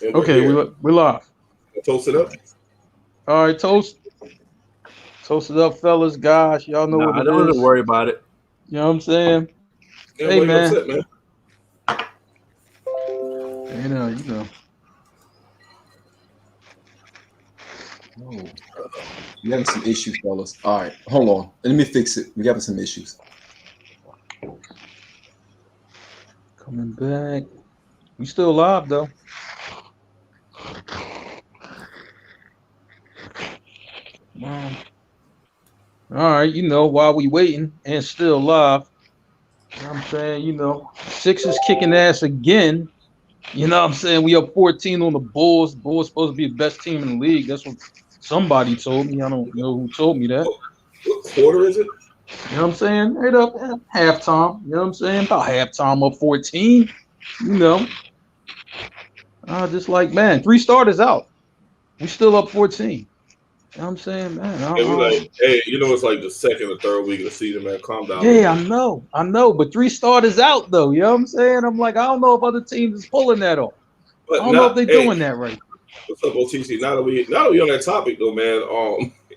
And we're Okay, here. we're live. Toast it up. All right, toast it up, fellas. Gosh, y'all know what Nah, I it don't even is. worry about it. You know what I'm saying? Yeah, Hey, why you man. upset, man? You know. Oh, we having some issues, fellas. All right, hold on. Let me fix it. We having some issues. Coming back. We still live though. Um, all right, while we waiting and still live, you know what I'm saying, Sixers kicking ass again. You know what I'm saying? We up 14 on the Bulls. Bulls supposed to be the best team in the league. That's what somebody told me. I don't know who told me that. What quarter is it? You know what I'm saying? Right up at halftime. You know what I'm saying? About halftime up 14. You know. Just like, man, three starters out. We still up 14. You know what I'm saying, man? And we like, hey, it's like the second or third week of the season, man. Calm down a little Yeah, bit. I know, but three starters out though. You know what I'm saying? I'm like, I don't know if other teams is pulling that off. I But don't know if not, they're hey, doing that right. what's up, OTC? Now that we on that topic though, man.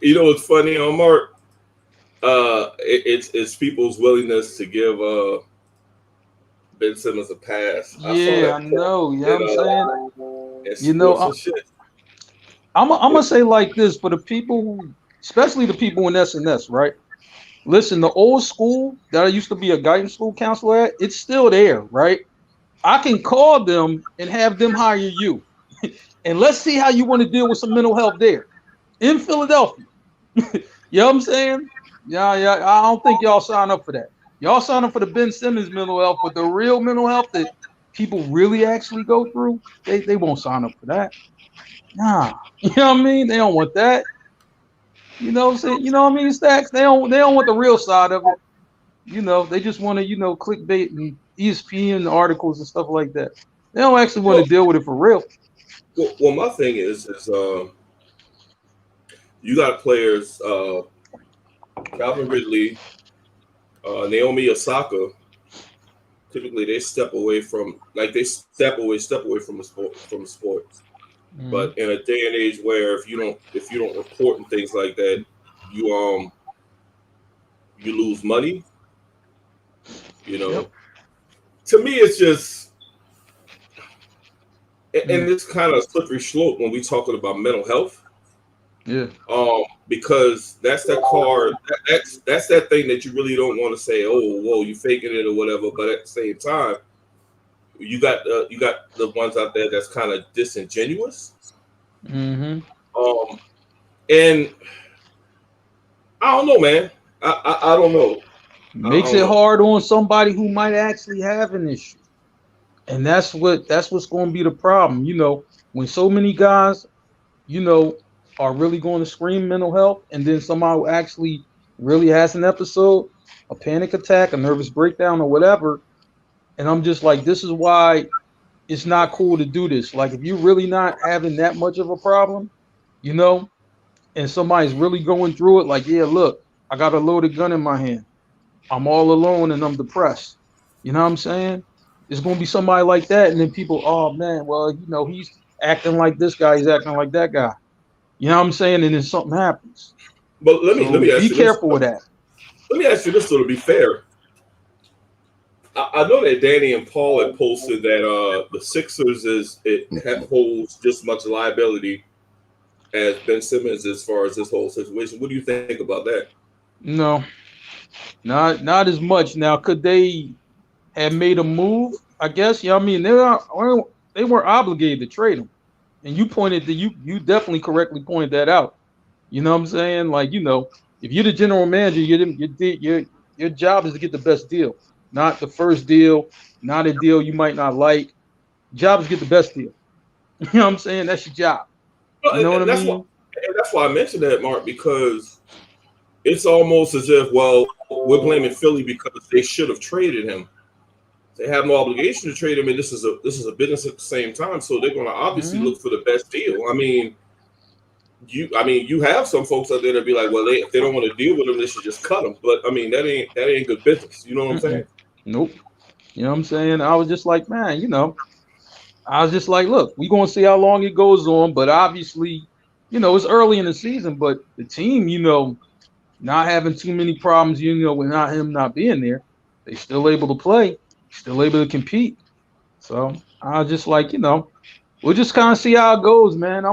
What's funny, Mark? It's people's willingness to give Ben Simmons a pass. I saw Yeah, that I quote know. You know what I'm saying? in You know, sports and shit. I'm gonna say like this for the people who, especially the people in SNS, right? Listen, the old school that I used to be a guidance school counselor at, it's still there, right? I can call them and have them hire you. And let's see how you want to deal with some mental health there in Philadelphia. You know what I'm saying? Yeah, yeah. I don't think y'all sign up for that. Y'all sign up for the Ben Simmons mental health, but the real mental health that people really actually go through, they won't sign up for that. Nah. You know what I mean? They don't want that. You know what I'm saying? You know what I mean, Stacks? They don't want the real side of it. They just want to, clickbait and ESPN articles and stuff like that. They don't actually want to Well, deal with it for real. my thing is you got players, Calvin Ridley, Naomi Osaka. Typically, they step away from the sports. Mm-hmm. But in a day and age where if you don't report and things like that, you you lose money. You Yep. know, to me, it's just Mm. and it's kind of a slippery slope when we talking about mental health. Yeah. Because that's that card. That's that thing that you really don't want to say. Oh, whoa, you faking it or whatever. But at the same time, you got the ones out there that's kind of disingenuous. Mm-hmm. Um, and I don't know, man. I don't know. I Makes don't it know. hard on somebody who might actually have an issue. And that's what's going to be the problem. When so many guys, you know, are really going to scream mental health, and then somebody who actually really has an episode, a panic attack, a nervous breakdown, or whatever. And I'm just like, this is why it's not cool to do this. Like, if you're really not having that much of a problem, you know, and somebody's really going through it, like, yeah, look, I got a loaded gun in my hand. I'm all alone and I'm depressed. You know what I'm saying? It's gonna be somebody like that, and then people, oh man, well, he's acting like this guy, he's acting like that guy. You know what I'm saying? And then something happens. But let me So ask be you this. careful with that. Let me ask you this, so to be fair. I know that Danny and Paul had posted that the Sixers holds just much liability as Ben Simmons as far as this whole situation. What do you think about that? No, not as much. Now, could they have made a move? I guess. Yeah, I mean, they weren't obligated to trade him. And you definitely correctly pointed that out. You know what I'm saying? Like, if you're the general manager, your job is to get the best deal, not the first deal, not a deal you might not like. Job is to get the best deal. You know what I'm saying? That's your job. Well, You know what I and mean? that's why I mentioned that, Mark, because it's almost as if, well, we're blaming Philly because they should have traded him. They have no obligation to trade him, and this is a business at the same time, so they're going to obviously Hmm. look for the best deal. I mean, you have some folks out there that be like, well, if they don't want to deal with him, they should just cut him. But I mean, that ain't good business. You know what I'm saying? Mm-mm. Nope. You know what I'm saying? I was just like, man, I was just like, look, we're gonna see how long it goes on, but obviously, it's early in the season, but the team, not having too many problems, with him not being there, they still able to play, still able to compete. So I was just like, we'll just kind of see how it goes, man.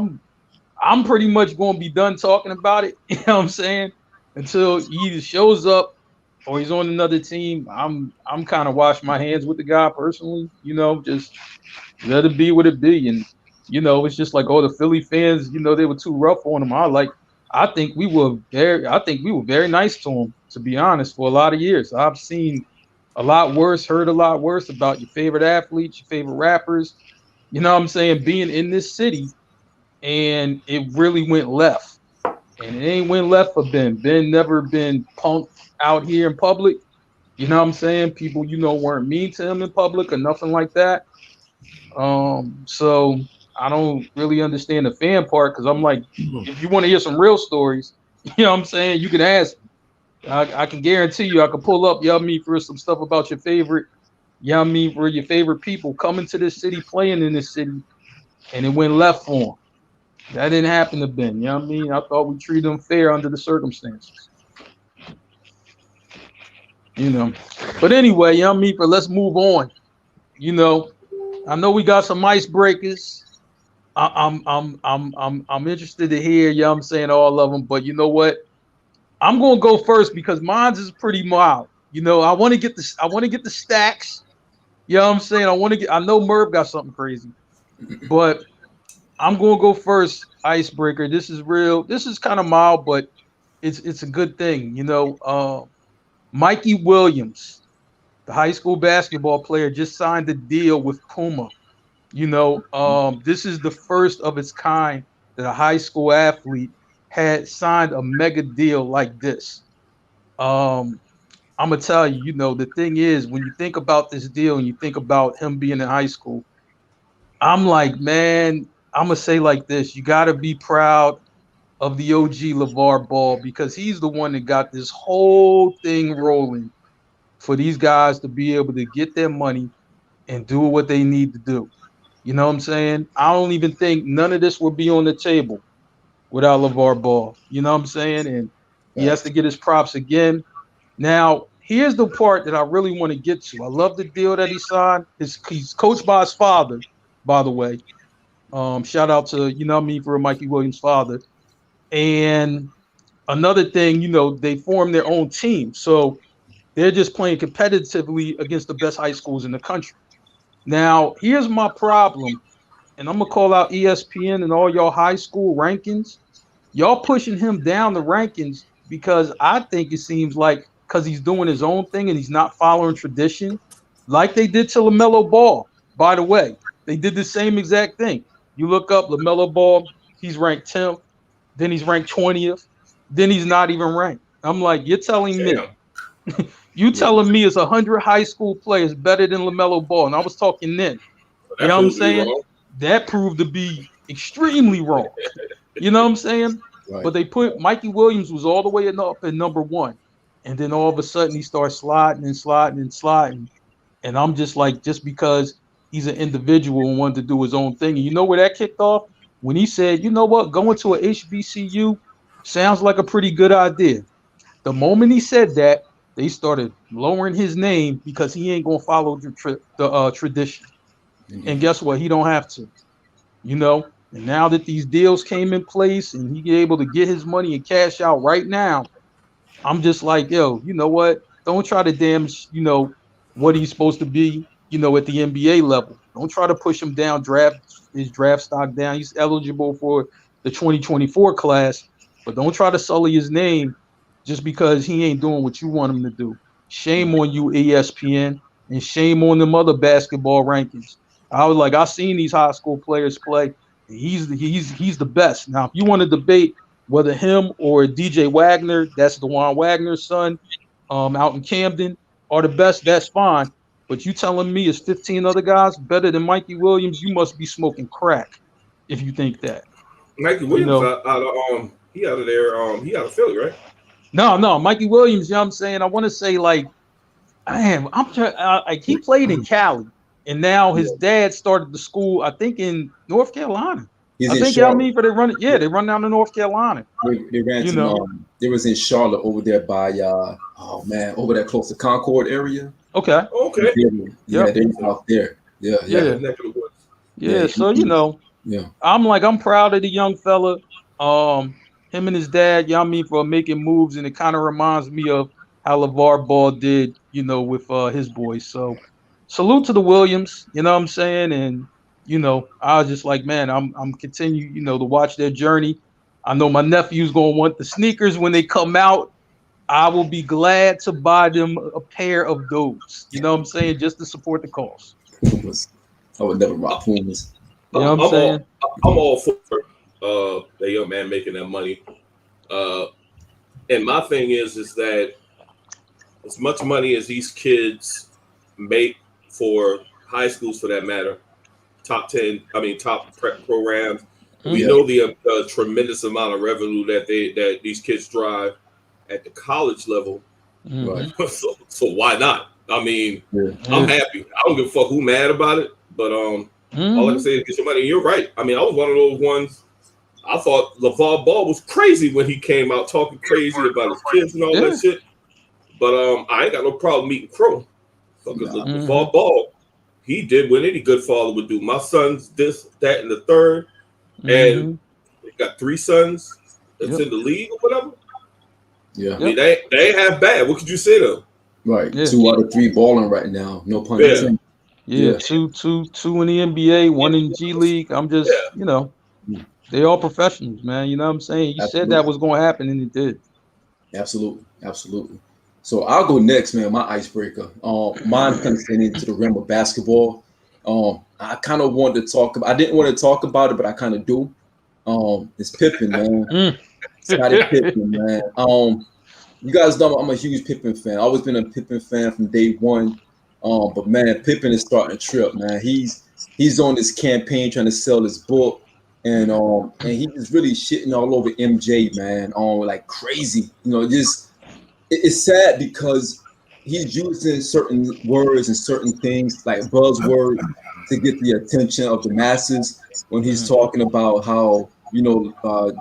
I'm pretty much gonna be done talking about it, you know what I'm saying? Until he either shows up or he's on another team. I'm kind of washing my hands with the guy personally, just let it be what it be. And it's just like, oh, the Philly fans, they were too rough on him. I think we were very nice to him, to be honest, for a lot of years. I've seen a lot worse, heard a lot worse about your favorite athletes, your favorite rappers, you know what I'm saying, being in this city, and it really went left. And it ain't went left for Ben. Ben never been punked out here in public. You know what I'm saying? People, weren't mean to him in public or nothing like that. So I don't really understand the fan part, because I'm like, if you want to hear some real stories, you know what I'm saying, you can ask me. I can guarantee you I can pull up, for some stuff about your favorite, for your favorite people coming to this city, playing in this city, and it went left for them. That didn't happen to Ben. I thought we treated him fair under the circumstances. But anyway, but let's move on. I know we got some icebreakers. I'm interested to hear, all of them. But you know what? I'm gonna go first because mine's is pretty mild. I want to get the stacks. You know what I'm saying? I know Merv got something crazy, but I'm gonna go first. Icebreaker. This is real. This is kind of mild, but it's a good thing. Mikey Williams, the high school basketball player, just signed a deal with Puma. This is the first of its kind that a high school athlete had signed a mega deal like this. I'm gonna tell you, the thing is, when you think about this deal and you think about him being in high school, I'm like, man, I'm gonna say like this: you gotta be proud of the OG LeVar Ball, because he's the one that got this whole thing rolling for these guys to be able to get their money and do what they need to do. You know what I'm saying? I don't even think none of this would be on the table without LeVar Ball. You know what I'm saying? And he has to get his props again. Now, here's the part that I really want to get to. I love the deal that he signed. He's coached by his father, by the way. Shout out to, for Mikey Williams' father. And another thing, they formed their own team. So they're just playing competitively against the best high schools in the country. Now, here's my problem, and I'm going to call out ESPN and all y'all high school rankings. Y'all pushing him down the rankings because I think it seems like because he's doing his own thing and he's not following tradition, like they did to LaMelo Ball. By the way, they did the same exact thing. You look up LaMelo Ball, he's ranked 10th, then he's ranked 20th, then he's not even ranked. I'm like, you're telling me, telling me it's 100 high school players better than LaMelo Ball, and I was talking then. You know what I'm saying? That proved to be extremely wrong. You know what I'm saying? Right. But they put Mikey Williams was all the way up at number 1, and then all of a sudden he starts sliding and sliding and sliding, and I'm just like, just because he's an individual and wanted to do his own thing. And you know where that kicked off? When he said, you know what, going to a HBCU sounds like a pretty good idea. The moment he said that, they started lowering his name because he ain't gonna follow the tradition. Mm-hmm. And guess what? He don't have to. And now that these deals came in place and he able to get his money and cash out right now, I'm just like, yo, you know what? Don't try to damage, what he's supposed to be, at the NBA level. Don't try to push him down, his draft stock down. He's eligible for the 2024 class, but don't try to sully his name just because he ain't doing what you want him to do. Shame on you, ESPN, and shame on them other basketball rankings. I seen these high school players play. He's the best. Now, if you want to debate whether him or DJ Wagner, that's DeJuan Wagner's son, out in Camden, are the best, that's fine. But you telling me it's 15 other guys better than Mikey Williams? You must be smoking crack if you think that. Mikey Williams he out of there. He out of Philly, right? No, Mikey Williams. You know what I'm saying? I want to say like, he played in Cali. and now his dad started the school, I think in North Carolina. He's I in think Charlotte. for they run it. Yeah, they run down to North Carolina. They ran You to know. they was in Charlotte over there by over there close to Concord area. Okay. Okay. Yeah, Yep. they was out there. Yeah. Yeah. Neck of the woods. Yeah. Yeah, So Yeah. I'm proud of the young fella. Him and his dad, you know what I mean, for making moves, and it kind of reminds me of how LeVar Ball did, with his boys. So salute to the Williams, you know what I'm saying? And I was just like, man, I'm continue, to watch their journey. I know my nephew's gonna want the sneakers when they come out. I will be glad to buy them a pair of those. You know what I'm saying? Just to support the cause. Pumas. I would never rock Pumas. You know what I'm saying? I'm all for that young man making that money. And my thing is that as much money as these kids make for high schools, for that matter, top prep programs, we know the tremendous amount of revenue that these kids drive at the college level. Right. So why not? I mean, Yeah. I'm happy. I don't give a fuck who mad about it, but all I can say is get your money. You're right. I mean, I was one of those ones. I thought LeVar Ball was crazy when he came out talking crazy about his kids and all that shit. But I ain't got no problem meeting Crow. Because LeVar Ball, he did what any good father would do. My son's this, that, and the third. And they got 3 sons that's in the league or whatever. Yeah. I mean, they ain't half bad. What could you say though? Right. Yeah. 2 out of 3 balling right now. No pun intended. Yeah, two in the NBA, 1 in G League. I'm just, they all professionals, man. You know what I'm saying? You said that was going to happen, and it did. Absolutely. So I'll go next, man. My icebreaker. Mine kind of extending into the realm of basketball. I kind of wanted to talk about. I didn't want to talk about it, but I kind of do. It's Pippen, man. Scottie Pippen, man. You guys know I'm a huge Pippen fan. I've always been a Pippen fan from day one. But man, Pippen is starting a trip, man. He's on this campaign trying to sell his book, and he's really shitting all over MJ, man, like crazy. It's sad because he's using certain words and certain things like buzzwords to get the attention of the masses when he's talking about how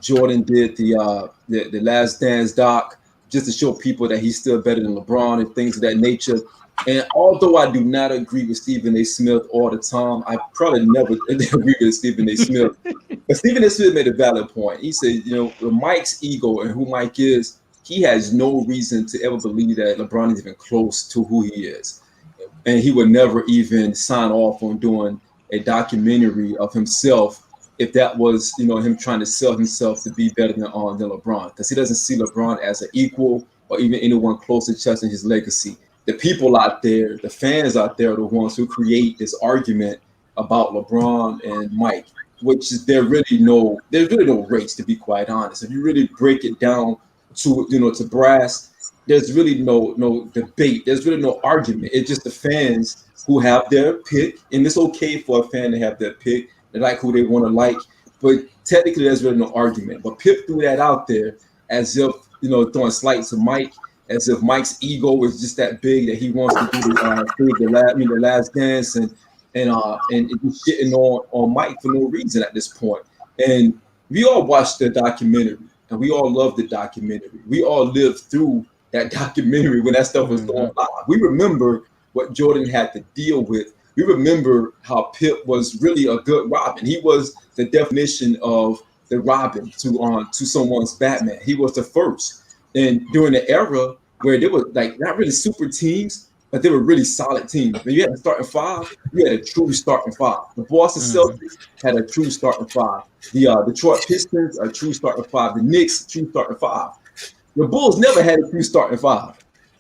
Jordan did the Last Dance doc just to show people that he's still better than LeBron and things of that nature. And although I do not agree with Stephen A. Smith all the time, I probably never agree with Stephen A. Smith. But Stephen A. Smith made a valid point. He said, with Mike's ego and who Mike is, he has no reason to ever believe that LeBron is even close to who he is. And he would never even sign off on doing a documentary of himself if that was, him trying to sell himself to be better than LeBron. Because he doesn't see LeBron as an equal or even anyone close to testing his legacy. The people out there, the fans out there are the ones who create this argument about LeBron and Mike, which is there's really no race, to be quite honest. If you really break it down to brass, there's really no debate. There's really no argument. It's just the fans who have their pick, and it's okay for a fan to have their pick. They like who they want to like, but technically there's really no argument. But Pip threw that out there as if throwing slight to Mike, as if Mike's ego is just that big that he wants to do the Last Dance and shitting on Mike for no reason at this point. And we all watched the documentary and we all loved the documentary. We all lived through that documentary when that stuff was going on. We remember what Jordan had to deal with. We remember how Pip was really a good Robin. He was the definition of the Robin to someone's Batman. He was the first. And during the era where they were like not really super teams, but they were really solid teams. When you had a starting 5, you had a true starting 5. The Boston Celtics had a true starting 5. The Detroit Pistons, a true starting 5. The Knicks, true starting 5. The Bulls never had a true starting 5.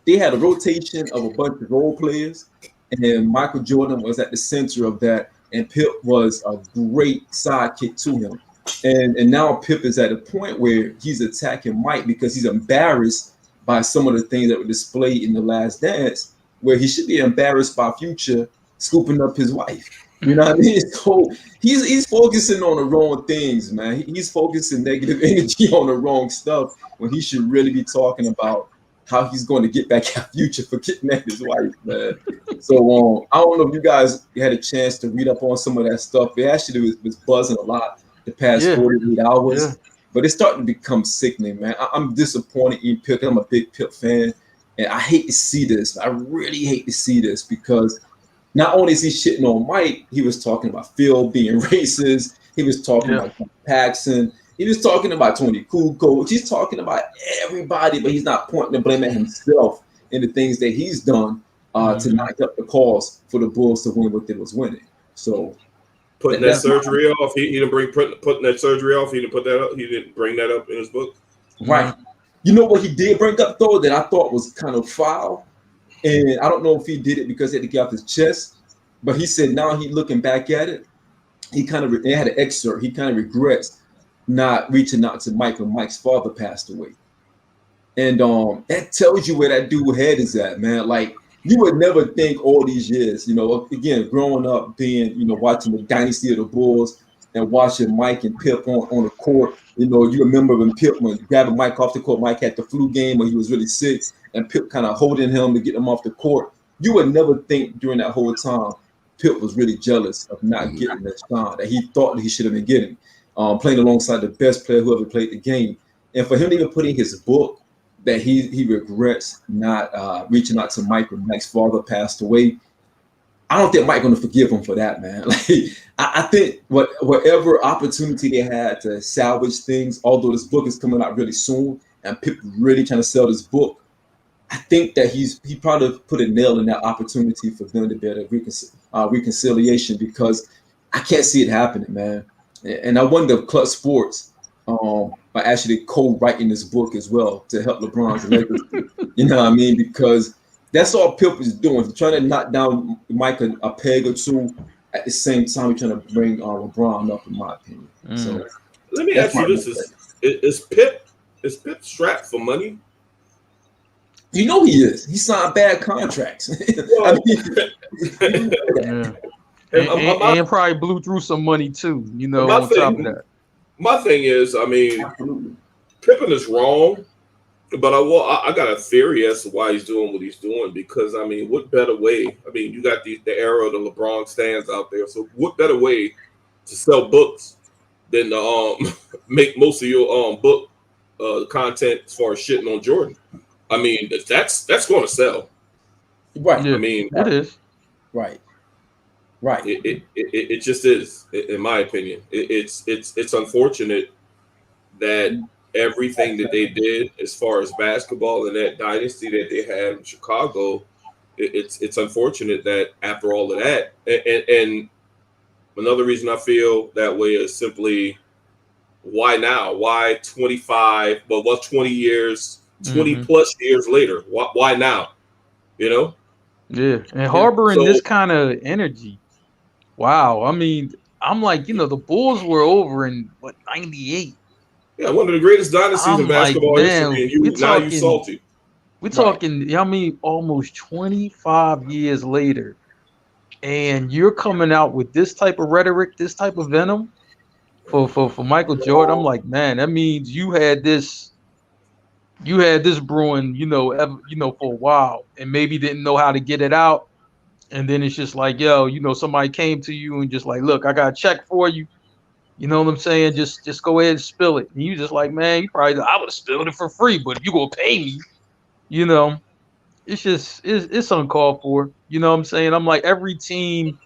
They had a rotation of a bunch of role players, and then Michael Jordan was at the center of that, and Pip was a great sidekick to him. And now Pip is at a point where he's attacking Mike because he's embarrassed by some of the things that were displayed in The Last Dance, where he should be embarrassed by Future scooping up his wife. You know what I mean? So he's focusing on the wrong things, man. He's focusing negative energy on the wrong stuff when he should really be talking about how he's going to get back at Future for getting at his wife, man. So I don't know if you guys had a chance to read up on some of that stuff. It actually was buzzing a lot the past 48 hours. Yeah. But it's starting to become sickening, man. I'm disappointed in Pip. I'm a big Pip fan, and I hate to see this. I really hate to see this because not only is he shitting on Mike, he was talking about Phil being racist. He was talking about Paxson. He was talking about Tony Kukoc. He's talking about everybody, but he's not pointing the blame at himself in the things that he's done to knock up the cause for the Bulls to win what they was winning. So putting that surgery off, he didn't bring putting that surgery off. He didn't put that up. He didn't bring that up in his book. Right. You know what he did bring up though that I thought was kind of foul, and I don't know if he did it because he had to get off his chest, but he said now he looking back at it, he kind of had an excerpt. He kind of regrets not reaching out to Mike when Mike's father passed away, and that tells you where that dude's head is at, man. Like you would never think all these years, you know, again, growing up, being, you know, watching the dynasty of the Bulls and watching Mike and Pip on the court. You know, you remember when Pip was grabbing Mike off the court. Mike had the flu game when he was really sick, and Pip kind of holding him to get him off the court. You would never think during that whole time Pip was really jealous of not getting that shine that he thought that he should have been getting, playing alongside the best player who ever played the game. And for him to even put in his book that he regrets not reaching out to Mike when Mike's father passed away, I don't think Mike's going to forgive him for that, man. Like I think whatever opportunity they had to salvage things, although this book is coming out really soon and Pip really trying to sell this book, I think that he probably put a nail in that opportunity for them to be able to reconciliation, because I can't see it happening, man. And I wonder if Clutch Sports are actually co-writing this book as well to help LeBron's legacy. You know what I mean? Because that's all Pip is doing. He's trying to knock down Mike a peg or two. At the same time, he's trying to bring LeBron up, in my opinion. So let me ask you this: is Pip strapped for money? You know he is. He signed bad contracts. Well, and probably blew through some money too. You know, on top of that. My thing is, I mean, Pippen is wrong, but I got a theory as to why he's doing what he's doing. Because I mean, what better way? I mean, you got the era of the LeBron stands out there. So what better way to sell books than to make most of your book content as far as shitting on Jordan? I mean, that's going to sell. Right. Yeah, I mean, it is. Right. It just is, in my opinion. It's unfortunate that everything that they did as far as basketball and that dynasty that they had in Chicago, it's unfortunate that after all of that, and another reason I feel that way is simply why now? Why 25? But what's 20 years? 20 plus years later, why now? You know? Yeah, and harboring this kind of energy. Wow, I mean, I'm like, you know, the Bulls were over in what, 98. Yeah, one of the greatest dynasties in basketball history, and now you salty. We're talking, I mean, almost 25 years later, and you're coming out with this type of rhetoric, this type of venom for Michael Jordan. I'm like, man, that means you had this brewing, you know, for a while, and maybe didn't know how to get it out. And then it's just like, yo, you know, somebody came to you and just like, look, I got a check for you. You know what I'm saying? Just go ahead and spill it. And you just like, man, I would have spilled it for free, but if you gonna pay me, you know, it's just it's uncalled for. You know what I'm saying? I'm like, every team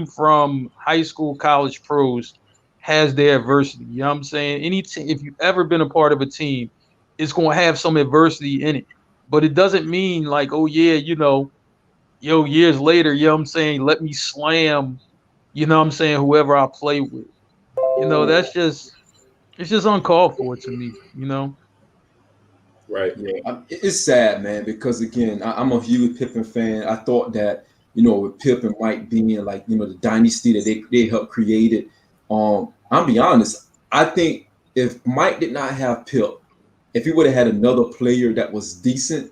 from high school, college, pros has their adversity. You know what I'm saying? Any team, if you've ever been a part of a team, it's gonna have some adversity in it. But it doesn't mean like, oh yeah, you know, years later, you know what I'm saying, let me slam, you know what I'm saying, whoever I play with. You know, it's just uncalled for to me, you know? Right. Yeah, it's sad, man, because again, I'm a huge Pippen fan. I thought that, you know, with Pip and Mike being like, you know, the dynasty that they helped create it. I'll be honest, I think if Mike did not have Pip, if he would have had another player that was decent,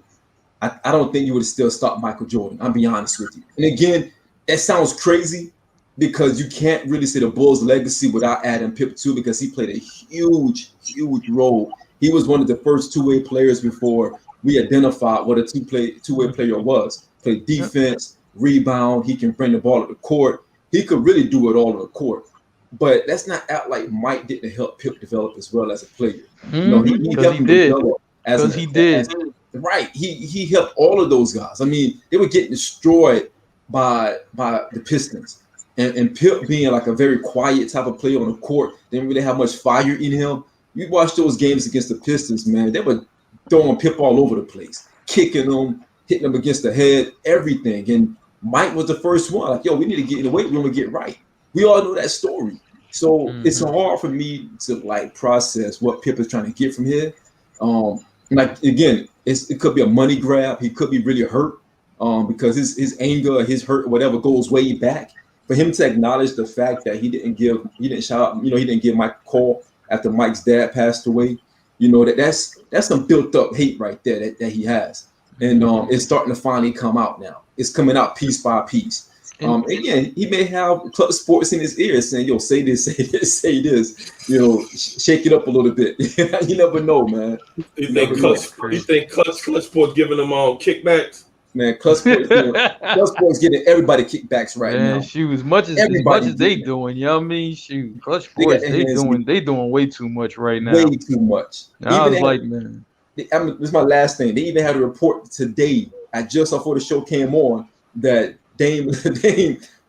I don't think you would have still stopped Michael Jordan. I'll be honest with you. And again, that sounds crazy because you can't really say the Bulls' legacy without adding Pip too, because he played a huge, huge role He was one of the first two-way players before we identified what a two-way player was. Play defense, rebound. He can bring the ball to the court. He could really do it all on the court. But let's not act like Mike didn't help Pip develop as well as a player. He definitely developed as he did. Right. He helped all of those guys. I mean, they were getting destroyed by the Pistons. And Pip being like a very quiet type of player on the court, didn't really have much fire in him. You watch those games against the Pistons, man. They were throwing Pip all over the place, kicking him, hitting him against the head, everything. And Mike was the first one. Like, yo, we need to get in the weight room and get right. We all know that story. So it's hard for me to like process what Pip is trying to get from here. Like again, it could be a money grab. He could be really hurt because his anger, his hurt, whatever goes way back. For him to acknowledge the fact that he didn't give Mike a call after Mike's dad passed away, that's some built up hate right there that he has. And it's starting to finally come out now. It's coming out piece by piece. Again, he may have Clutch Sports in his ear saying, yo, say this, say this, say this, shake it up a little bit. You never know, man. You think Clutch Sports giving them all kickbacks? Man, Clutch Sports getting everybody kickbacks right now. Shoot, as much as they doing, you know what I mean? Shoot, Clutch Sports, they doing way too much right now. Way too much. I was like, man. This is my last thing. They even had a report today, just before the show came on, that Dame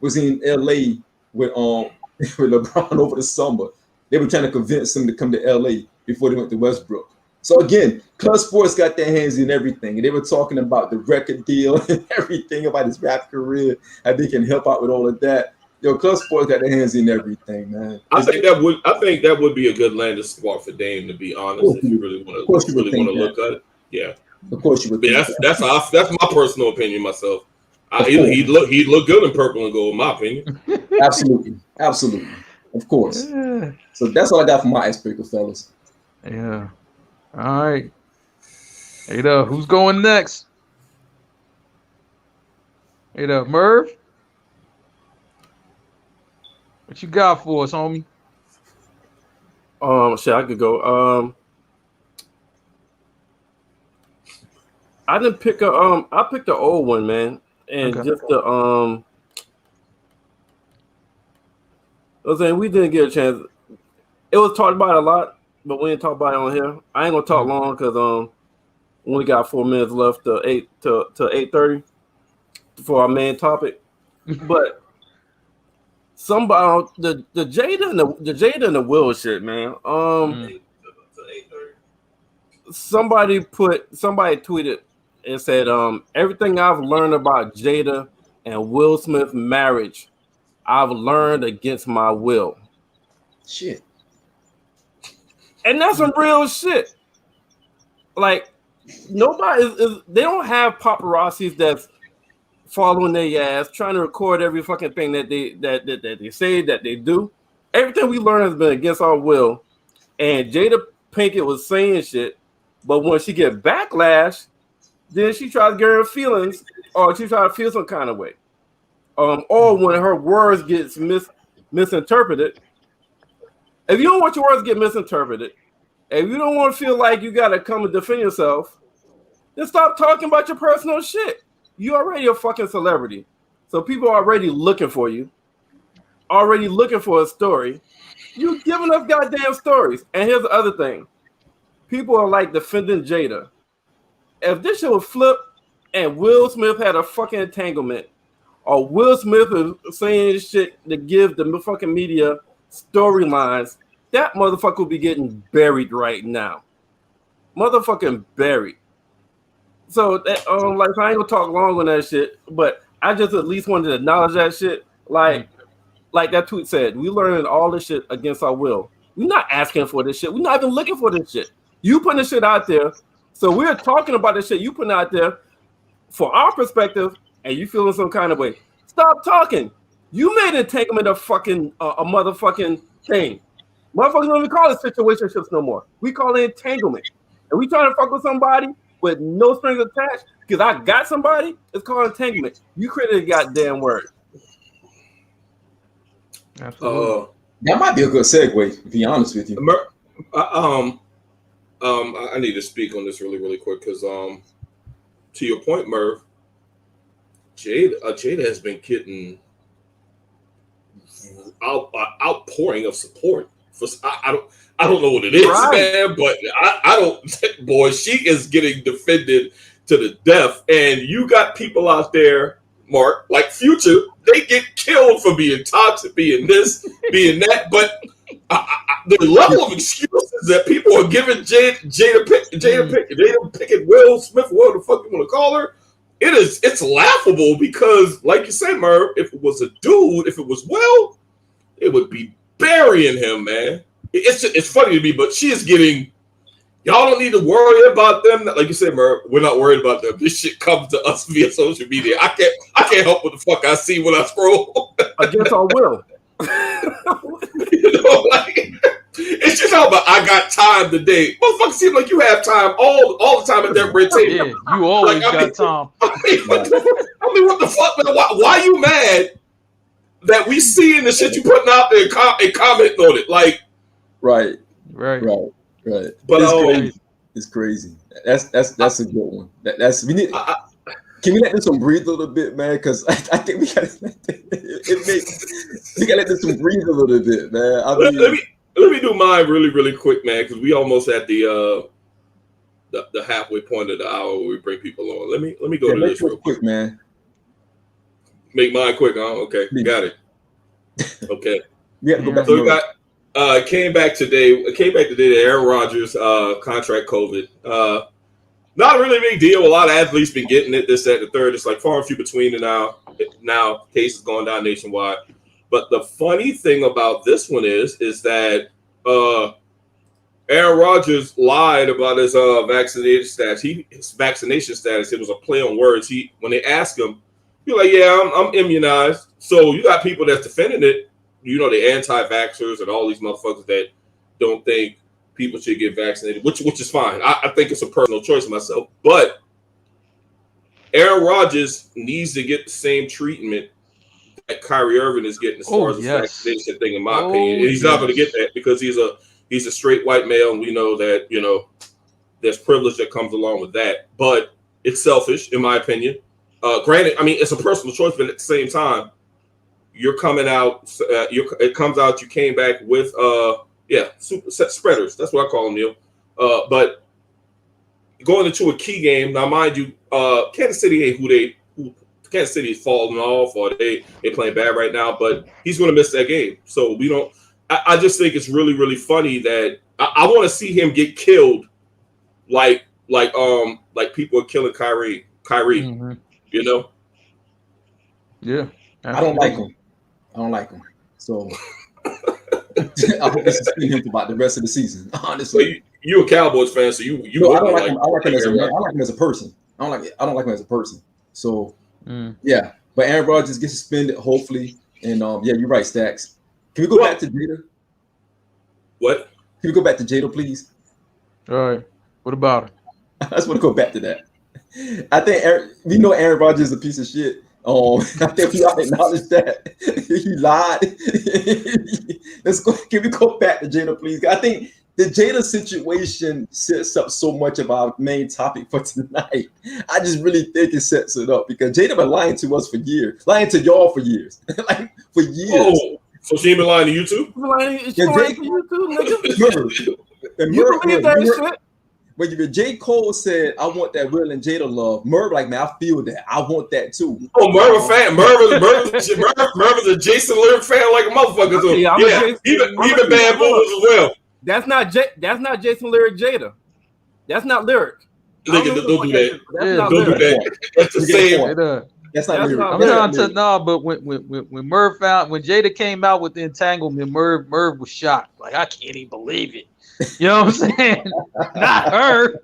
was in LA with LeBron over the summer. They were trying to convince him to come to LA before they went to Westbrook. So again, Clutch Sports got their hands in everything, and they were talking about the record deal and everything about his rap career, how they can help out with all of that. Yo, Clutch Sports got their hands in everything, man. I think that would be a good landing spot for Dame, to be honest. If you really want to look at it, yeah. Of course you would. That's my personal opinion myself. He'd look good in purple and gold, in my opinion. Absolutely, of course. Yeah. So that's all I got for my icebreaker, fellas. Yeah. All right. Hey, who's going next? Hey, Merv. What you got for us, homie? Shit, I could go. I didn't pick I picked the old one, man, and just the I was saying we didn't get a chance. It was talked about a lot, but we didn't talk about it on here. I ain't gonna talk long because we only got 4 minutes left to 8:30 for our main topic, but. Somebody the Jada and the Will shit, man. Somebody tweeted and said, everything I've learned about Jada and Will Smith marriage, I've learned against my will. Shit. And that's some real shit. Like nobody they don't have paparazzis that's following their ass, trying to record every fucking thing that they say, that they do. Everything we learn has been against our will. And Jada Pinkett was saying shit, but when she get backlash, then she tries to get her feelings, or she tries to feel some kind of way. Or when her words gets misinterpreted. If you don't want your words to get misinterpreted, if you don't want to feel like you gotta come and defend yourself, then stop talking about your personal shit. You're already a fucking celebrity. So people are already looking for you, already looking for a story. You giving us goddamn stories. And here's the other thing. People are like defending Jada. If this shit would flip and Will Smith had a fucking entanglement, or Will Smith is saying shit to give the fucking media storylines, that motherfucker would be getting buried right now. Motherfucking buried. So that, I ain't gonna talk long on that shit, but I just at least wanted to acknowledge that shit. Like that tweet said, we learning all this shit against our will. We're not asking for this shit. We're not even looking for this shit. You putting this shit out there, so we're talking about this shit you putting out there for our perspective, and you feeling some kind of way. Stop talking. You made entanglement a fucking a motherfucking thing. Motherfuckers don't even call it situationships no more. We call it entanglement. And we trying to fuck with somebody with no strings attached because I got somebody, it's called entanglement. You created a goddamn word. Absolutely. That might be a good segue, to be honest with you. I need to speak on this really, really quick because to your point, Merv, Jada has been getting outpouring of support. I don't know what it is, man, but I don't. Boy, she is getting defended to the death, and you got people out there, Mark, like Future. They get killed for being toxic, being this, being that, but the level of excuses that people are giving Jada Pinkett, Will Smith, whatever the fuck you want to call her, it's laughable because, like you said, Merv, if it was a dude, if it was Will, it would be burying him, man. It's funny to me, but she is getting. Y'all don't need to worry about them. Like you said, Merv, we're not worried about them. This shit comes to us via social media. I can't help what the fuck I see when I scroll. I guess I will. You know, like, it's just all about I got time today. Motherfucker, seem like you have time all the time at that red table. Yeah, you always got time. I mean, what the fuck, man? Why you mad that we seeing the shit you putting out there and commenting on it? Like, right. But it's crazy. That's a good one. That's we need. Can we let this one breathe a little bit, man? Because I think we gotta let this one breathe a little bit, man. I mean, let me do mine really, really quick, man, because we almost at the halfway point of the hour where we bring people on. Let me go to this real quick, man. Make mine quick, huh? Okay, got it. Okay. We have to go back. So we got came back today that Aaron Rodgers contract COVID. Not really a big deal. A lot of athletes been getting it, this, that, the third. It's like far and few between now cases going down nationwide. But the funny thing about this one is that Aaron Rodgers lied about his vaccination status. His vaccination status, it was a play on words. When they asked him, he's like, yeah, I'm immunized. So you got people that's defending it, you know, the anti-vaxxers and all these motherfuckers that don't think people should get vaccinated, which is fine. I think it's a personal choice myself. But Aaron Rodgers needs to get the same treatment that Kyrie Irving is getting as far as the vaccination thing, in my opinion. And he's not going to get that because he's a straight white male, and we know that, you know, there's privilege that comes along with that. But it's selfish, in my opinion. Granted, I mean, it's a personal choice, but at the same time, you're coming out. It comes out. You came back with super set spreaders. That's what I call them, Neil. But going into a key game now, mind you, Kansas City ain't who Kansas City is falling off, or they playing bad right now. But he's going to miss that game, so we don't. I just think it's really, really funny that I want to see him get killed, like people are killing Kyrie. Mm-hmm. You know? Yeah. I don't like him. So I hope this is him for about the rest of the season. Honestly, you a Cowboys fan, so you. No, I don't like him. I like him as a man. I like him as a person. I don't like him as a person. So yeah, but Aaron Rodgers gets suspended, hopefully, and yeah, you're right, Stacks. Can we go back to Jada? What? Can we go back to Jada, please? All right. What about it? I just want to go back to that. I think we know Aaron Rodgers is a piece of shit. I think we all acknowledge that he lied. Let's go. Can we go back to Jada, please? I think the Jada situation sets up so much of our main topic for tonight. I just really think it sets it up because Jada been lying to us for years, lying to y'all for years, like for years. Oh, so she ain't been lying to you too? She lying to you too, nigga. You believe that shit? When J. Cole said, I want that Will and Jada love, Merv like, man, I feel that. I want that too. Oh, Merv a fan. Merv is a Jason Lyric fan like a motherfucker too. Yeah, even Bad Boys as well. That's not Jason Lyric Jada. That's not Lyric. Nigga, don't do that. Don't do that. That's the same. That's not Lyric. I'm trying to but when Jada came out with the entanglement, Merv was shocked. Like, I can't even believe it. You know what I'm saying? Not her.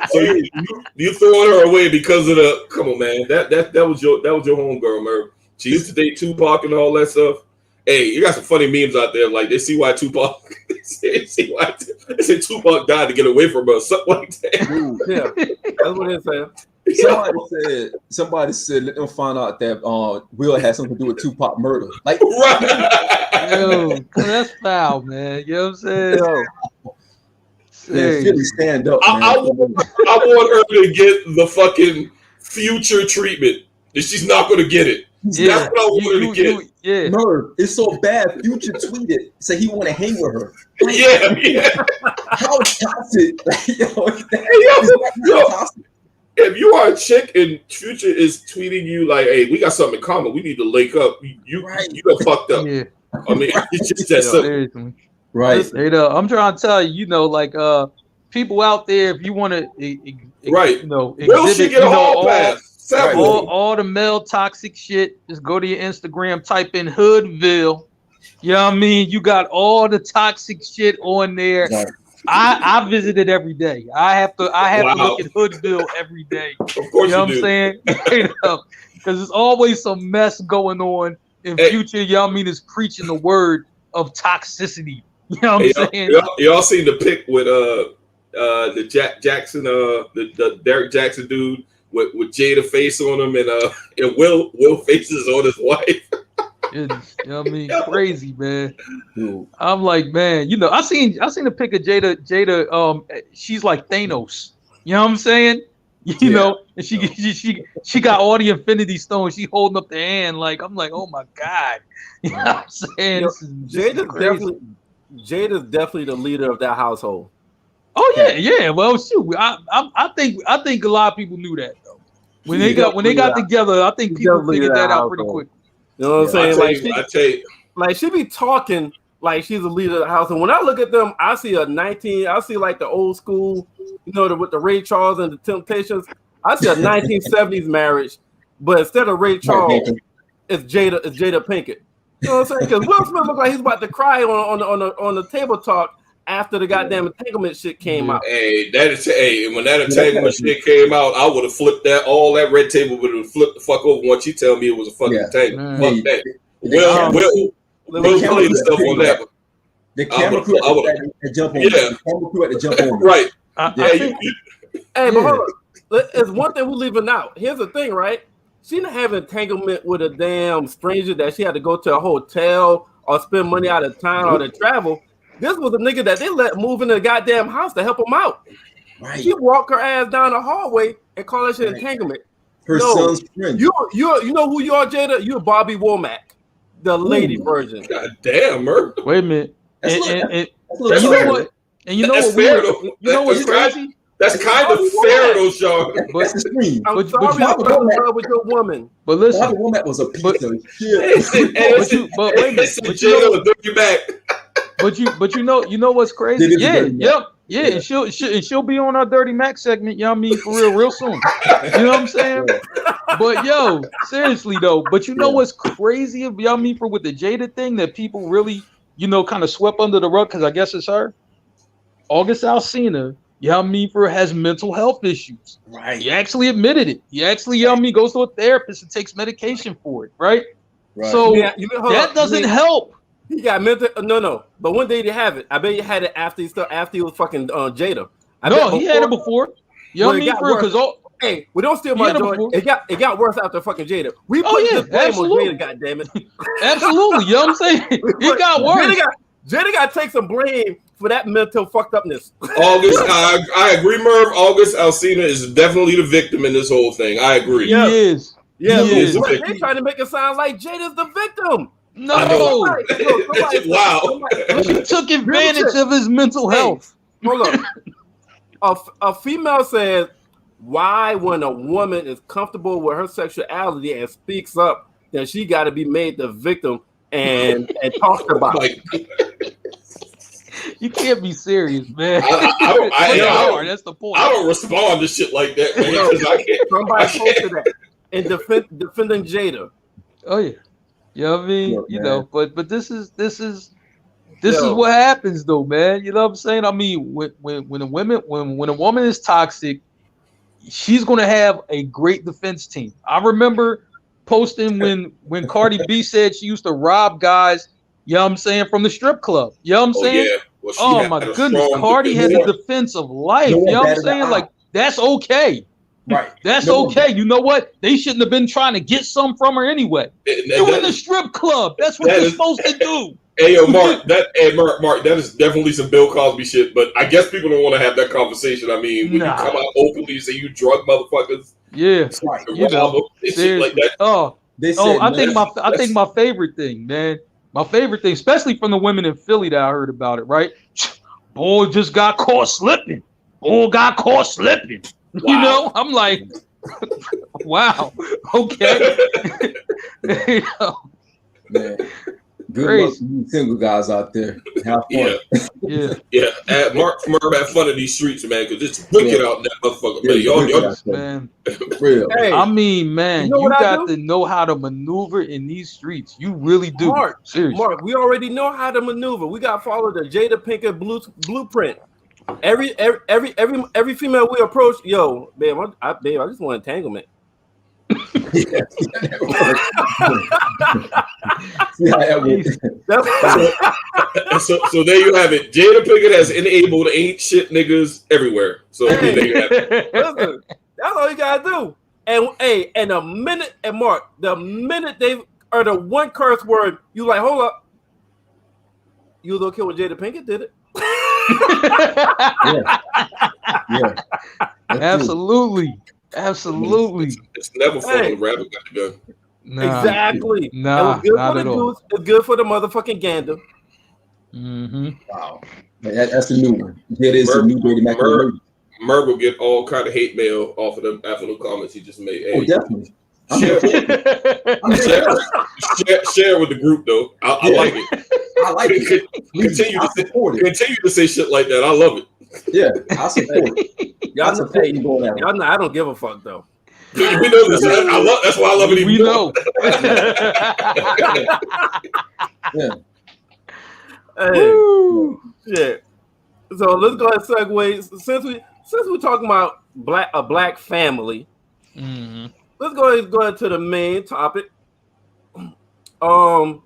So you throwing her away because of the? Come on, man. That was your homegirl, Merv. She used to date Tupac and all that stuff. Hey, you got some funny memes out there. Like they see why Tupac. They say Tupac died to get away from her. Something like that. Yeah, that's what it said. Somebody said, let them find out that Will had something to do with Tupac murder. Like, right. Yo, that's foul, man. You know what I'm saying? Man, Philly, stand up, man. I want her to get the fucking Future treatment. And she's not going to get it. Yeah, That's what I want her to get. yeah. Merv, it's so bad. Future tweeted, said he want to hang with her. Yeah. How toxic? Like, yo, Yo, if you are a chick and Future is tweeting you like, "Hey, we got something in common. We need to link up." You got fucked up. Yeah. I mean, it's just that simple. Seriously. right. I'm trying to tell you, you know, like people out there, if you want to, Right. you know, Will she exhibit, get you a know, hall pass? Several. all the male toxic shit, just go to your Instagram, type in Hoodville. You know what I mean? You got all the toxic shit on there. Right. I visit it every day. I have to look at Hoodville every day. Of course You know what do. I'm saying? Because there's always some mess going on in Future. You know what I mean? Is preaching the word of toxicity. You know what I'm saying? Y'all seen the pic with the Jackson, the Derek Jackson dude with Jada face on him and Will faces on his wife. It's, you know what I mean? Crazy, man. Dude. I'm like, man, you know, I seen a pic of Jada, she's like Thanos. You know what I'm saying? You know, and she got all the Infinity Stones. She holding up the hand, like, I'm like, oh my God. You know what I'm saying? Jada's definitely the leader of that household. Oh yeah. Well, shoot, I think a lot of people knew that though. When they got together, I think people figured that out pretty quick. You know what I'm saying? I tell you. Like she be talking like she's the leader of the house, and when I look at them, I see like the old school, you know, with the Ray Charles and the Temptations. I see a 1970s marriage, but instead of Ray Charles, it's Jada Pinkett. You know what I'm saying? Because Will Smith looked like he's about to cry on the table talk after the goddamn entanglement shit came out. Hey, when that entanglement shit came out, I would have flipped all that red table would have flipped the fuck over once you tell me it was a fucking entanglement. Fuck that. Will play himself on that one. The camera crew had to jump on. Yeah. The camera crew had to jump on. Right. Hey, but hold on. It's one thing we're leaving out. Here's the thing, right? She didn't have entanglement with a damn stranger that she had to go to a hotel or spend money out of town or to travel. This was a nigga that they let move in the goddamn house to help him out. Right. She walked her ass down the hallway and called that shit entanglement. Her son's friend. You know who you are, Jada? You're Bobby Womack, the lady version. God damn, Murph. Wait a minute. That's You know what? And you know That's what? fair, though. You know what's crazy? That's kind of fair, though, Sean. That's the screen. I'm sorry I'm in love with your woman. But listen, Bobby Womack was a piece of shit. but wait a minute. But you know what's crazy? Yeah, and she'll be on our Dirty Mac segment, you know what I mean, for real soon. You know what I'm saying? But yo, seriously though, but you know what's crazy, you know what I mean, for with the Jada thing that people really, you know, kind of swept under the rug, because I guess it's her. August Alsina, you know what I mean, for has mental health issues. Right. He actually admitted it. He actually, you know what I mean, goes to a therapist and takes medication for it, right? So that doesn't help. He got mental. No. But when did he have it? I bet he had it after he was fucking Jada. He had it before. You know what I mean? Because hey, we don't steal my joy. It got worse after fucking Jada. We put this blame on Jada. Goddammit. Absolutely. You know what I'm saying? It got worse. Jada got to take some blame for that mental fucked upness. August, I agree, Merv. August Alsina is definitely the victim in this whole thing. I agree. He is. Yeah, he is. They trying to make it sound like Jada's the victim. No. Wow. She took advantage of his mental health. Hold up. A female says, why when a woman is comfortable with her sexuality and speaks up, then she got to be made the victim and talked about. You can't be serious, man. That's the point. I don't respond to shit like that, man, because I can't. Somebody posted that and defending Jada. Oh yeah. You know what I mean? You know, but this is what happens though, man. You know what I'm saying? I mean, when a woman is toxic, she's gonna have a great defense team. I remember posting when Cardi B said she used to rob guys, you know what I'm saying, from the strip club. You know what I'm saying? Yeah. Well, oh my goodness, Cardi has a defense of life. You know what I'm saying? Like, that's okay. Right. That's okay. You know what? They shouldn't have been trying to get some from her anyway. You're in the strip club. That's what you're supposed to do. Hey yo, Mark, Mark, that is definitely some Bill Cosby shit. But I guess people don't want to have that conversation. I mean, when you come out openly and say you drug motherfuckers, yeah, Right. you know, shit like that. They said, I think my favorite thing, man, my favorite thing, especially from the women in Philly that I heard about it, right? Boy just got caught slipping. Boy got caught slipping. Wow. You know, I'm like, wow, okay. You know, man, good luck to you single guys out there. Have fun. Yeah. Mark have fun in these streets, man, because it's wicked out in that motherfucker. Yeah, man, Man, real. Hey, I mean, man, you know you what I got do? to know how to maneuver in these streets. You really do. Mark, Seriously. Mark, we already know how to maneuver. We got to follow the Jada Pinkett blueprint. Every female we approach, yo, babe, I just want entanglement. See how that works. so there you have it. Jada Pinkett has enabled ain't shit niggas everywhere. So there you have it. Listen, that's all you gotta do. And the minute, and Mark, the minute they are the one curse word, you like, hold up, you was okay when Jada Pinkett did it. Yeah. Absolutely. It's never fun when the rabbit got the gun. Nah, exactly. Nah, it was good not for at the all. goose. It's good for the motherfucking gander. Mm-hmm. Wow. That's the new one. That is the new Dirty Macaroni. Merv will get all kind of hate mail off of them after the comments he just made. Hey, Oh, definitely. Share with the group though. I like it. I like it. Continue to say shit like that. I love it. Yeah, I support it. Y'all know I don't give a fuck though. We know this. That's why I love it. We know. Yeah. Hey, shit. So let's go ahead and segue. Since we're talking about a black family, let's go ahead to the main topic. I'll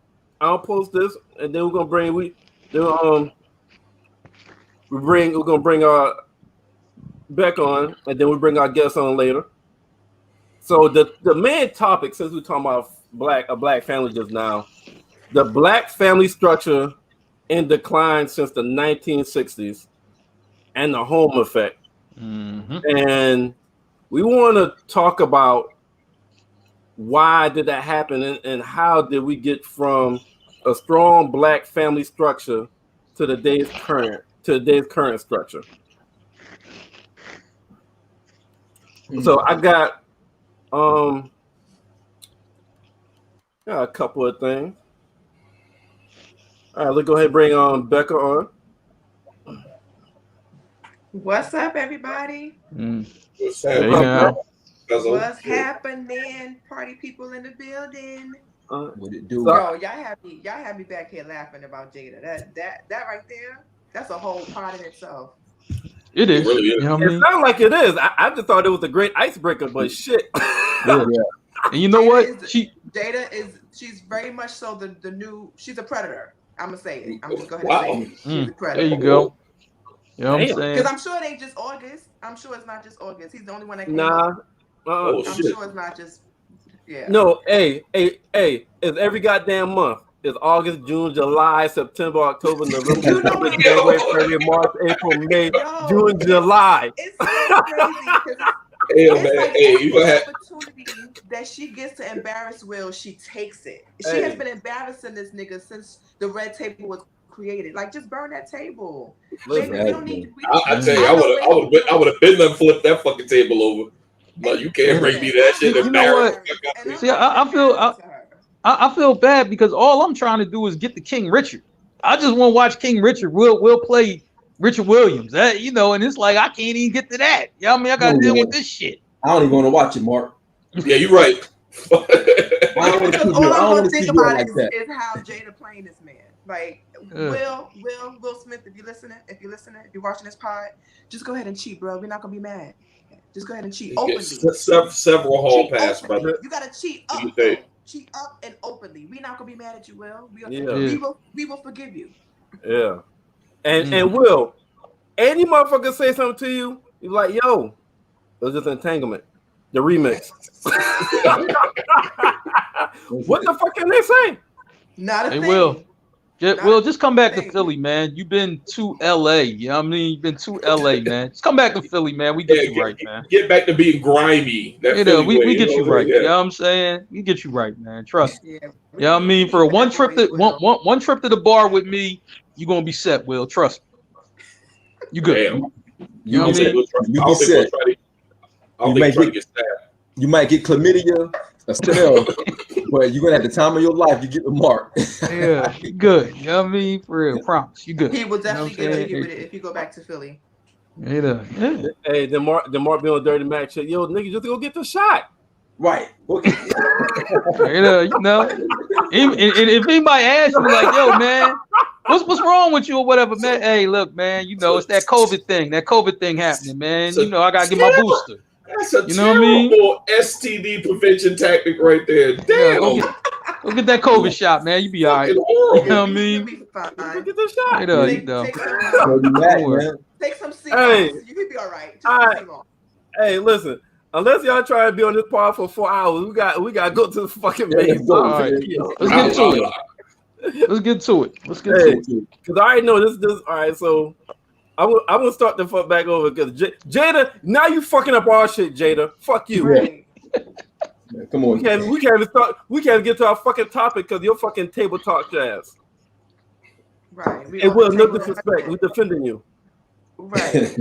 post this, and then we're gonna bring our Beck on, and then we bring our guests on later. So the main topic, since we're talking about a black family just now, the black family structure in decline since the 1960s, and the home effect. And we want to talk about why did that happen, and how did we get from a strong black family structure to today's current structure. So I got a couple of things. All right, let's go ahead and bring Becca on. What's up, everybody? What's happening? Party people in the building. What it do? Bro, y'all have me back here laughing about Jada. That right there, that's a whole part in itself. It is. It really is. You know what I mean? It sounds like it is. I just thought it was a great icebreaker, but shit. Yeah. And you know what? She's very much so the new. She's a predator. I'm gonna say it. I'm just going to say it. She's a predator. There you go. You know what I'm saying? Because I'm sure it ain't just August. I'm sure it's not just August. He's the only one that came Nah. I'm sure it's not just. Yeah. No. Hey. It's every goddamn month. It's August, June, July, September, October, November, December, January, February, March, April, May, June, July. It's so crazy. You gonna have opportunity that she gets to embarrass Will, she takes it. She has been embarrassing this nigga since the red table was created. Like, just burn that table. Baby, we don't need. I tell you, I would have been done flipped that fucking table over. Like, you can't bring me that shit. You know what? See, I feel bad because all I'm trying to do is get the King Richard. I just want to watch King Richard. We'll play Richard Williams. You know, and it's like I can't even get to that. You know what I mean? I gotta deal with this shit. I don't even want to watch it, Mark. Yeah, you're right. All I'm gonna think about is how Jada playing this man. Like Will Smith, if you're listening, if you're watching this pod, just go ahead and cheat, bro. We're not gonna be mad. Just go ahead and cheat openly. Several hall pass, brother. You gotta cheat up. Cheat up and openly. We're not gonna be mad at you, Will. We will forgive you. Yeah. And Will, any motherfucker say something to you, you're like, yo, it was just entanglement. The remix. What the fuck can they say? Not a thing. Will. Will, just come back to Philly, man. You've been to LA. You know what I mean? You've been to LA, man. Just come back to Philly, man. We get you right, man. Get back to being grimy. We get you right. You know what I'm saying? We get you right, man. Trust me. You know what I mean? For one trip to the bar with me, you're gonna be set, Will. Trust me. You good. You know what I mean? You be set. You might get chlamydia, Estelle, but you're gonna have the time of your life. You get the mark. Yeah, you good. You know what I mean? For real, promise. You good. He will definitely get you with it if you go back to Philly. Yeah. Hey, the Mark be on Dirty Mac shit. Yo, nigga, just go get the shot. Right. You know, if anybody asks you like, yo, man, what's wrong with you or whatever, man? Hey, look, man, you know, it's that COVID thing happening, man. You know, I gotta get my booster. That's a terrible STD prevention tactic right there. Damn. Go get that COVID shot, man. You be all right. You know what I mean? You'll be fine. Get the shot. Take some CMOS. You could be all right. Hey, listen. Unless y'all try to be on this pod for 4 hours, we got to go to the fucking main. Right. Let's get to it. Let's get to it. Because I already know this. All right, so I'm gonna start the fuck back over because Jada. Now you fucking up our shit, Jada. Fuck you. Right. Come on. We can't even start. We can't get to our fucking topic because your fucking table talk ass. Right. It will no disrespect. We defending you. Right.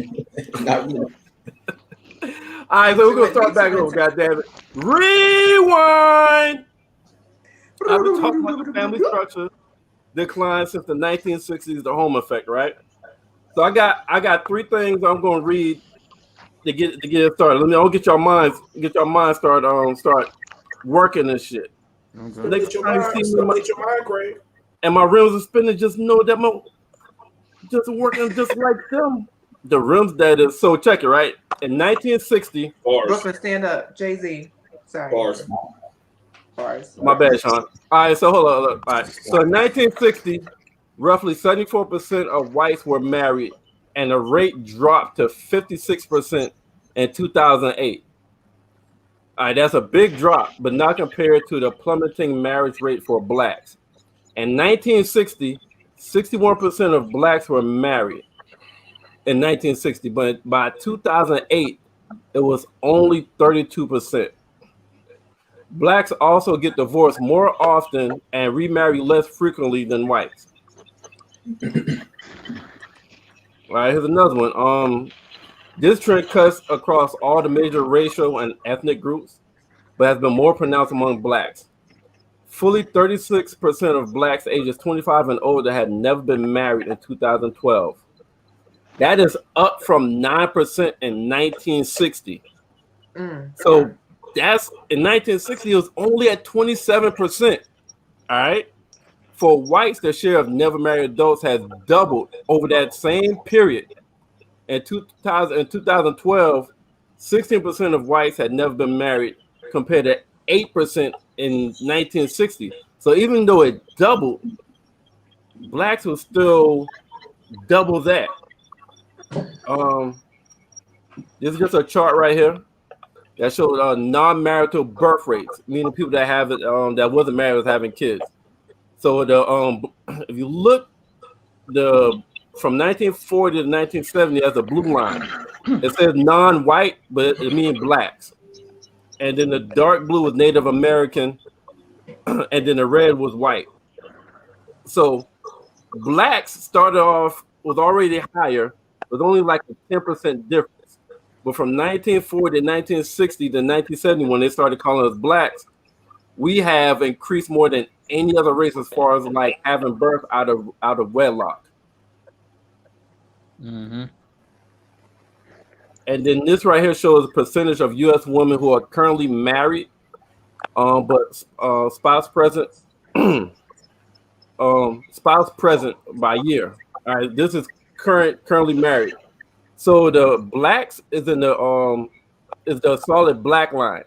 Not really. All right, so we're gonna start back over. Goddamn it! Rewind. I've been talking about the family structure decline since the 1960s. The home effect, right? So I got 3 things I'm gonna read to get it started. I'll get your minds started. Start working this shit. Okay. Get your mind great. And my rims are spinning. Just know that just working just like them. The rims that is. So check it, right? In 1960, Brooklyn, stand up. Jay-Z. Sorry. Bars. My bad, Sean. All right, so hold on. All right. So in 1960, roughly 74% of whites were married, and the rate dropped to 56% in 2008. All right, that's a big drop, but not compared to the plummeting marriage rate for blacks. In 1960, 61% of blacks were married in 1960, but by 2008, it was only 32%. Blacks also get divorced more often and remarry less frequently than whites. All right, here's another one. This trend cuts across all the major racial and ethnic groups, but has been more pronounced among blacks. Fully 36% of blacks ages 25 and older had never been married in 2012. That is up from 9% in 1960. So that's in 1960, it was only at 27%. All right. For whites, the share of never married adults has doubled over that same period. In 2012, 16% of whites had never been married compared to 8% in 1960. So even though it doubled, blacks was still double that. This is just a chart right here that shows non-marital birth rates, meaning people that have it that wasn't married was having kids. So the if you look from 1940 to 1970 as a blue line, it says non-white, but it means blacks. And then the dark blue was Native American, and then the red was white. So blacks started off was already higher, with only like a 10% difference. But from 1940 to 1960 to 1970, when they started calling us blacks, we have increased more than any other race as far as like having birth out of wedlock. Mm-hmm. And then this right here shows a percentage of U.S. women who are currently married, but spouse present, spouse present by year. All right, this is currently married. So the blacks is in the solid black line.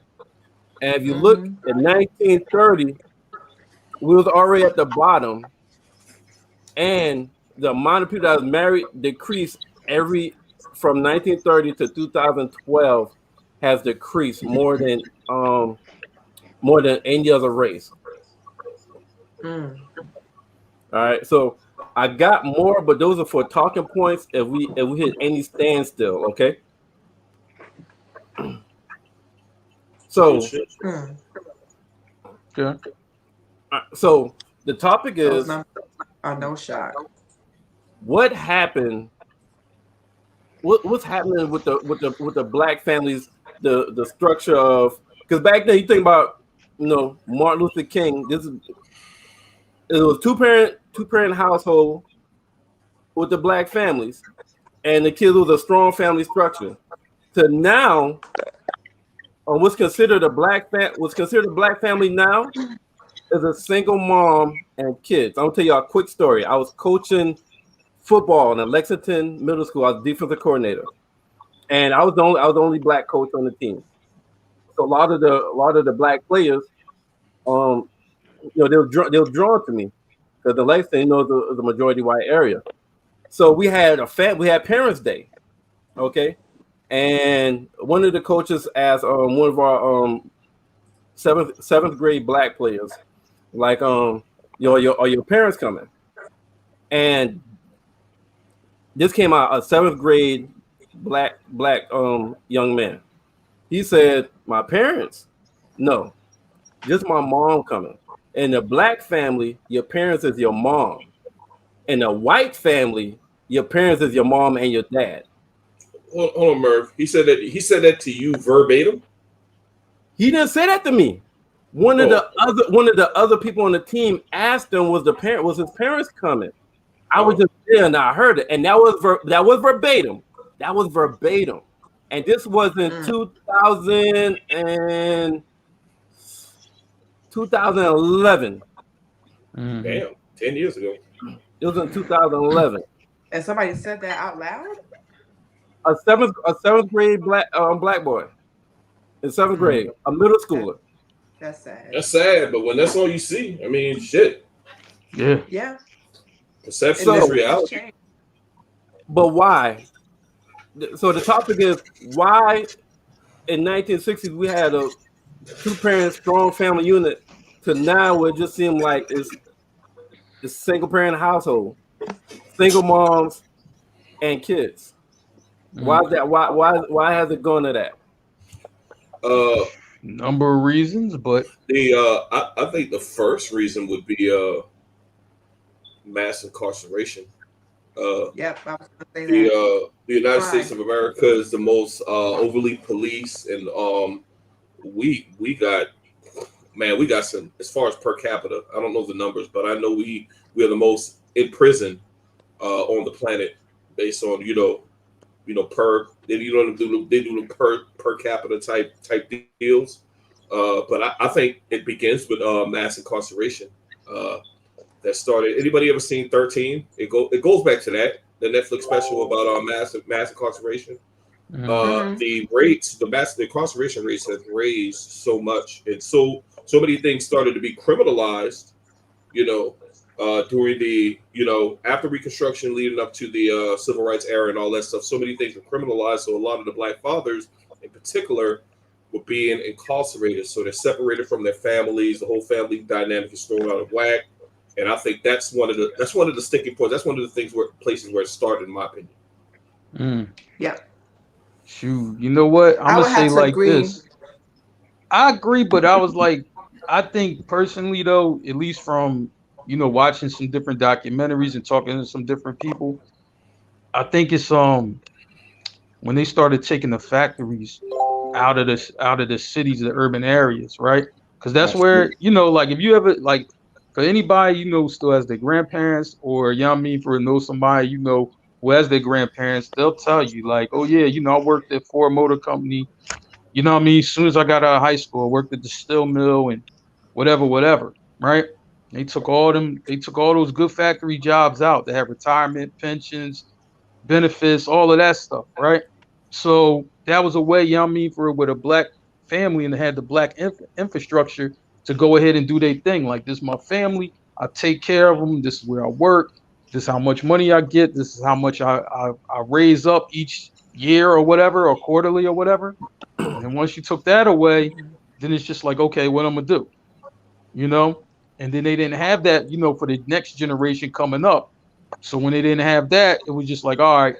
And if you look at 1930, we was already at the bottom, and the amount of people that was married decreased from 1930 to 2012 has decreased more than any other race. All right, so I got more, but those are for talking points. If we hit any standstill, okay. So, Okay. so the topic Those is numbers are no shock. what happened. What's happening with the black families? The structure of, because back then you think about Martin Luther King. It was two parent household with the black families, and the kids was a strong family structure. To now, on what's considered a black family now is a single mom and kids. I'm gonna tell you a quick story. I was coaching football in Lexington Middle School. I was defensive coordinator, and I was the only black coach on the team. So a lot of the black players, they were drawn to me because the Lexington, is a majority white area. So we had Parents' Day, okay, and one of the coaches asked one of our seventh grade black players, like, are your parents coming? And this came out a seventh grade black young man. He said, "My parents? No, just my mom coming." In the black family, your parents is your mom. In a white family, your parents is your mom and your dad. Hold on, Merv. He said that to you verbatim. He didn't say that to me. One of the other people on the team asked him, was his parents coming? I was just there and I heard it, and that was verbatim. That was verbatim, and this was in 2011. Mm-hmm. Damn, 10 years ago. It was in 2011. And somebody said that out loud? A seventh grade black boy in seventh grade, a middle schooler. That's sad. That's sad, but when that's all you see, I mean, shit. Yeah. Yeah. Perception is reality. But why? So the topic is why in 1960s we had a two-parent strong family unit to now it just seemed like it's single-parent household, single moms and kids. Why is that? Why has it gone to that? Number of reasons, but I think the first reason would be mass incarceration. Yep, I was gonna say that. The United States of America is the most overly policed, and we got some, as far as per capita. I don't know the numbers, but I know we are the most in prison on the planet based on per they do the per capita type deals. But I think it begins with mass incarceration. That started. Anybody ever seen 13? It goes back to that, the Netflix special about mass incarceration. The incarceration rates have raised so much, and so many things started to be criminalized. During the after Reconstruction, leading up to the Civil Rights era and all that stuff. So many things were criminalized. So a lot of the black fathers, in particular, were being incarcerated. So they're separated from their families. The whole family dynamic is thrown out of whack. And I think that's one of the sticking points. That's one of the places where it started, in my opinion. Yeah. Shoot, you know what? I'm gonna say like this. I agree, but I think personally though, at least from watching some different documentaries and talking to some different people, I think it's when they started taking the factories out of the cities, the urban areas, right? Because that's where if you ever for anybody still has their grandparents, or for somebody who has their grandparents, they'll tell you oh yeah, I worked at Ford Motor Company, as soon as I got out of high school, I worked at the steel mill and whatever, right? They took all those good factory jobs out. They have retirement, pensions, benefits, all of that stuff, right? So that was a way, with a black family, and they had the black infrastructure to go ahead and do their thing. Like, this is my family. I take care of them. This is where I work. This is how much money I get. This is how much I raise up each year or whatever, or quarterly or whatever. And once you took that away, then it's just like, okay, what I'm gonna do? And then they didn't have that, for the next generation coming up. So when they didn't have that, it was just like, all right,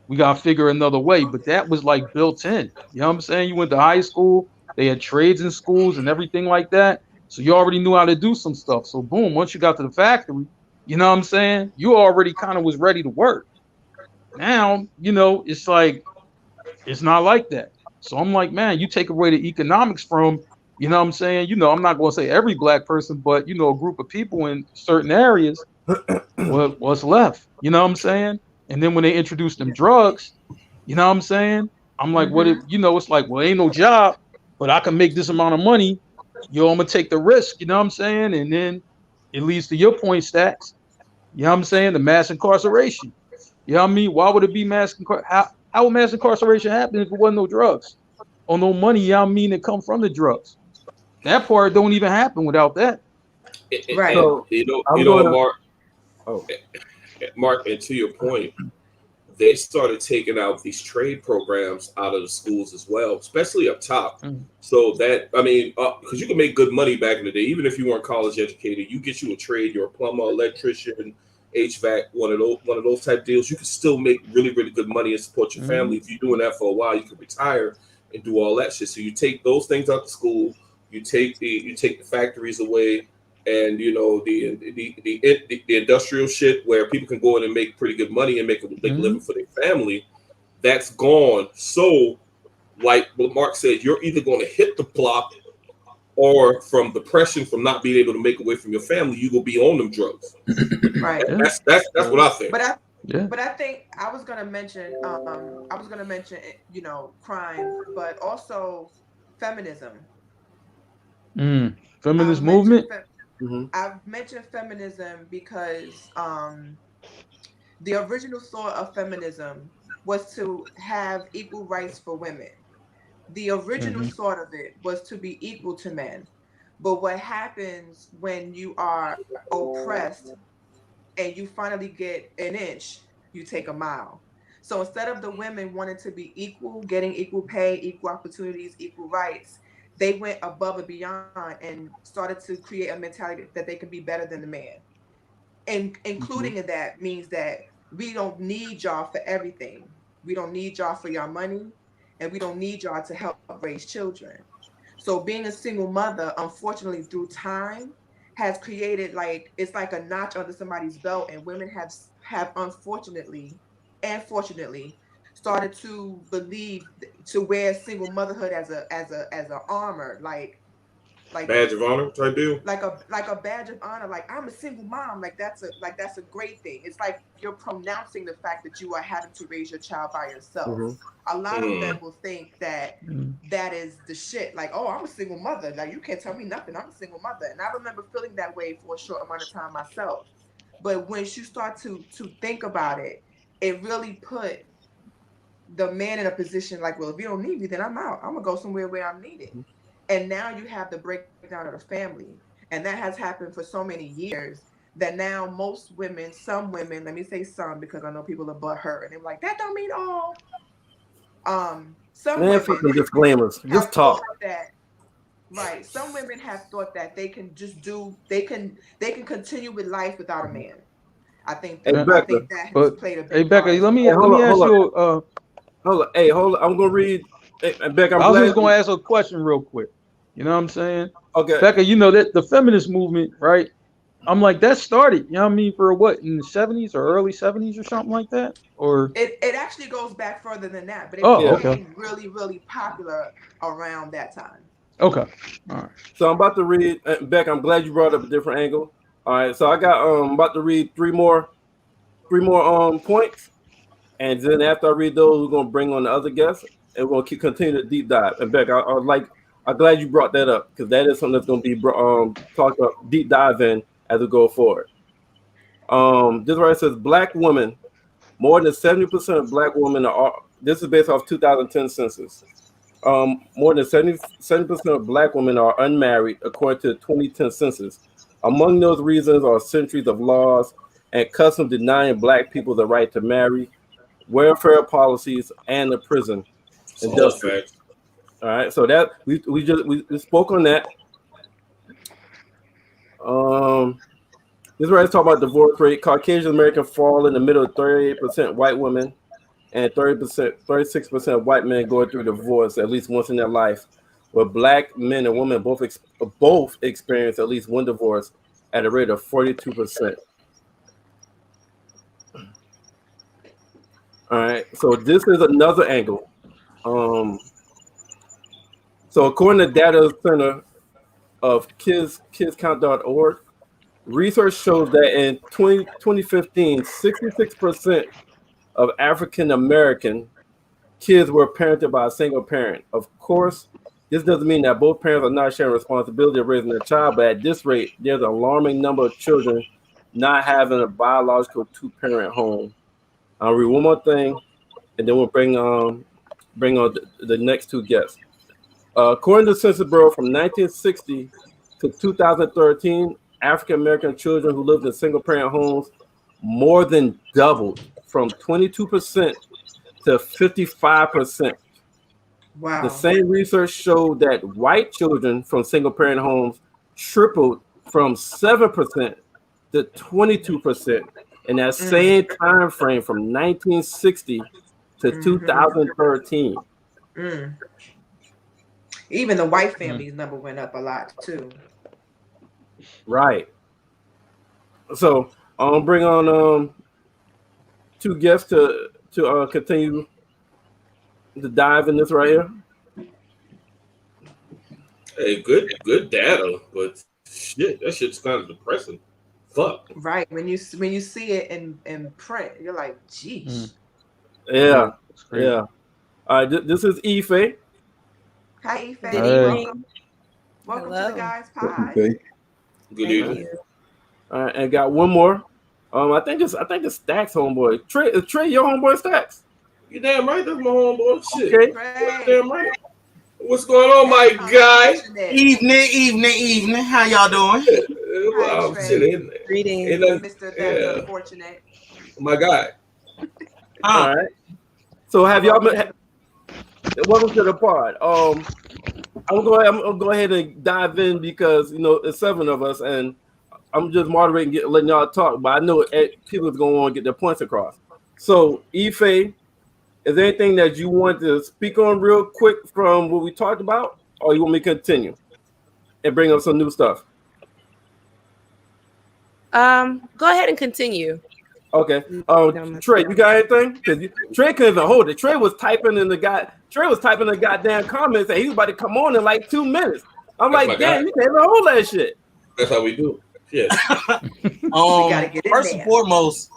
we got to figure another way. But that was like built in. You know what I'm saying? You went to high school, they had trades in schools and everything like that. So you already knew how to do some stuff. So boom, once you got to the factory, you know what I'm saying? You already kind of was ready to work. Now, it's like, it's not like that. So I'm like, man, you take away the economics from, you know what I'm saying? I'm not going to say every black person, but, a group of people in certain areas, what's left? You know what I'm saying? And then when they introduce them drugs, you know what I'm saying? I'm like, what if, it's like, well, ain't no job, but I can make this amount of money. I'm going to take the risk, you know what I'm saying? And then it leads to your point, Stacks. You know what I'm saying? The mass incarceration. You know what I mean? Why would it be how would mass incarceration happen if it wasn't no drugs or no money? You know what I mean? That come from the drugs. That part don't even happen without that. Right. So, Mark, and to your point, they started taking out these trade programs out of the schools as well, especially up top. So that, because you can make good money back in the day, even if you weren't college educated, you get you a trade, you're a plumber, electrician, HVAC, one of those type deals. You can still make really, really good money and support your family. If you're doing that for a while, you can retire and do all that shit. So you take those things out of school, you take the factories away, and the industrial shit where people can go in and make pretty good money and make a living for their family. That's gone. So, like what Mark said, you're either going to hit the block, or from depression from not being able to make away from your family, you will be on them drugs. Right. That's what I think. But I think I was gonna mention crime, but also feminism. Feminist movement. I've mentioned feminism because the original thought of feminism was to have equal rights for women. The original thought of it was to be equal to men. But what happens when you are oppressed and you finally get an inch, you take a mile. So instead of the women wanting to be equal, getting equal pay, equal opportunities, equal rights, they went above and beyond and started to create a mentality that they can be better than the man. And including in that means that we don't need y'all for everything. We don't need y'all for your money, and we don't need y'all to help raise children. So being a single mother, unfortunately, through time, has created it's like a notch under somebody's belt, and women have unfortunately and fortunately started to believe to wear single motherhood as a armor, like badge of honor type deal, like a badge of honor. Like, I'm a single mom. Like that's a great thing. It's like you're pronouncing the fact that you are having to raise your child by yourself. A lot of them will think that that is the shit. Like, oh, I'm a single mother. Like, you can't tell me nothing. I'm a single mother. And I remember feeling that way for a short amount of time myself. But once you start to think about it, it really put the man in a position like, well, if you don't need me, then I'm out. I'm gonna go somewhere where I'm needed. And now you have the breakdown of the family. And that has happened for so many years that now most women, some women, let me say some because I know people are butthurt, and they're like, that don't mean all. Some women fucking disclaimers. Just talk. Right. Some women have thought that they can they can continue with life without a man. I think that has played a big part. Hey, Becca, let me ask you. Hold on. Hey, hold on. I'm gonna read. Hey, Becca, I was just gonna ask a question real quick. You know what I'm saying? Okay. Becca, that the feminist movement, right? I'm like, that started, you know what I mean, for what, in the 70s or early 70s or something like that? Or it actually goes back further than that, but it became really, really popular around that time. Okay. All right. So I'm about to read, Beck, I'm glad you brought up a different angle. All right, so I got I'm about to read three more points, and then after I read those, we're gonna bring on the other guests, and we're gonna continue the deep dive. And Beck, I'm glad you brought that up, because that is something that's gonna be talked about, deep dive in as we go forward. This right says Black women, more than 70% of Black women are. This is based off 2010 census. More than 70% of Black women are unmarried, according to the 2010 census. Among those reasons are centuries of laws and customs denying Black people the right to marry, welfare policies, and the prison industry. All right, so that we spoke on that. This is where I talk about divorce rate. Caucasian American fall in the middle of 38% white women and 36% of white men going through divorce at least once in their life. Where black men and women both experience at least one divorce at a rate of 42%. All right, so this is another angle. So according to Data Center of kidscount.org, research shows that in 2015, 66% of African American kids were parented by a single parent. Of course, this doesn't mean that both parents are not sharing responsibility of raising their child, but at this rate, there's an alarming number of children not having a biological two-parent home. I'll read one more thing, and then we'll bring on the next two guests. According to the Census Bureau, from 1960 to 2013, African American children who lived in single-parent homes more than doubled from 22% to 55%. Wow. The same research showed that white children from single-parent homes tripled from 7% to 22% in that same time frame from 1960 to 2013. Even the white families number went up a lot too. Right. So I'll bring on two guests to continue to dive in this right here. Hey, good data, but shit, that shit's kind of depressing. Fuck. Right. When you see it in print, you're like, geez. Yeah. Yeah. All right. This is Ife. Hi, Ife. Hey. Welcome to the Guys Pod. Good evening. All right, and got one more. I think it's Stacks homeboy. Trey, your homeboy Stacks. You damn right, that's my homeboy. Shit. Okay. Damn right. What's going on, my guy? Evening. How y'all doing? Wow, shit. Greetings, Mr. That's unfortunate. My guy. All right. So have y'all been? Welcome to the pod. I'm gonna go ahead and dive in because it's 7 of us, and I'm just moderating, letting y'all talk. But I know people are gonna want to get their points across. So, Ife, is there anything that you want to speak on real quick from what we talked about, or you want me to continue and bring up some new stuff? Go ahead and continue. Okay. Trey, you got anything? Because Trey couldn't even hold it. Trey was typing the goddamn comments, and he was about to come on in like 2 minutes. I'm That's like, damn, you can't even hold that shit. That's how we do. Yeah. First and foremost,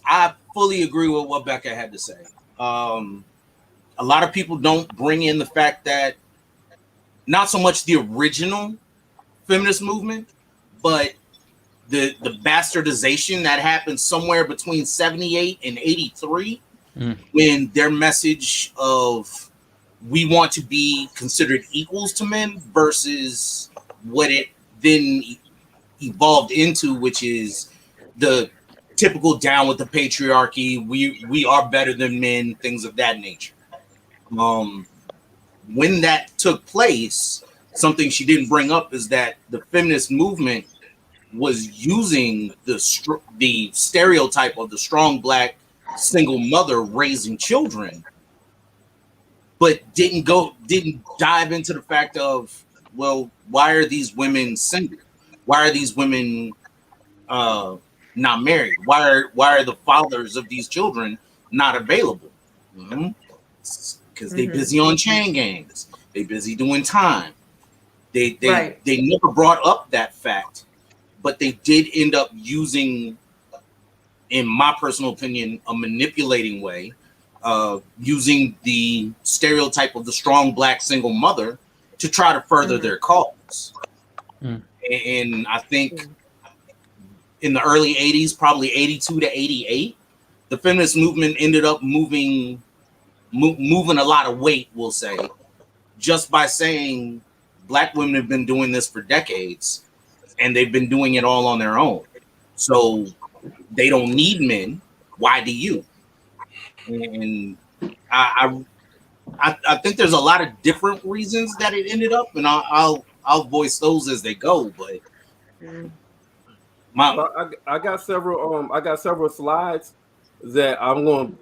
I fully agree with what Becca had to say. A lot of people don't bring in the fact that not so much the original feminist movement, but the bastardization that happened somewhere between 78 and 83 when their message of we want to be considered equals to men versus what it then evolved into, which is the typical down with the patriarchy, we are better than men, things of that nature. When that took place, something she didn't bring up is that the feminist movement was using the stereotype of the strong black single mother raising children, but didn't dive into the fact of, well, why are these women single? Why are these women not married? Why are the fathers of these children not available? Because they busy on chain gangs. They busy doing time. They never brought up that fact, but they did end up using, in my personal opinion, a manipulating way, using the stereotype of the strong black single mother to try to further their cause. And I think in the early 80s, probably 82 to 88, the feminist movement ended up moving a lot of weight, we'll say, just by saying black women have been doing this for decades and they've been doing it all on their own. So they don't need men. Why do you? And I think there's a lot of different reasons that it ended up, and I'll I'll voice those as they go. But I got several slides that I'm going to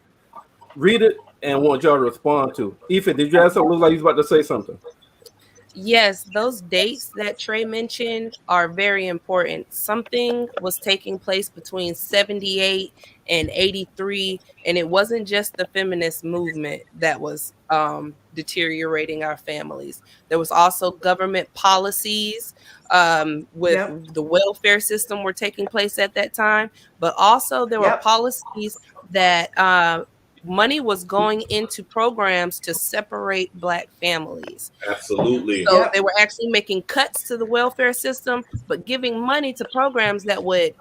read it and want y'all to respond to. Aoife, did you have something? Look like you was about to say something. Yes, those dates that Trey mentioned are very important. Something was taking place between 78 and 83, and it wasn't just the feminist movement that was deteriorating our families. There was also government policies with the welfare system were taking place at that time, but also there were policies that money was going into programs to separate Black families. Absolutely. So they were actually making cuts to the welfare system, but giving money to programs that would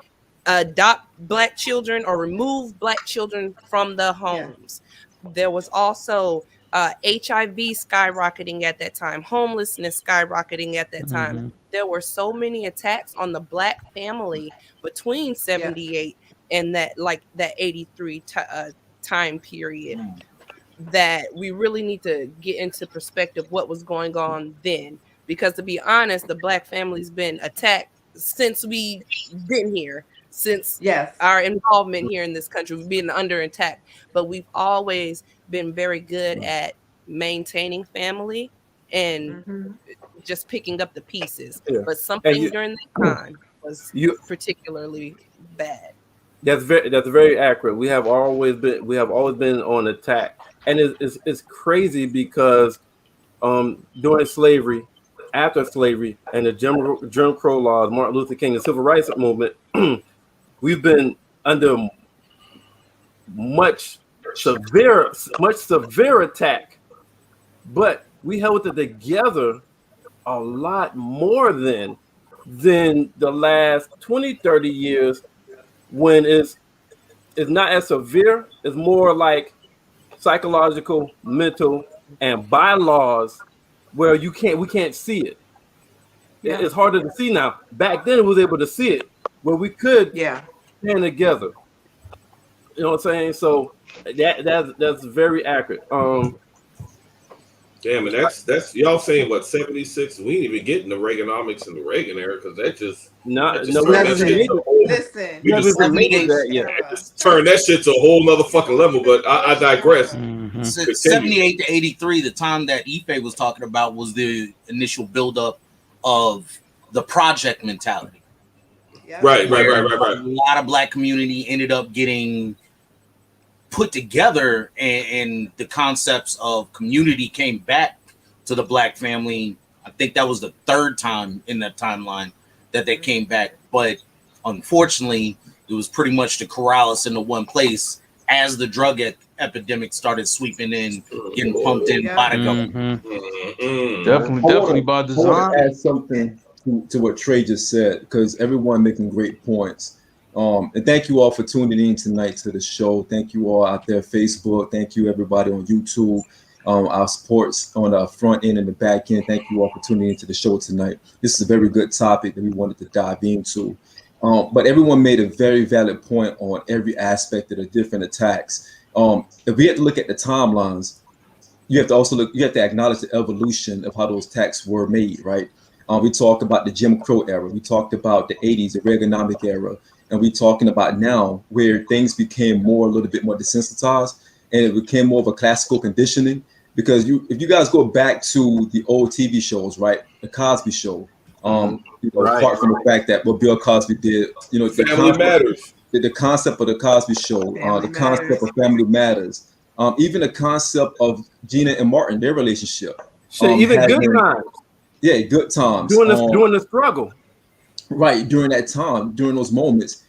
adopt Black children or remove Black children from the homes. There was also HIV skyrocketing at that time, homelessness skyrocketing at that time. There were so many attacks on the Black family between 78 and that 83 time period that we really need to get into perspective what was going on then, because to be honest, the Black family's been attacked since we've been here, since our involvement here in this country. We've been under attack, but we've always been very good at maintaining family and just picking up the pieces. But something during that time was particularly bad. That's very accurate. We have always been on attack, and it's crazy because during slavery, after slavery, and the Jim Crow laws, Martin Luther King, the Civil Rights Movement, we've been under much severe attack, but we held it together a lot more than the last 20, 30 years. When it's not as severe, it's more like psychological, mental, and bylaws where we can't see it. It's harder to see now. Back then, we was able to see it where we could stand together. You know what I'm saying? So that's very accurate. Damn, and that's y'all saying what 76? We didn't even get in the Reaganomics in the Reagan era because that just turn that shit to a whole nother fucking level. But I digress. 78 to 83, the time that Ife was talking about was the initial buildup of the project mentality. Right. A lot of Black community ended up getting put together, and the concepts of community came back to the Black family. I think that was the third time in that timeline that they came back. But unfortunately, it was pretty much to corral us into one place as the drug epidemic started sweeping in, getting pumped in by the government. Definitely by design. I want to add something to what Trey just said, because everyone making great points. And thank you all for tuning in tonight to the show. Thank you all out there, Facebook. Thank you everybody on YouTube. Our supports on the front end and the back end. Thank you all for tuning into the show tonight. This is a very good topic that we wanted to dive into. But everyone made a very valid point on every aspect of the different attacks. If we have to look at the timelines, you have to acknowledge the evolution of how those attacks were made, right? We talked about the Jim Crow era. We talked about the 80s, the Reaganomic era. And we're talking about now where things became a little bit more desensitized, and it became more of a classical conditioning. Because if you guys go back to the old TV shows, right, the Cosby Show, apart from the fact that what Bill Cosby did, Family Matters, the concept of the Cosby Show, concept of Family Matters, even the concept of Gina and Martin, their relationship, even Good Times, Good Times, during the struggle. Right, during that time, during those moments,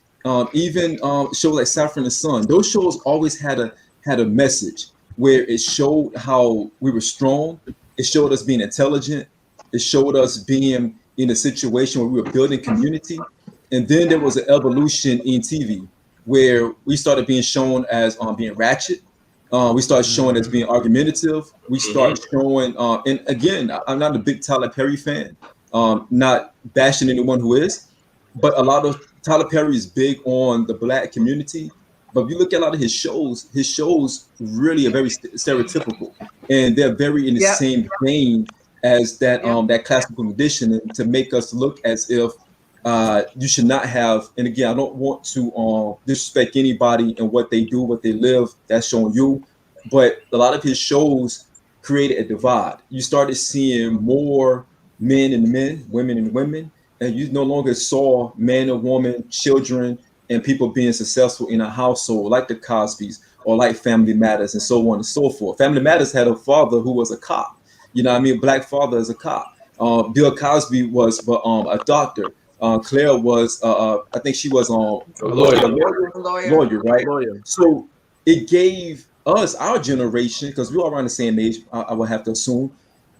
even shows like Saffron and Son, those shows always had a message where it showed how we were strong. It showed us being intelligent. It showed us being in a situation where we were building community. And then there was an evolution in TV where we started being shown as being ratchet. We started showing as being argumentative. We started showing, and again, I'm not a big Tyler Perry fan. Not bashing anyone who is, but a lot of Tyler Perry is big on the Black community. But if you look at a lot of his shows really are very stereotypical, and they're very in the same vein as that that classical conditioning to make us look as if you should not have. And again, I don't want to disrespect anybody and what they do, what they live. That's showing you, but a lot of his shows created a divide. You started seeing more men and men, women and women, and you no longer saw man and woman, children, and people being successful in a household like the Cosbys or like Family Matters and so on and so forth. Family Matters had a father who was a cop. You know what I mean? Black father is a cop. Bill Cosby was a doctor. Claire was, I think she was a lawyer, right? Lawyer. So it gave us, our generation, because we're all around the same age, I would have to assume,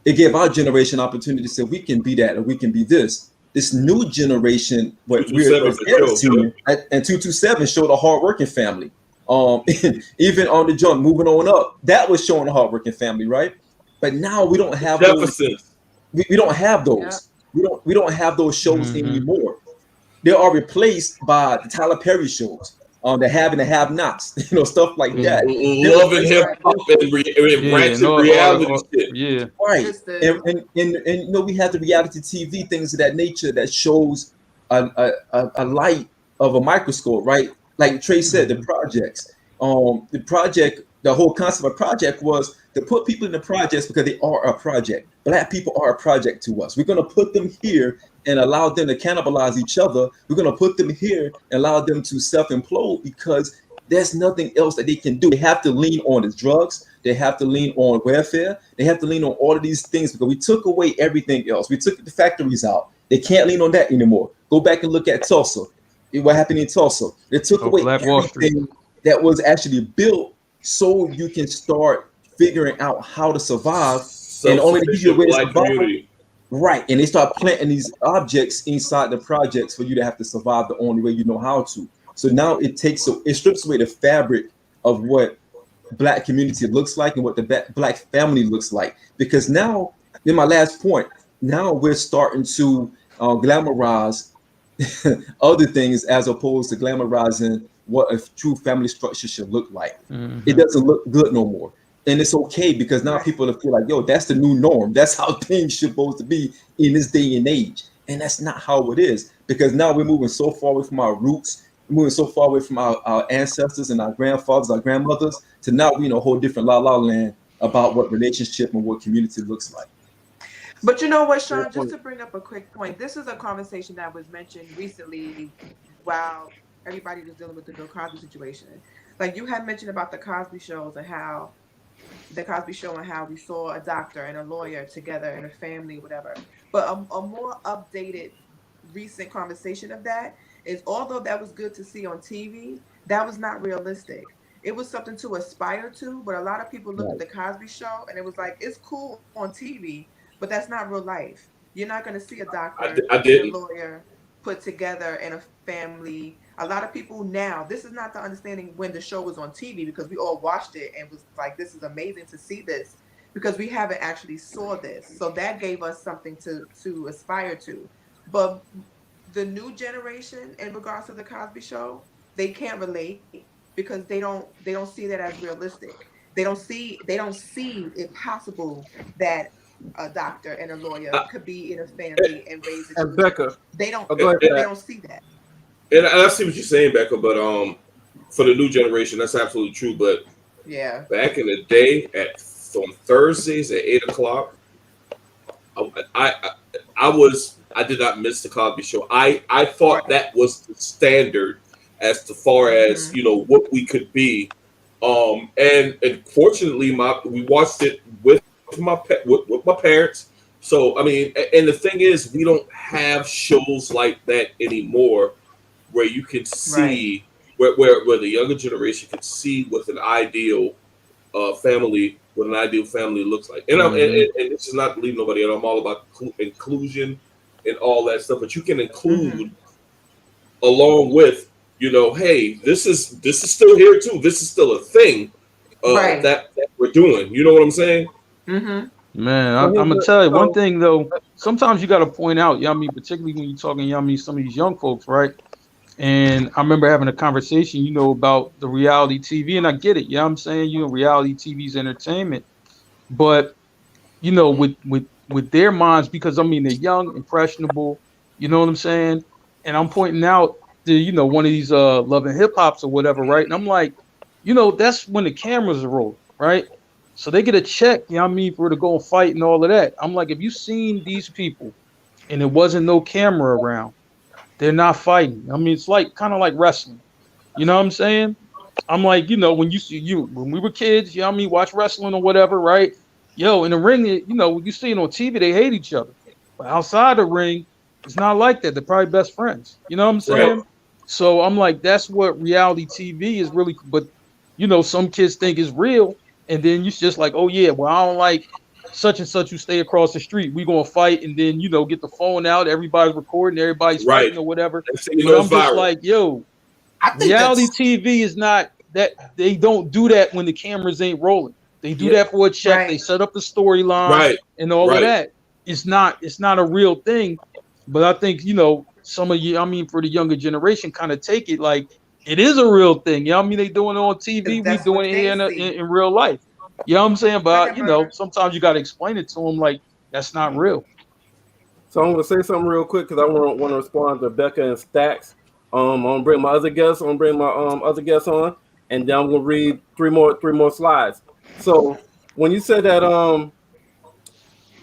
it gave our generation opportunity to say we can be that or we can be this. This new generation, what we're and 227 showed a hardworking family. Even on the jump, moving on up, that was showing a hardworking family, right? But now we don't have those. We don't have those. Yeah. We don't have those shows anymore. They are replaced by the Tyler Perry shows. The have and the have-nots, stuff like that. Love and hip hop and reality shit. Yeah, right. And we have the reality TV things of that nature that shows a light of a microscope, right? Like Trey said, the projects. The whole concept of project was to put people in the projects because they are a project. Black people are a project to us. We're going to put them here and allow them to cannibalize each other. We're going to put them here and allow them to self-implode because there's nothing else that they can do. They have to lean on the drugs. They have to lean on welfare. They have to lean on all of these things because we took away everything else. We took the factories out. They can't lean on that anymore. Go back and look at Tulsa. What happened in Tulsa? They took away everything that was actually built so you can start figuring out how to survive. And only to give you a way to survive. Right. And they start planting these objects inside the projects for you to have to survive the only way you know how to. So now it strips away the fabric of what Black community looks like and what the Black family looks like. Because now, in my last point, now we're starting to glamorize other things as opposed to glamorizing what a true family structure should look like. It doesn't look good no more. And it's okay because now people feel like, yo, that's the new norm. That's how things should supposed to be in this day and age. And that's not how it is because now we're moving so far away from our roots, moving so far away from our ancestors and our grandfathers, our grandmothers, to now we in a whole different la-la land about what relationship and what community looks like. But you know what, Sean, just to bring up a quick point, this is a conversation that was mentioned recently while everybody was dealing with the Bill Cosby situation. Like you had mentioned about the Cosby shows and how we saw a doctor and a lawyer together in a family, whatever. But a more updated recent conversation of that is, although that was good to see on TV, that was not realistic. It was something to aspire to, but a lot of people looked at the Cosby Show and it was like, it's cool on TV, but that's not real life. You're not going to see a doctor and a lawyer put together in a family. A lot of people now, this is not the understanding when the show was on TV, because we all watched it and was like, this is amazing to see this, because we haven't actually saw this. So that gave us something to aspire to. But the new generation in regards to the Cosby Show, they can't relate because they don't see that as realistic. They don't see it possible that a doctor and a lawyer could be in a family and raise a children. Becca, they don't see that. And I see what you're saying, Becca, but for the new generation, that's absolutely true. But yeah, back in the day, on Thursdays at 8:00, I did not miss the Cosby Show. I thought that was the standard as far as what we could be. And fortunately, we watched it with my parents. So I mean, and the thing is, we don't have shows like that anymore, where you can see where the younger generation can see what an ideal family looks like. And and this is not to leave nobody out. I'm all about inclusion and all that stuff. But you can include along with, hey, this is still here too. This is still a thing that we're doing. You know what I'm saying? Man, I'm gonna tell you one thing though. Sometimes you got to point out, particularly when you're talking, some of these young folks, right? And I remember having a conversation, about the reality TV, and I get it. I'm saying, reality TV is entertainment, but with with their minds, because I mean they're young, impressionable, you know what I'm saying? And I'm pointing out to, you know, one of these Love and Hip Hops or whatever, right? And I'm like, you know, that's when the cameras are rolling, right? So they get a check, you know what I mean, for to go and fight and all of that. I'm like, if you seen these people and there wasn't no camera around, they're not fighting. I mean, it's like kind of like wrestling. You know what I'm saying? I'm like, you know, when we were kids, you know what I mean, watch wrestling or whatever, right? Yo, in the ring, you know, you see it on TV, they hate each other. But outside the ring, it's not like that. They're probably best friends. You know what I'm saying? Right. So I'm like, that's what reality TV is really. But, you know, some kids think it's real. And then you just like, oh, yeah, well, I don't like such and such who stay across the street. We going to fight and then, you know, get the phone out. Everybody's recording. Everybody's Right. fighting or whatever. You But know, I'm just like, yo, I think reality that's, TV is not that. They don't do that when the cameras ain't rolling. They do that for a check. Right. They set up the storyline right. and all Right. of that. It's not a real thing. But I think, you know, some of you, I mean, for the younger generation, kind of take it like it is a real thing. You know what I mean? They doing it on TV. We That's doing what it here they see. in real life. You know what I'm saying? But, Okay, you know, brother. sometimes you got to explain it to them like that's not real. So I'm gonna say something real quick because I want to respond to Becca and Stacks. I'm gonna bring my other guests. I'm gonna bring my other guests on, and then I'm gonna read three more slides. So when you said that,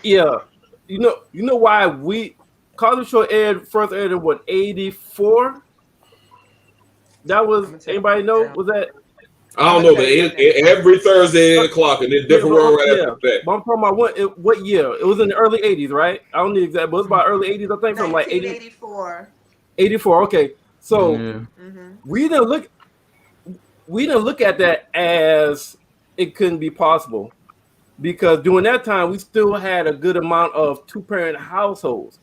yeah, you know why Cosby Show first aired in what, 84? That was, anybody know? Was that? I don't know, but every Thursday at 8 o'clock, and then different world right after that. But I'm talking about what year? It was in the early 80s, right? I don't need exact, but it was about early 80s, I think, from like 1984. 84. Okay, so Mm-hmm. we didn't look at that as it couldn't be possible, because during that time we still had a good amount of two-parent households.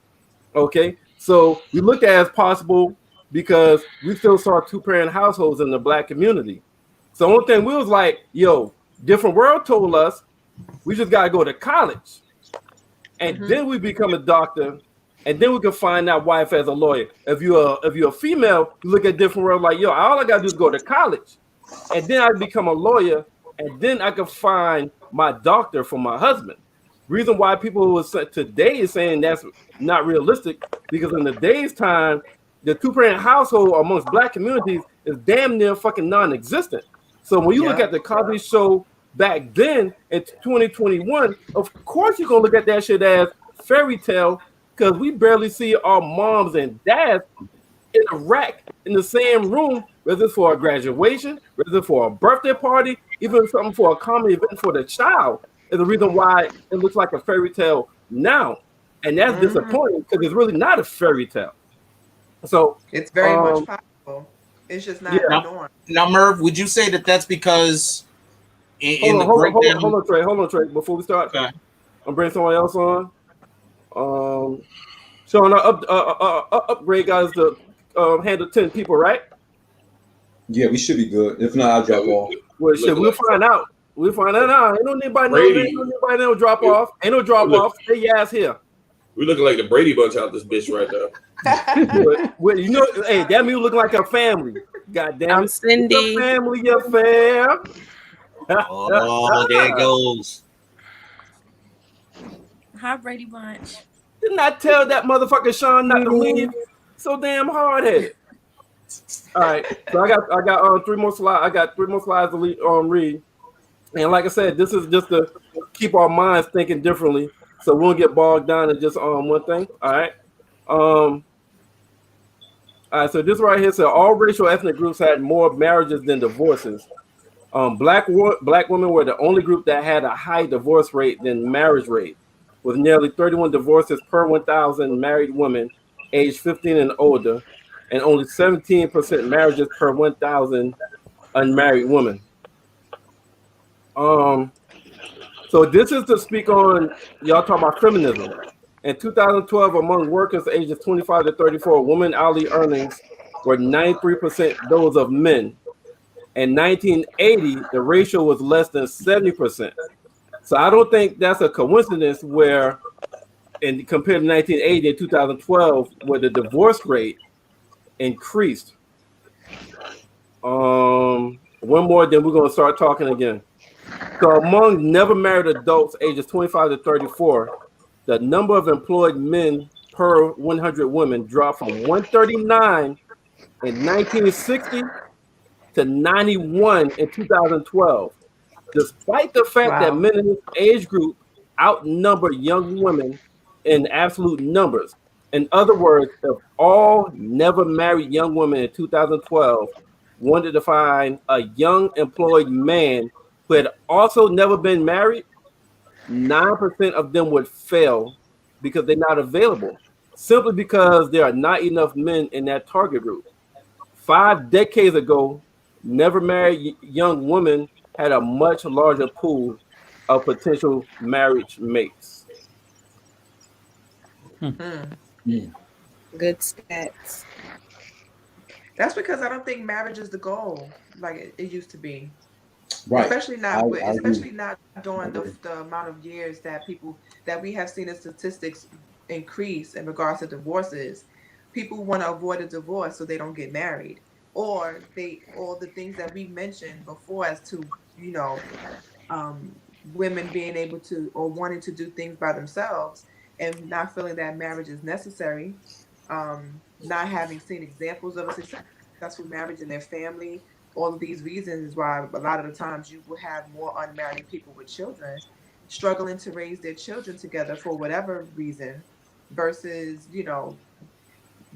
Okay, so we looked at it as possible because we still saw two-parent households in the Black community. So the only thing we was like, yo, different world told us we just gotta go to college, and then we become a doctor, and then we can find out wife as a lawyer. If you're a female, you look at different world like, yo, all I gotta do is go to college, and then I become a lawyer, and then I can find my doctor for my husband. Reason why people today is saying that's not realistic, because in the day's time, the two-parent household amongst Black communities is damn near fucking non-existent. So when you look at the Cosby Show back then in 2021, of course you're gonna look at that shit as fairy tale, because we barely see our moms and dads interact in the same room, whether it's for a graduation, whether it's for a birthday party, even something for a common event for the child, is the reason why it looks like a fairy tale now. And that's disappointing, because it's really not a fairy tale. So it's very much possible. It's just not the norm. Now, Merv, would you say that that's because in the hold breakdown? on, Trey. Before we start, Okay. I'm bringing someone else on. Sean, upgrade guys to handle 10 people, right? Yeah, we should be good. If not, I'll drop off. Well, shit, we'll find out. We'll find that out. Ain't no anybody no drop off. Ain't no drop off. Stay your ass here. We looking like the Brady Bunch out this bitch right now. But, you know, hey, that mean we look like a family. God damn it. I'm Cindy. Your family, your fam. Oh, there it goes. Hi, Brady Bunch. Didn't I tell that motherfucker Sean not to leave? So damn hard headed. All right, so I got 3 more slides. I got 3 more slides to read. And like I said, this is just to keep our minds thinking differently, so we won't get bogged down in just one thing. All right. All right. So this right here said all racial ethnic groups had more marriages than divorces. Black women were the only group that had a high divorce rate than marriage rate, with nearly 31 divorces per 1,000 married women aged 15 and older, and only 17% marriages per 1,000 unmarried women. So this is to speak on, y'all talk about feminism. In 2012, among workers ages 25 to 34, women hourly earnings were 93% those of men. In 1980, the ratio was less than 70%. So I don't think that's a coincidence where, and compared to 1980 and 2012, where the divorce rate increased. One more, then we're going to start talking again. So among never married adults ages 25 to 34, the number of employed men per 100 women dropped from 139 in 1960 to 91 in 2012, despite the fact that men in this age group outnumber young women in absolute numbers. In other words, if all never married young women in 2012 wanted to find a young employed man who had also never been married, 9% of them would fail because they're not available, simply because there are not enough men in that target group. 5 decades ago, never married young women had a much larger pool of potential marriage mates. Good stats. That's because I don't think marriage is the goal like it used to be. Right. Especially not, I especially not during the amount of years that we have seen the statistics increase in regards to divorces. People want to avoid a divorce so they don't get married, or the things that we mentioned before as to women being able to or wanting to do things by themselves and not feeling that marriage is necessary, not having seen examples of a successful marriage in their family. All of these reasons is why a lot of the times you will have more unmarried people with children struggling to raise their children together for whatever reason, versus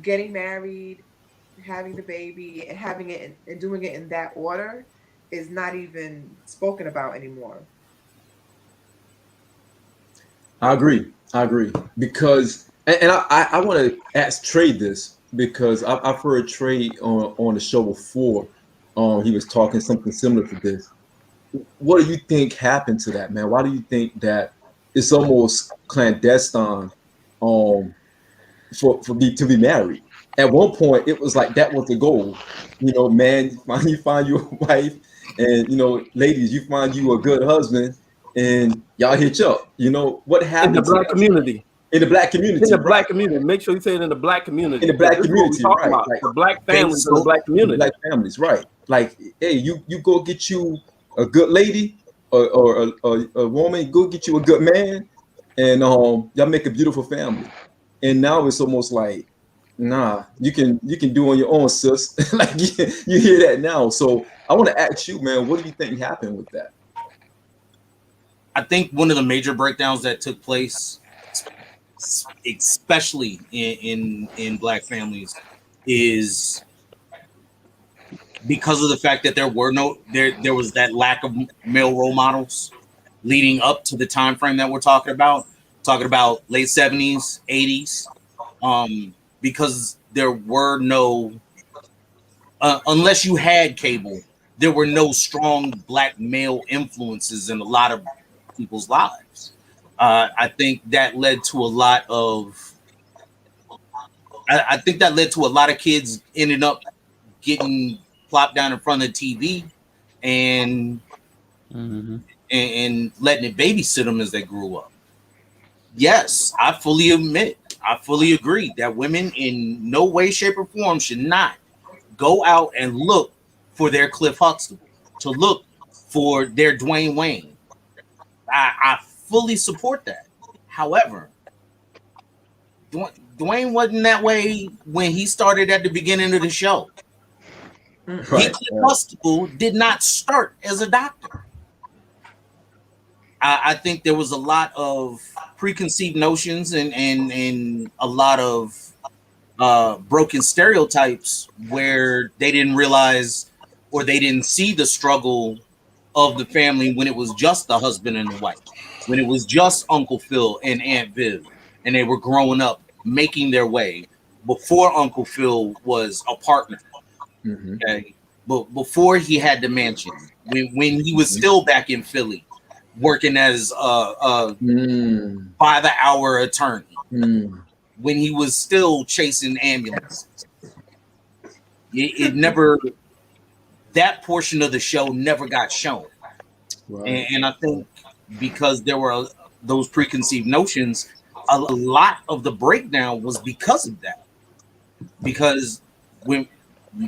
getting married, having the baby, and having it and doing it in that order is not even spoken about anymore. I agree. Because, and I want to ask Trey this, because I've heard Trey on the show before. He was talking something similar to this. What do you think happened to that, man? Why do you think that it's almost clandestine to be married? At one point, it was like that was the goal. Man, you find you a wife, and ladies, you find you a good husband, and y'all hitch up. What happened in the black community? In the black community. In the black community. Make sure you say it in the black community. In the black community, right? Like, the black families in the black community. Black families, right? Like, hey, you go get you a good lady or a woman, go get you a good man, and y'all make a beautiful family. And now it's almost like, nah, you can do on your own, sis. Like you hear that now. So I want to ask you, man, what do you think happened with that? I think one of the major breakdowns that took place, especially in black families, is because of the fact that there was that lack of male role models leading up to the time frame that we're talking about late 70s, 80s, because there were no unless you had cable, there were no strong black male influences in a lot of people's lives. I think that led to a lot of kids ending up getting plopped down in front of the TV and letting it babysit them as they grew up. Yes, I fully agree that women in no way, shape, or form should not go out and look for their Cliff Huxtable, to look for their Dwayne Wayne. I fully support that. However, Dwayne wasn't that way when he started at the beginning of the show. Right. Cliff Huxtable did not start as a doctor. I think there was a lot of preconceived notions and a lot of broken stereotypes where they didn't realize or they didn't see the struggle of the family when it was just the husband and the wife, when it was just Uncle Phil and Aunt Viv, and they were growing up, making their way before Uncle Phil was a partner. Okay, but before he had the mansion, when he was still back in Philly, working as a by the hour attorney, when he was still chasing ambulances. It never, that portion of the show never got shown. Right. And I think because there were those preconceived notions, a lot of the breakdown was because of that. Because when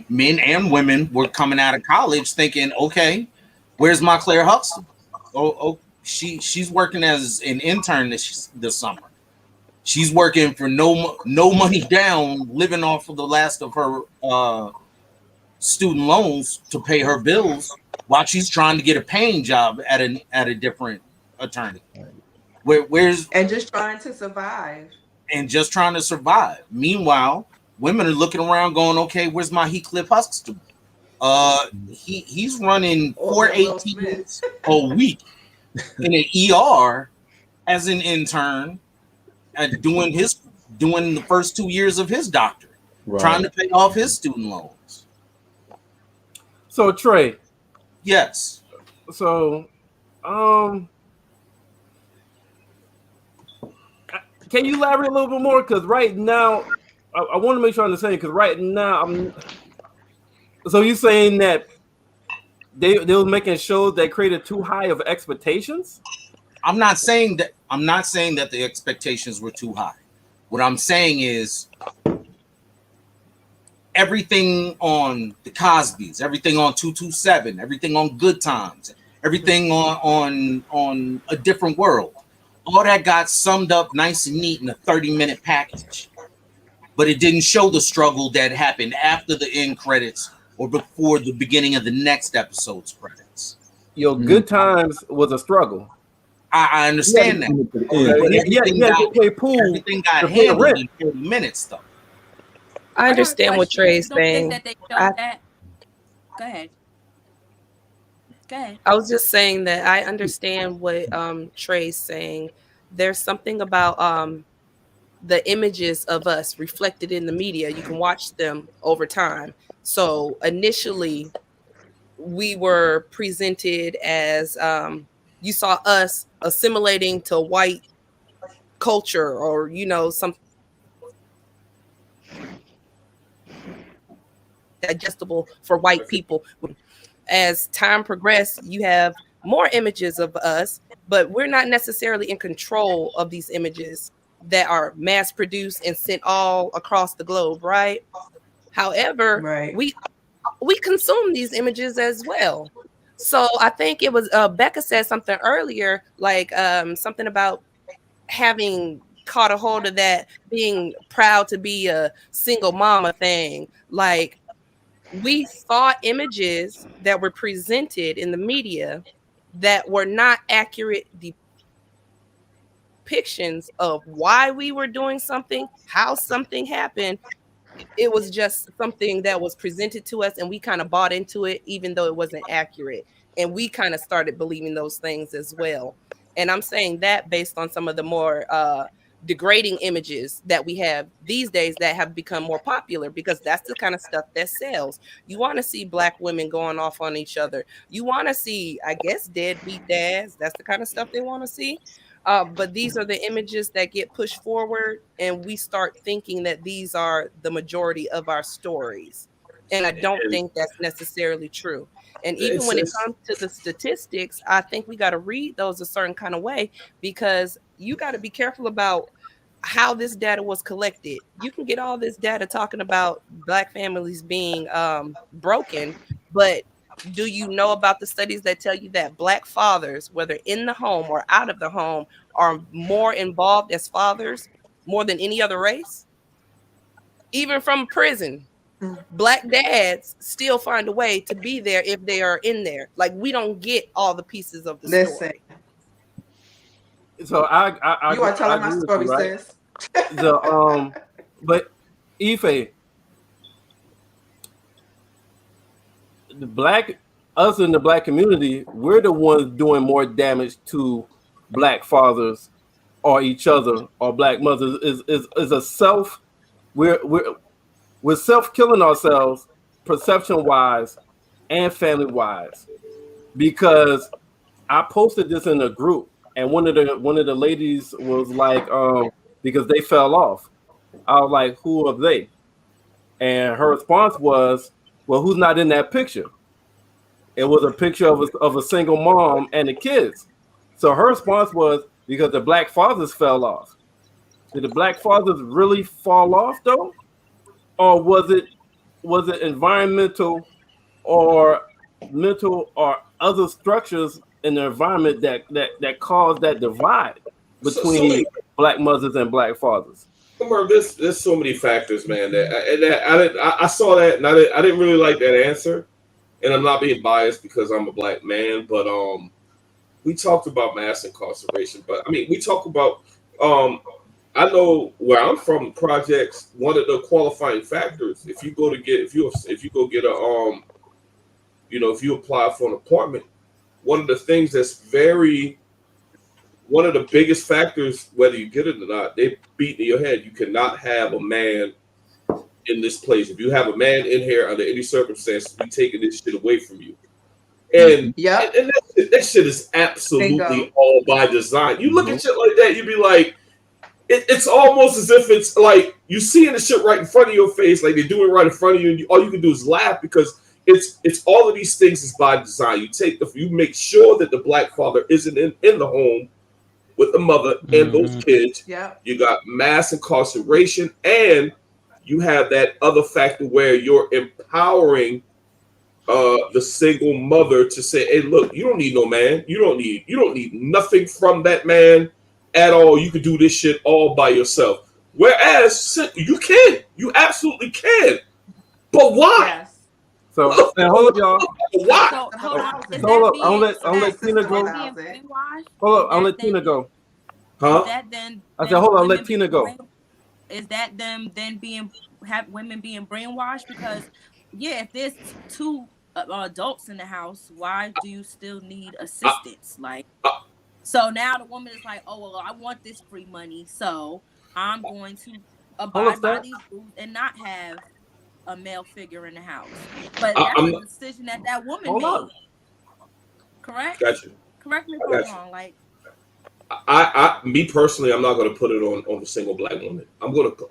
men and women were coming out of college thinking, okay, where's my Claire Huxtable? Oh, she's working as an intern this summer. She's working for no money down, living off of the last of her student loans to pay her bills while she's trying to get a paying job at a different attorney. Where's and just trying to survive. Meanwhile, women are looking around going, okay, where's my Heathcliff Huxtable? He's running 418 a week in an ER as an intern and doing the first 2 years of his doctorate, trying to pay off his student loans. So Trey, yes. So, can you elaborate a little bit more? Because right now, I want to make sure I understand. Because right now, so you're saying that they were making shows that created too high of expectations? I'm not saying that the expectations were too high. What I'm saying is everything on the Cosbys, everything on 227, everything on Good Times, everything on A Different World, all that got summed up nice and neat in a 30-minute package. But it didn't show the struggle that happened after the end credits or before the beginning of the next episode's credits. Good Times was a struggle. I understand that. Everything got handled in 30 minutes, though. I understand what Trey's saying. Go ahead. I was just saying that I understand what Trey's saying. There's something about the images of us reflected in the media. You can watch them over time. So initially, we were presented as you saw us assimilating to white culture, or some digestible for white people. As time progressed, you have more images of us, but we're not necessarily in control of these images that are mass produced and sent all across the globe, right? However, we consume these images as well. So I think it was Becca said something earlier, like something about having caught a hold of that, being proud to be a single mama thing. Like, we saw images that were presented in the media that were not accurate depictions of why we were doing something, how something happened. It was just something that was presented to us, and we kind of bought into it, even though it wasn't accurate. And we kind of started believing those things as well. And I'm saying that based on some of the more degrading images that we have these days that have become more popular, because that's the kind of stuff that sells. You want to see Black women going off on each other. You want to see, I guess, deadbeat dads. That's the kind of stuff they want to see. But these are the images that get pushed forward, and we start thinking that these are the majority of our stories. And I don't think that's necessarily true. And even when it comes to the statistics, I think we got to read those a certain kind of way, because you got to be careful about how this data was collected. You can get all this data talking about Black families being broken, but do you know about the studies that tell you that Black fathers, whether in the home or out of the home, are more involved as fathers more than any other race? Even from prison, Black dads still find a way to be there if they are in there. Like, we don't get all the pieces of the story. So I you are telling my story, right? Sis. But Ife, us in the Black community, we're the ones doing more damage to Black fathers or each other or Black mothers. Is a self. We're self-killing ourselves, perception-wise and family-wise, because I posted this in a group, and one of the ladies was like, because they fell off. I was like, who are they? And her response was, well, who's not in that picture? It was a picture of a single mom and the kids. So her response was, because the Black fathers fell off. Did the Black fathers really fall off though? Or was it environmental or mental or other structures in the environment that caused that divide between black mothers and black fathers? There's so many factors, man. I saw that, and I didn't really like that answer. And I'm not being biased because I'm a black man, but we talked about mass incarceration. But I mean, we talk about I know where I'm from, projects. One of the qualifying factors, if you go get a if you apply for an apartment, one of the things that's one of the biggest factors, whether you get it or not, they beat in your head. You cannot have a man in this place. If you have a man in here under any circumstances, we taking this shit away from you. And and that shit is absolutely all by design. You look at shit like that, you'd be like, it's almost as if it's like you seeing the shit right in front of your face, like they're doing it right in front of you, and all you can do is laugh because it's all of these things is by design. You make sure that the black father isn't in the home with the mother and those kids. Yeah. You got mass incarceration, and you have that other factor where you're empowering the single mother to say, "Hey, look, you don't need no man. You don't need nothing from that man at all. You can do this shit all by yourself." Whereas you absolutely can. But why? Yes. So hold up, y'all. Why? Hold up. I'll let Tina go. Hold up, I'll let Tina go. Huh? Is that then? I said, hold on, let Tina go. Is that them then have women being brainwashed? Because if there's two adults in the house, why do you still need assistance? So now the woman is like, oh well, I want this free money, so I'm going to abide by these rules and not have a male figure in the house. But that's a decision that woman made. Correct? Gotcha. Correct me if I'm wrong. Me personally, I'm not going to put it on the single black woman.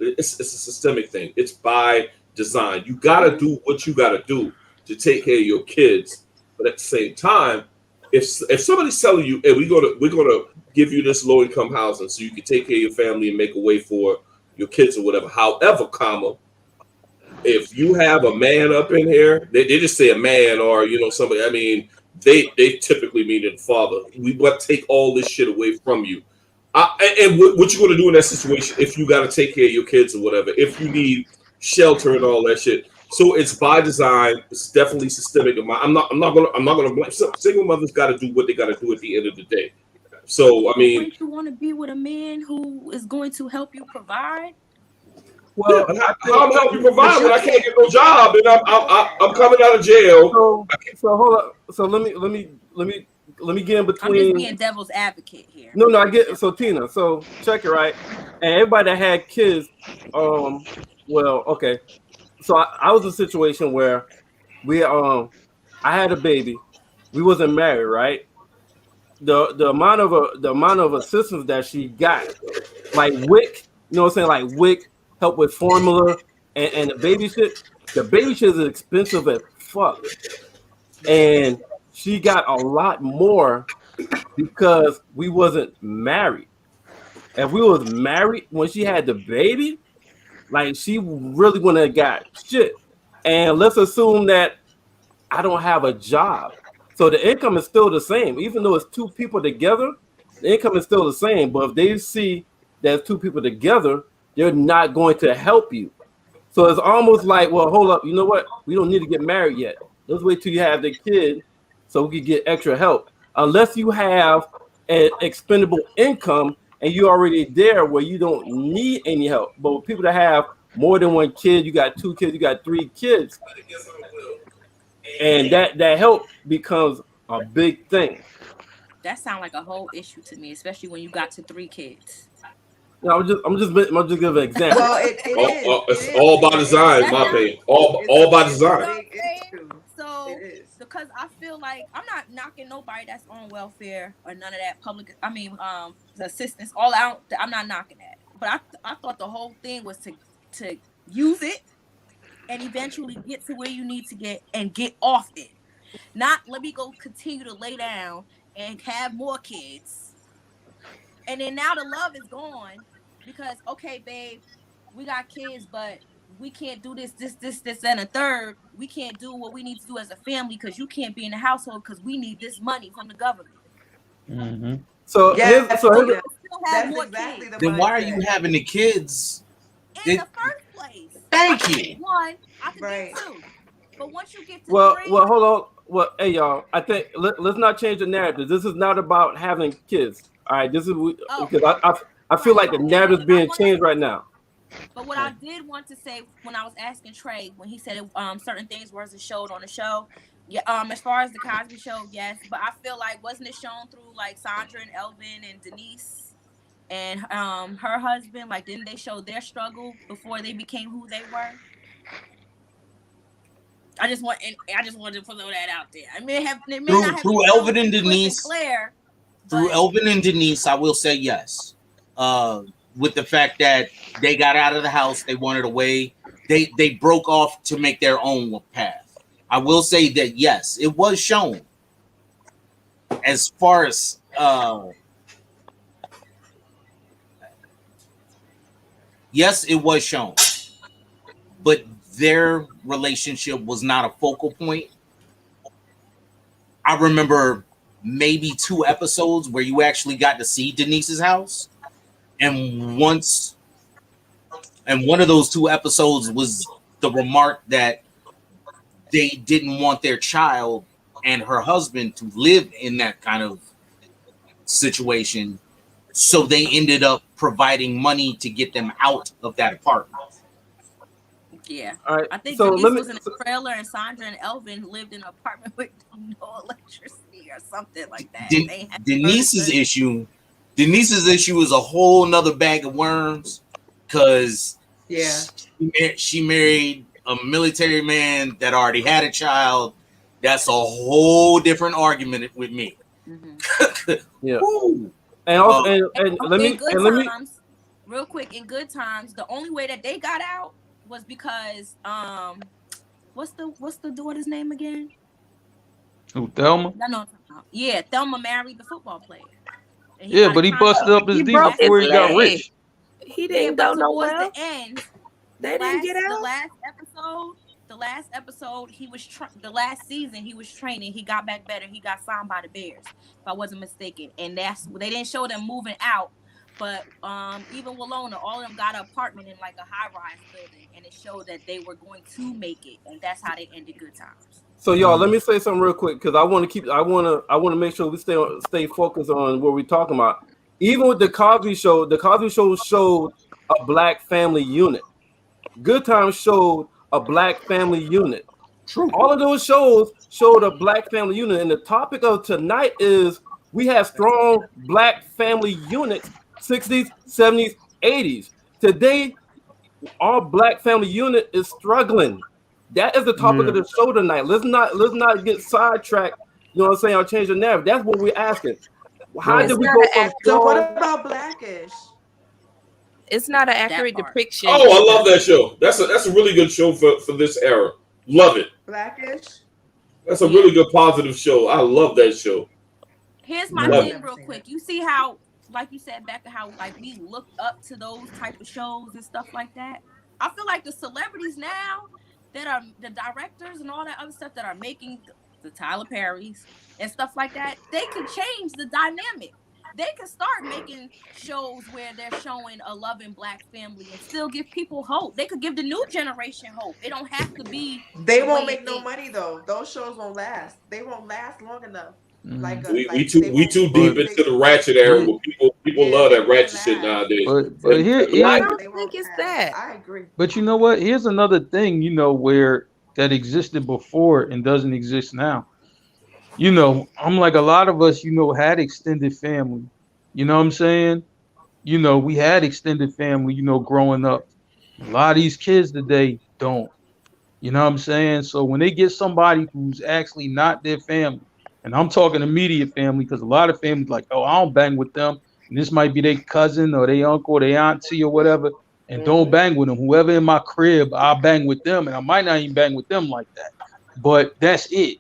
It's a systemic thing. It's by design. You got to do what you got to do to take care of your kids. But at the same time, if somebody's telling you, hey, we're gonna give you this low income housing so you can take care of your family and make a way for your kids or whatever. However, if you have a man up in here, they just say a man or somebody. I mean, they typically mean the father. We want to take all this shit away from you. And what you going to do in that situation if you got to take care of your kids or whatever? If you need shelter and all that shit. So it's by design. It's definitely systemic. I'm not gonna blame. Single mothers got to do what they got to do at the end of the day. So I mean, wouldn't you want to be with a man who is going to help you provide? Well, how am help you provide when I can't get no job and I'm coming out of jail? So hold up. So let me get in between. I'm just being devil's advocate here. No, I get. So Tina, so check it right. And everybody that had kids, well, okay. So I was in a situation where I had a baby. We wasn't married, right? The amount of assistance that she got, like WIC, you know what I'm saying, like WIC. Help with formula and the baby shit. The baby shit is expensive as fuck. And she got a lot more because we wasn't married. If we was married when she had the baby, like she really wouldn't have got shit. And let's assume that I don't have a job. So the income is still the same. Even though it's two people together, the income is still the same. But if they see there's two people together, they're not going to help you. So it's almost like, well, hold up, you know what? We don't need to get married yet. Let's wait till you have the kid so we can get extra help. Unless you have an expendable income and you're already there where you don't need any help. But with people that have more than one kid, you got 2 kids, you got 3 kids, and that help becomes a big thing. That sounds like a whole issue to me, especially when you got to 3 kids. No, I'm just giving an example. Well, it's all by design, my opinion. All by design. So, because I feel like I'm not knocking nobody that's on welfare or none of that public. I mean, the assistance all out. I'm not knocking that. But I thought the whole thing was to use it and eventually get to where you need to get and get off it. Not let me go continue to lay down and have more kids. And then now the love is gone because, okay, babe, we got kids, but we can't do this, and a third. We can't do what we need to do as a family because you can't be in the household because we need this money from the government. So, have more exactly kids. the Then why are mindset. you having the kids? In the first place. Thank you. One, I could Right. get two. But once you get to Well, three, hold on. Well, hey y'all, I think let's not change the narrative. This is not about having kids. All right, this is because I feel like the narrative's being changed right now. But what I did want to say when I was asking Trey when he said certain things wasn't showed on the show, yeah, as far as the Cosby Show, yes, but I feel like wasn't it shown through like Sandra and Elvin and Denise and her husband? Like, didn't they show their struggle before they became who they were? I just wanted to throw that out there. I may not have Through Elvin and Denise, Claire, through Elvin and Denise, I will say yes. With the fact that they got out of the house, they wanted away, they broke off to make their own path. I will say that yes, it was shown. As far as yes, it was shown, but their relationship was not a focal point. I remember maybe 2 episodes where you actually got to see Denise's house. And one of those 2 episodes was the remark that they didn't want their child and her husband to live in that kind of situation. So they ended up providing money to get them out of that apartment. Yeah, all right, I think so Denise was in a trailer, and Sandra and Elvin lived in an apartment with no electricity or something like that. Denise's issue is a whole nother bag of worms because she married a military man that already had a child. That's a whole different argument with me. Mm-hmm. Yeah. And also, and let me real quick, in Good Times, the only way that they got out was because what's the daughter's name again? Who, Thelma? No. Yeah, Thelma married the football player. Yeah, but he busted up his D before he got rich. He didn't go nowhere. The end, they didn't get out. The last episode, he was the last season he was training. He got back better. He got signed by the Bears, if I wasn't mistaken. And they didn't show them moving out. But even Walona, all of them got an apartment in like a high-rise building, and it showed that they were going to make it, and that's how they ended Good Times. So y'all, let me say something real quick because I want to make sure we stay focused on what we're talking about. Even with the Cosby Show showed a black family unit. Good Times showed a black family unit. True. All of those shows showed a black family unit, and the topic of tonight is we have strong black family units. 60s, 70s, 80s. Today, our black family unit is struggling. That is the topic of the show tonight. Let's not get sidetracked. You know what I'm saying? I'll change the narrative. That's what we're asking. How did we go from So what about Blackish? It's not an accurate depiction. Oh, I love that show. That's a really good show for this era. Love it. Blackish. That's a really good positive show. I love that show. Here's my thing real quick. You see how, like you said, Becca, how like we look up to those type of shows and stuff like that. I feel like the celebrities now that are the directors and all that other stuff that are making the Tyler Perrys and stuff like that, they could change the dynamic. They could start making shows where they're showing a loving black family and still give people hope. They could give the new generation hope. It don't have to be. They won't make no money though. Those shows won't last. They won't last long enough. We too deep into the ratchet era where people love that ratchet shit nowadays. But here, I don't think it's that. I agree. But you know what? Here's another thing, where that existed before and doesn't exist now. I'm like a lot of us, had extended family. You know what I'm saying? We had extended family, growing up. A lot of these kids today don't. You know what I'm saying? So when they get somebody who's actually not their family, and I'm talking immediate family, because a lot of families like, oh, I don't bang with them. And this might be their cousin or their uncle or their auntie or whatever. And don't bang with them. Whoever in my crib, I'll bang with them. And I might not even bang with them like that. But that's it.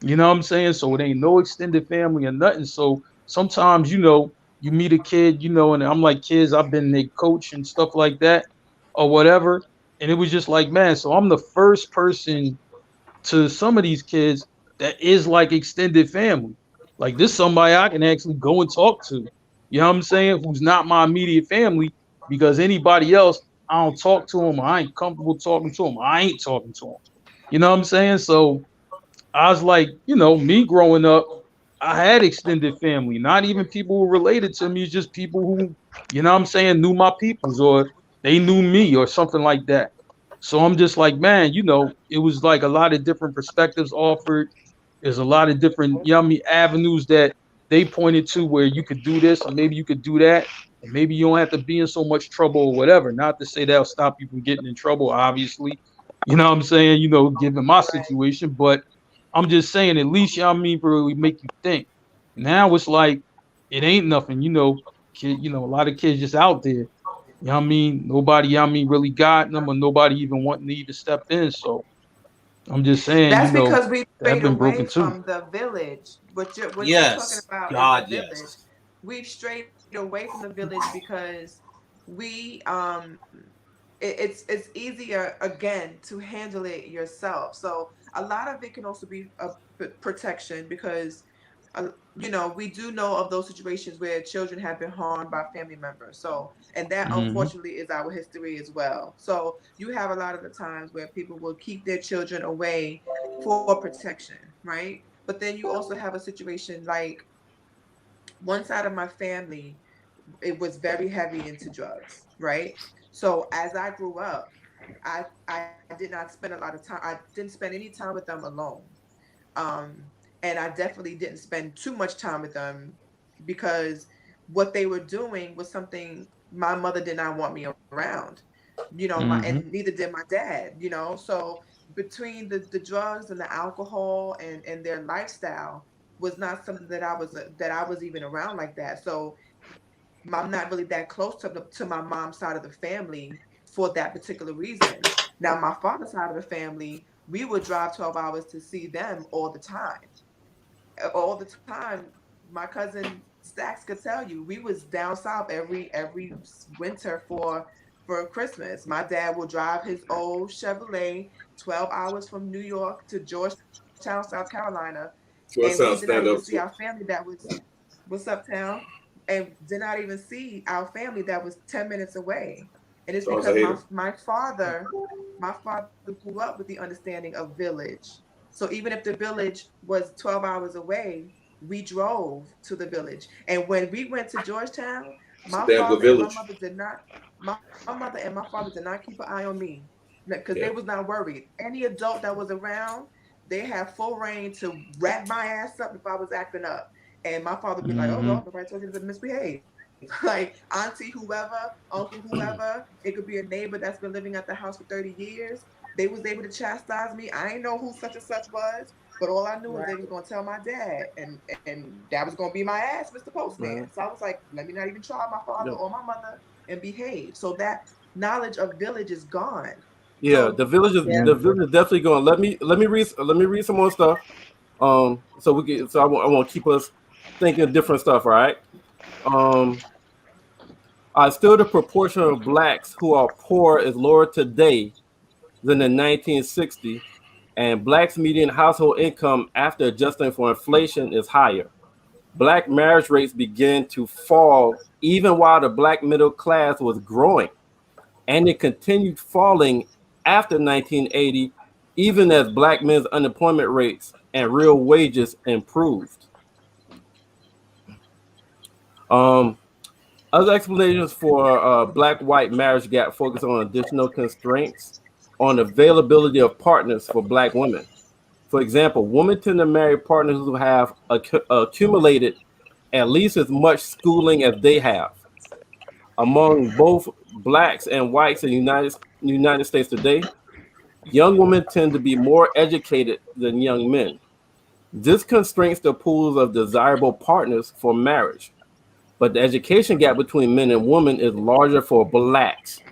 You know what I'm saying? So it ain't no extended family or nothing. So sometimes, you meet a kid, and I'm like, kids, I've been their coach and stuff like that or whatever. And it was just like, man, so I'm the first person to some of these kids that is like extended family. Like this somebody I can actually go and talk to. you know what I'm saying, who's not my immediate family, because anybody else, I don't talk to them. I ain't comfortable talking to them. I ain't talking to them. You know what I'm saying? So I was like, you know, me growing up, I had extended family, not even people who related to me, just people who, you know what I'm saying, knew my peoples or they knew me or something like that. So I'm just like, man, you know, it was like a lot of different perspectives offered. There's a lot of different, you know what I mean, avenues that they pointed to where you could do this or maybe you could do that. And maybe you don't have to be in so much trouble or whatever. Not to say that'll stop you from getting in trouble, obviously. You know what I'm saying? You know, given my situation, but I'm just saying, at least, you know what I mean, really make you think. Now it's like, it ain't nothing, you know, kid, you know, a lot of kids just out there. You know what I mean? Nobody, you know what I mean, really got them or nobody even wanting to even step in. So I'm just saying, That's you know, because we that strayed been away broken too. from the village. What you're talking Yes, about God, is the village. yes. We've strayed away from the village because we it's easier again to handle it yourself. So a lot of it can also be a protection because you know, we do know of those situations where children have been harmed by family members. So, and that unfortunately is our history as well. So you have a lot of the times where people will keep their children away for protection, right? But then you also have a situation like one side of my family, it was very heavy into drugs, right? So as I grew up, I did not spend a lot of time. I didn't spend any time with them alone. Um, and I definitely didn't spend too much time with them because what they were doing was something my mother did not want me around, you know, and neither did my dad, you know. So between the drugs and the alcohol and their lifestyle was not something that I was even around like that. So I'm not really that close to my mom's side of the family for that particular reason. Now, my father's side of the family, we would drive 12 hours to see them all the time. All the time. My cousin Stacks could tell you, we was down south every winter for Christmas. My dad would drive his old Chevrolet 12 hours from New York to Georgetown, South Carolina, and we did not even see our family that was what's up, town? And did not even see our family that was 10 minutes away. And it's because my father grew up with the understanding of village. So even if the village was 12 hours away, we drove to the village. And when we went to Georgetown, my father and my father did not keep an eye on me because they was not worried. Any adult that was around, they had full reign to wrap my ass up if I was acting up. And my father would be like, oh, well, nobody told you to misbehave. Like auntie whoever, uncle whoever, it could be a neighbor that's been living at the house for 30 years. They was able to chastise me. I didn't know who such and such was, but all I knew was they was going to tell my dad, and that was going to be my ass, Mr. Postman. So I was like, let me not even try my father or my mother and behave. So that knowledge of village is gone. Yeah, so, the village is definitely gone. Let me read some more stuff. So I want to keep us thinking different stuff, right? Still the proportion of blacks who are poor is lower today than in 1960, and blacks' median household income after adjusting for inflation is higher. Black marriage rates began to fall even while the black middle class was growing, and it continued falling after 1980, even as black men's unemployment rates and real wages improved. Other explanations for black-white marriage gap focus on additional constraints on availability of partners for black women. For example, women tend to marry partners who have accumulated at least as much schooling as they have. Among both blacks and whites in the United States today, young women tend to be more educated than young men. This constrains the pools of desirable partners for marriage. But the education gap between men and women is larger for blacks,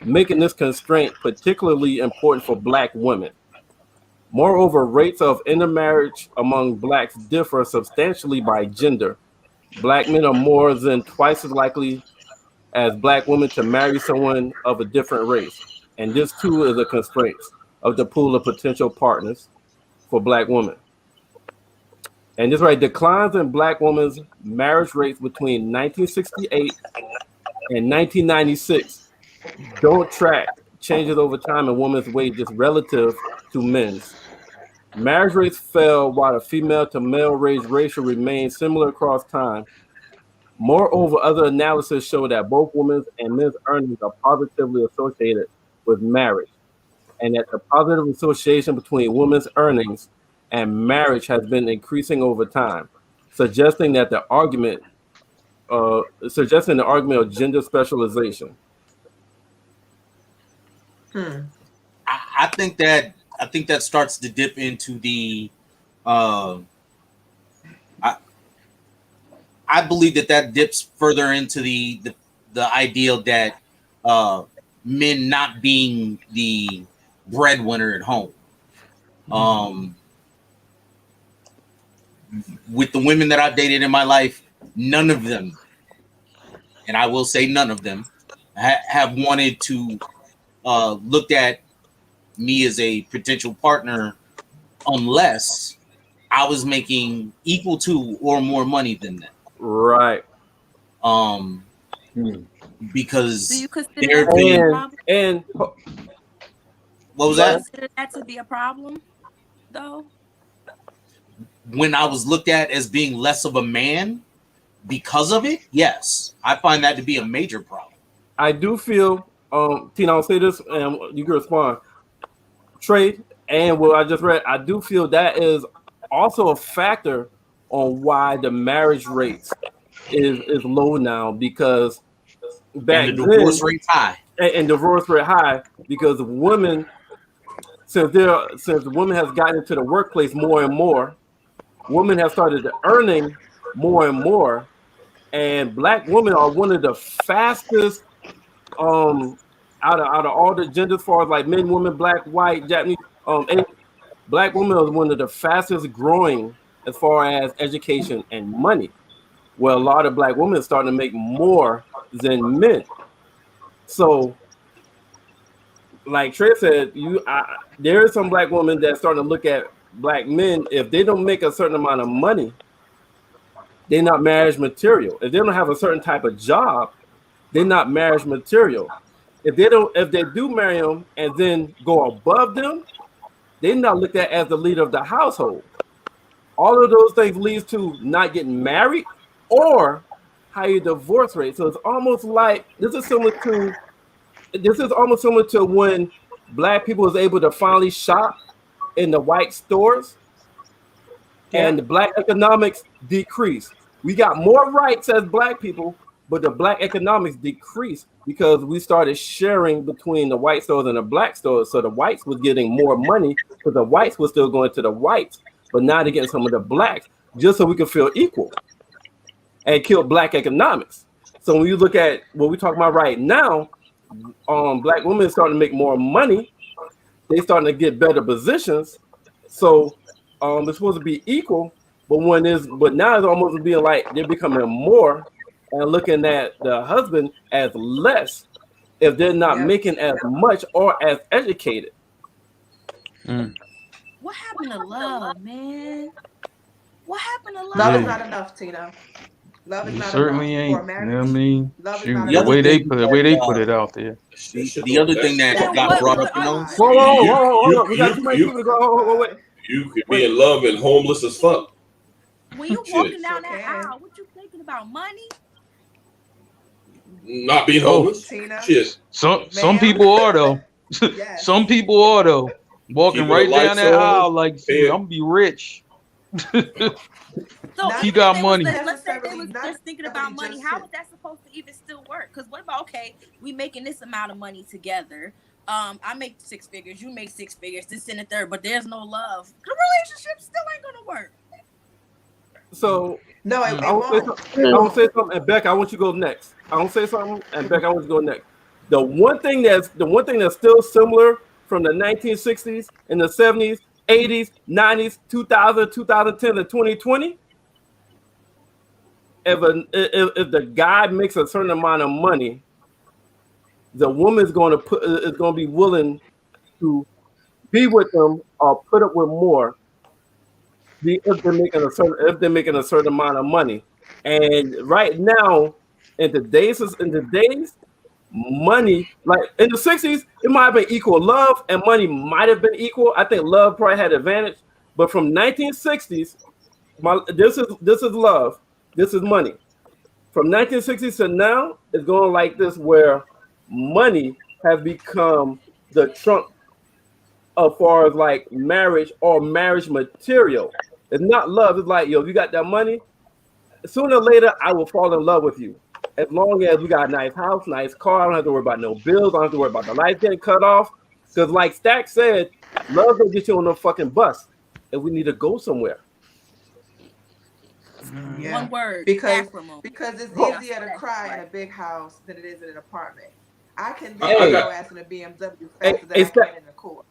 making this constraint particularly important for black women. Moreover, rates of intermarriage among blacks differ substantially by gender. Black men are more than twice as likely as black women to marry someone of a different race. And this too is a constraint of the pool of potential partners for black women. And this right, declines in Black women's marriage rates between 1968 and 1996 don't track changes over time in women's wages relative to men's. Marriage rates fell while the female to male wage ratio remained similar across time. Moreover, other analysis show that both women's and men's earnings are positively associated with marriage, and that the positive association between women's earnings and marriage has been increasing over time, suggesting the argument of gender specialization. I think that starts to dip into the I believe that dips further into the ideal that men not being the breadwinner at home. With the women that I've dated in my life, none of them, and I will say none of them, have wanted to look at me as a potential partner unless I was making equal to or more money than them. Right. Because do you consider that to be a problem? And what was that? Consider that to be a problem, though? When I was looked at as being less of a man because of it, yes, I find that to be a major problem. I do feel, Tina, I'll say this, and you can respond. Trade and what I just read, I do feel that is also a factor on why the marriage rates is low now, because back and the divorce rate's high. And divorce rate high because women, since women has gotten into the workplace more and more, women have started earning more and more, and Black women are one of the fastest out of all the genders, as far as like men, women, Black, white, Japanese, Black women are one of the fastest growing as far as education and money. Well, a lot of Black women are starting to make more than men. So, like Trey said, there is some Black women that starting to look at Black men. If they don't make a certain amount of money, they're not marriage material. If they don't have a certain type of job, they're not marriage material. If they do marry them and then go above them, they're not looked at as the leader of the household. All of those things leads to not getting married or higher divorce rate. So it's almost like this is almost similar to when Black people was able to finally shop in the white stores, and the Black economics decreased. We got more rights as Black people, but the Black economics decreased because we started sharing between the white stores and the Black stores. So the whites was getting more money because the whites was still going to the whites, but now they're getting some of the Blacks just so we can feel equal and kill Black economics. So when you look at what we're talking about right now, Black women are starting to make more money. They starting to get better positions. So it's supposed to be equal, but now it's almost being like they're becoming more and looking at the husband as less if they're not making as much or as educated. What happened to love, man? What happened to love? Love is not enough, Tina. Love is not certainly enough ain't. for marriage. You know what I mean? Love Shoot, is not the way they enough. put it out there. The other thing that got brought up, Whoa, we got too many people to go. Wait. You could be in love and homeless as fuck. When you walking down that aisle, what you thinking about? Money? Not being homeless. Tina. Shit. Some people are though. Some people are though. Walking right down that aisle like, I'm gonna be rich. So he got money. Let's say they was just thinking about money. How is that supposed to even still work? Because what about, okay, we making this amount of money together. I make 6 figures, you make 6 figures, this and the third, but there's no love. The relationship still ain't gonna work. So no, I won't say something, and Beck, I want you to go next. I won't say something, and Beck, I want you to go next. The one thing that's still similar from the 1960s and the 70s, 80s, 90s, 2000, 2010, and 2020. If the guy makes a certain amount of money, the woman is going to be willing to be with them or put up with more if they're making a certain amount of money. And right now, in today's money, like in the 60s, it might have been equal. Love and money might have been equal. I think love probably had advantage. But from 1960s, this is love, this is money. From 1960s to now, it's going like this, where money has become the trump as far as like marriage or marriage material. It's not love. It's like, yo, if you got that money, sooner or later, I will fall in love with you. As long as we got a nice house, nice car, I don't have to worry about no bills. I don't have to worry about the lights getting cut off. Because like Stack said, love will get you on the fucking bus if we need to go somewhere. Yeah. One word. Because it's easier to cry in a big house than it is in an apartment. I can live your ass in a BMW faster than I can in a Accord.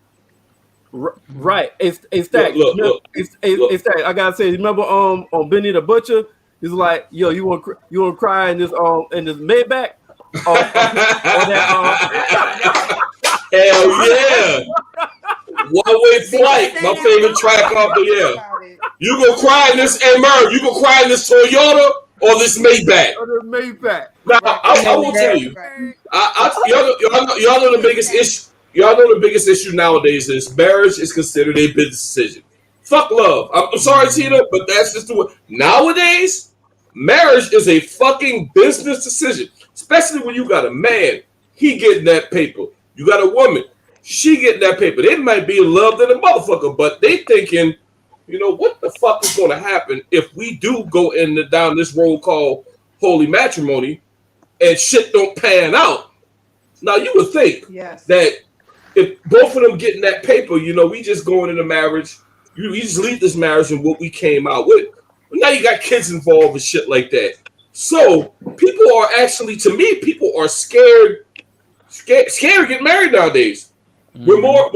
Right. It's Stack. Look. It's Stack. I gotta say, remember on Benny the Butcher? He's like, yo, you want to cry in this Maybach? Or that, hell yeah! One-way flight, my favorite track off the year. You gonna cry in this Merv? You gonna cry in this Toyota or this Maybach? Or the Maybach. Now, I will tell you, y'all know the biggest issue. Y'all know the biggest issue nowadays is marriage is considered a business decision. Fuck love. I'm sorry, Tina, but that's just the way. Nowadays, marriage is a fucking business decision, especially when you got a man, he getting that paper. You got a woman, she getting that paper. They might be in love than a motherfucker, but they thinking, you know, what the fuck is going to happen if we do go down this road called holy matrimony and shit don't pan out? Now, you would think that if both of them getting that paper, you know, we just going into marriage, we just leave this marriage and what we came out with. Now you got kids involved and shit like that. So people are actually, to me, people are scared to get married nowadays. We're more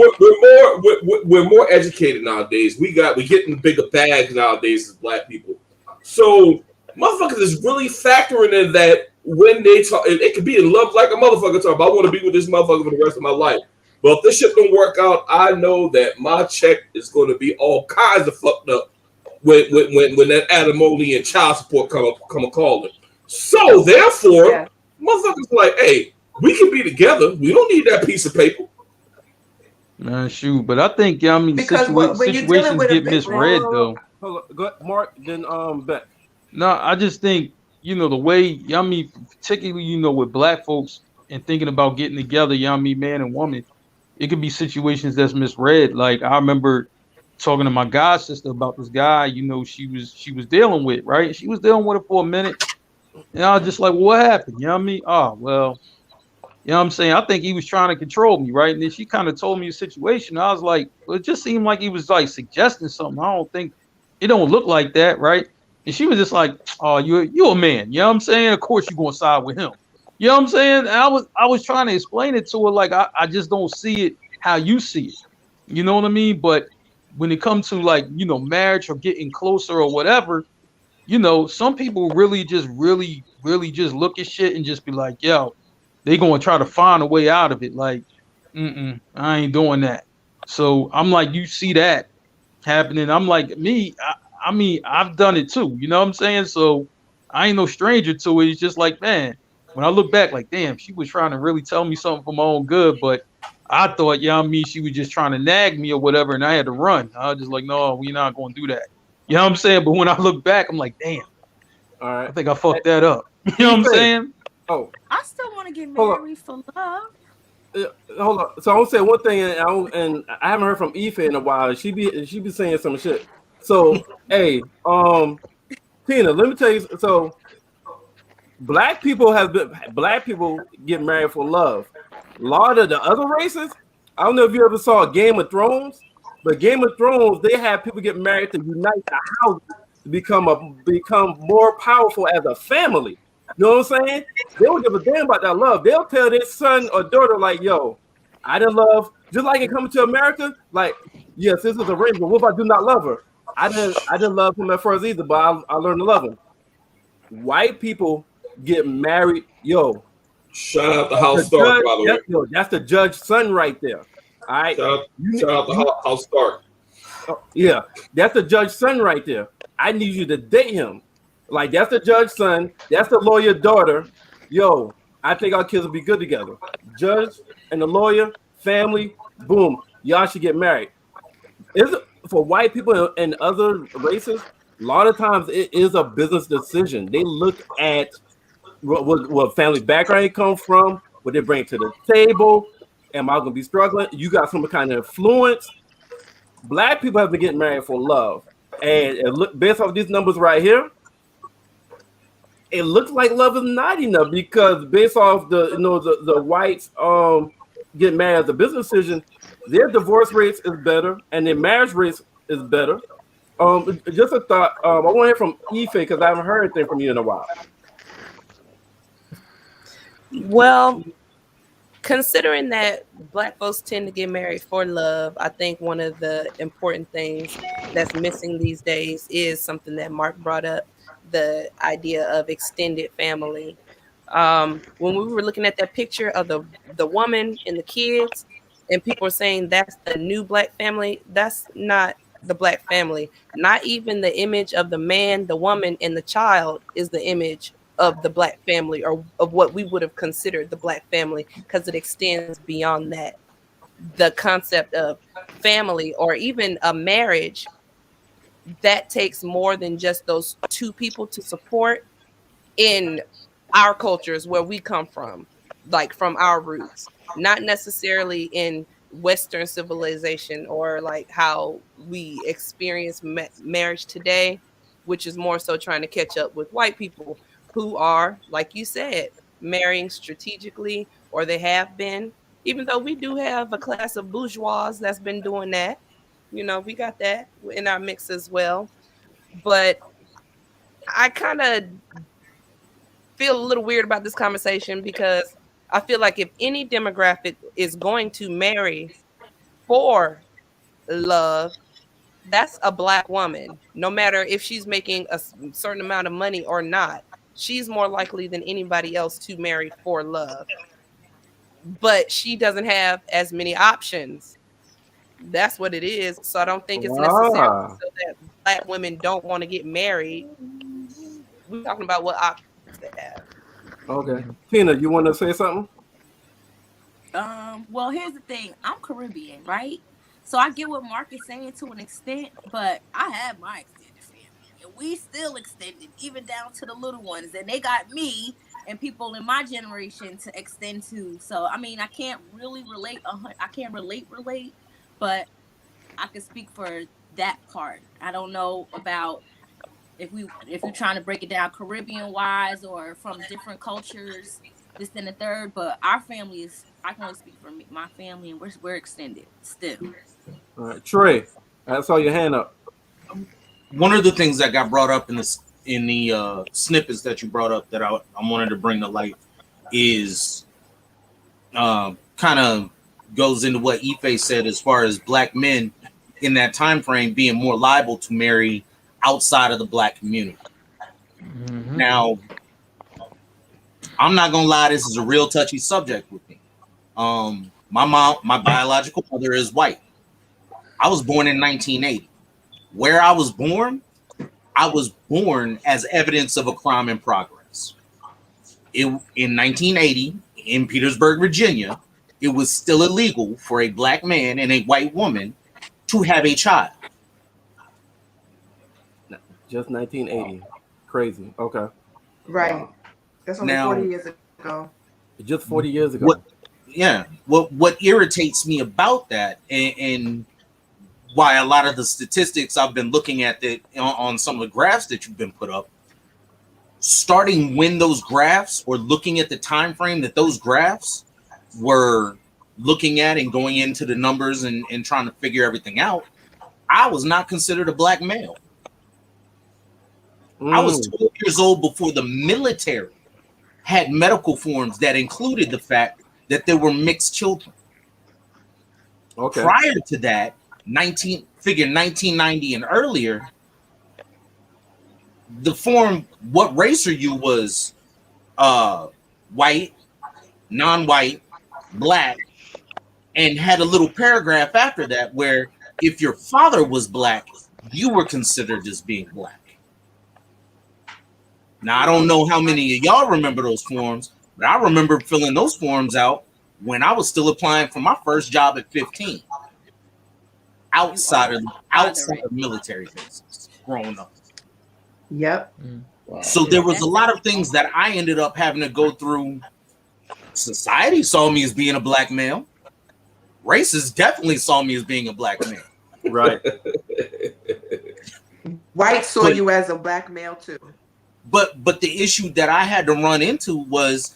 educated nowadays. We getting bigger bags nowadays as black people. So motherfuckers is really factoring in that when they talk. It could be in love like a motherfucker talk about, I want to be with this motherfucker for the rest of my life. But if this shit don't work out, I know that my check is going to be all kinds of fucked up when that alimony and child support come a calling. So therefore, motherfuckers like, hey, we can be together. We don't need that piece of paper. Man, shoot, but I think situations get misread though. Hold on, go ahead, Mark, then Beck. No, I just think, you know, the way, particularly, you know, with black folks and thinking about getting together, man and woman, it could be situations that's misread. Like I remember talking to my god sister about this guy, you know, she was dealing with, right? She was dealing with it for a minute. And I was just like, well, what happened? You know what I mean? Oh, well, you know what I'm saying? I think he was trying to control me, right? And then she kind of told me the situation. I was like, well, it just seemed like he was like suggesting something. I don't think it don't look like that, right? And she was just like, oh, you're a man. You know what I'm saying? Of course you're gonna side with him. You know what I'm saying? And I was trying to explain it to her, like I just don't see it how you see it. You know what I mean? But when it comes to like, you know, marriage or getting closer or whatever, you know, some people really just look at shit and just be like, yo, they gonna try to find a way out of it. Like, I ain't doing that. So I'm like, you see that happening. I'm like, I mean, I've done it too. You know what I'm saying? So I ain't no stranger to it. It's just like, man, when I look back, like, damn, she was trying to really tell me something for my own good, but I thought, she was just trying to nag me or whatever, and I had to run. I was just like, no, we're not going to do that. You know what I'm saying? But when I look back, I'm like, damn. All right. I think I fucked that up. You know what I'm saying? Oh. I still want to get married for love. Hold on. So I'll say one thing, and I haven't heard from Aoife in a while. She be saying some shit. So, hey, Tina, let me tell you. So, black people get married for love. A lot of the other races, I don't know if you ever saw Game of Thrones, but Game of Thrones, they have people get married to unite the house to become more powerful as a family. You know what I'm saying? They don't give a damn about that love. They'll tell their son or daughter, like, yo, I didn't love, just like it coming to America, like, yes, this is a ring, but what if I do not love her? I didn't love him at first either, but I learned to love him. White people get married, yo. Shout out to House Stark, by the way. That's the judge's son right there. All right. Shout out to House Stark. Oh, yeah, that's the judge's son right there. I need you to date him. Like, that's the judge's son. That's the lawyer's daughter. Yo, I think our kids will be good together. Judge and the lawyer, family, boom. Y'all should get married. Is it for white people and other races? A lot of times it is a business decision. They look at what family background you come from, what they bring to the table. Am I going to be struggling? You got some kind of influence. Black people have been getting married for love, and look, based off these numbers right here, it looks like love is not enough, because based off the whites getting married as a business decision, their divorce rates is better and their marriage rates is better. Just a thought. I want to hear from Ife, because I haven't heard anything from you in a while. Well, considering that Black folks tend to get married for love, I think one of the important things that's missing these days is something that Mark brought up, the idea of extended family. When we were looking at that picture of the woman and the kids, and people are saying that's the new Black family, that's not the Black family. Not even the image of the man, the woman, and the child is the image of the Black family, or of what we would have considered the Black family, because it extends beyond that. The concept of family, or even a marriage, that takes more than just those two people to support. In our cultures where we come from, like from our roots, not necessarily in Western civilization, or like how we experience marriage today, which is more so trying to catch up with white people who are, like you said, marrying strategically, or they have been, even though we do have a class of bourgeois that's been doing that. You know, we got that in our mix as well. But I kind of feel a little weird about this conversation, because I feel like if any demographic is going to marry for love, that's a Black woman. No matter if she's making a certain amount of money or not, she's more likely than anybody else to marry for love. But she doesn't have as many options. That's what it is. So I don't think it's necessary so that Black women don't want to get married. We're talking about what options they have. Okay, Tina, you want to say something? Well, here's the thing. I'm Caribbean, right? So I get what Mark is saying to an extent, but I have my extended family, and we still extended, even down to the little ones, and they got me and people in my generation to extend to. So I mean, I can't really relate. I can't relate, but I can speak for that part. I don't know about if you're trying to break it down Caribbean wise or from different cultures, this and the third. But our family is, I can only speak for me, my family, and we're extended still. All right, Trey, I saw your hand up. One of the things that got brought up in the snippets that you brought up that I wanted to bring to light is kind of goes into what Ife said as far as Black men in that time frame being more liable to marry outside of the Black community. Mm-hmm. Now, I'm not gonna lie, this is a real touchy subject with me. My biological mother is white. I was born in 1980. Where I was born as evidence of a crime in progress. In 1980, in Petersburg, Virginia, it was still illegal for a Black man and a white woman to have a child. Just 1980. Crazy. Okay. Right. That's only 40 years ago. Just 40 years ago. What irritates me about that, and why a lot of the statistics I've been looking at that on some of the graphs that you've been put up, starting when those graphs, or looking at the time frame that those graphs were looking at and going into the numbers and trying to figure everything out, I was not considered a Black male. I was 12 years old before the military had medical forms that included the fact that there were mixed children. Okay. Prior to that, 1990 and earlier, the form, what race are you, was white, non-white, Black, and had a little paragraph after that where if your father was black, you were considered as being black. Now, I don't know how many of y'all remember those forms, but I remember filling those forms out when I was still applying for my first job at 15, outside of military bases, growing up. Yep. Wow. So there was a lot of things that I ended up having to go through. Society saw me as being a black male. Racists definitely saw me as being a black male. Right. White saw you as a black male too. But the issue that I had to run into was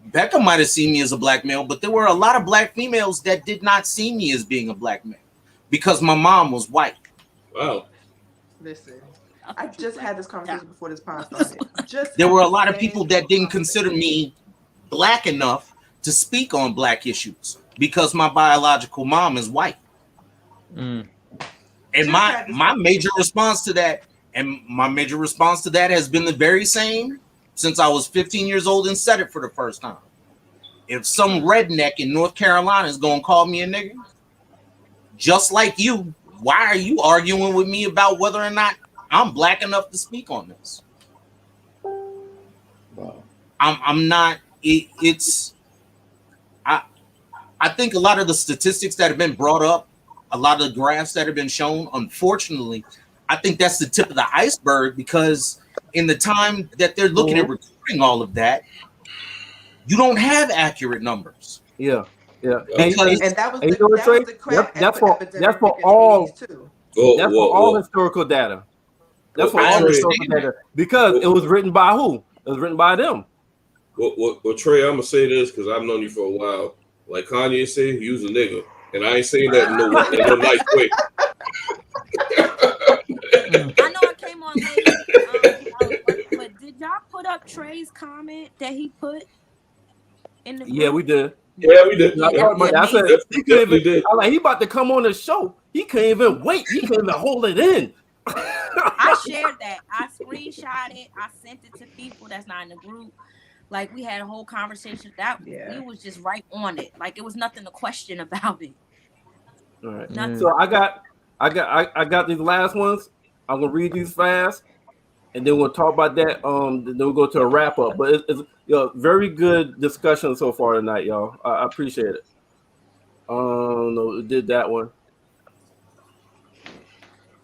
Becca might have seen me as a black male, but there were a lot of black females that did not see me as being a black male because my mom was white. Wow. Listen, I just had this conversation before this pod started. There were a lot of people that didn't consider me black enough to speak on black issues because my biological mom is white. And my major response to that has been the very same since I was 15 years old and said it for the first time. If some redneck in North Carolina is going to call me a nigger, just like you, why are you arguing with me about whether or not I'm black enough to speak on this? Wow. I'm not. I think a lot of the statistics that have been brought up, a lot of the graphs that have been shown, unfortunately, I think that's the tip of the iceberg because in the time that they're looking at recording all of that, you don't have accurate numbers. Yeah. And that was the crack that's for all too. That's for all historical data. That's for all historical data because it was written by who? It was written by them. Well, Trey, I'm gonna say this because I've known you for a while. Like Kanye said, he was a nigga, and I ain't saying that in no nice way. I know I came on late, but did y'all put up Trey's comment that he put in the group? Yeah, we did. Yeah, we did. I said he couldn't even. I like he about to come on the show. He can't even wait. He can't even hold it in. I shared that. I screenshot it. I sent it to people that's not in the group. Like we had a whole conversation. He was just right on it. Like it was nothing to question about it. All right. Nothing. So I got these last ones. I'm gonna read these fast, and then we'll talk about that. Then we'll go to a wrap up. But it's very good discussion so far tonight, y'all. I appreciate it. No, did that one.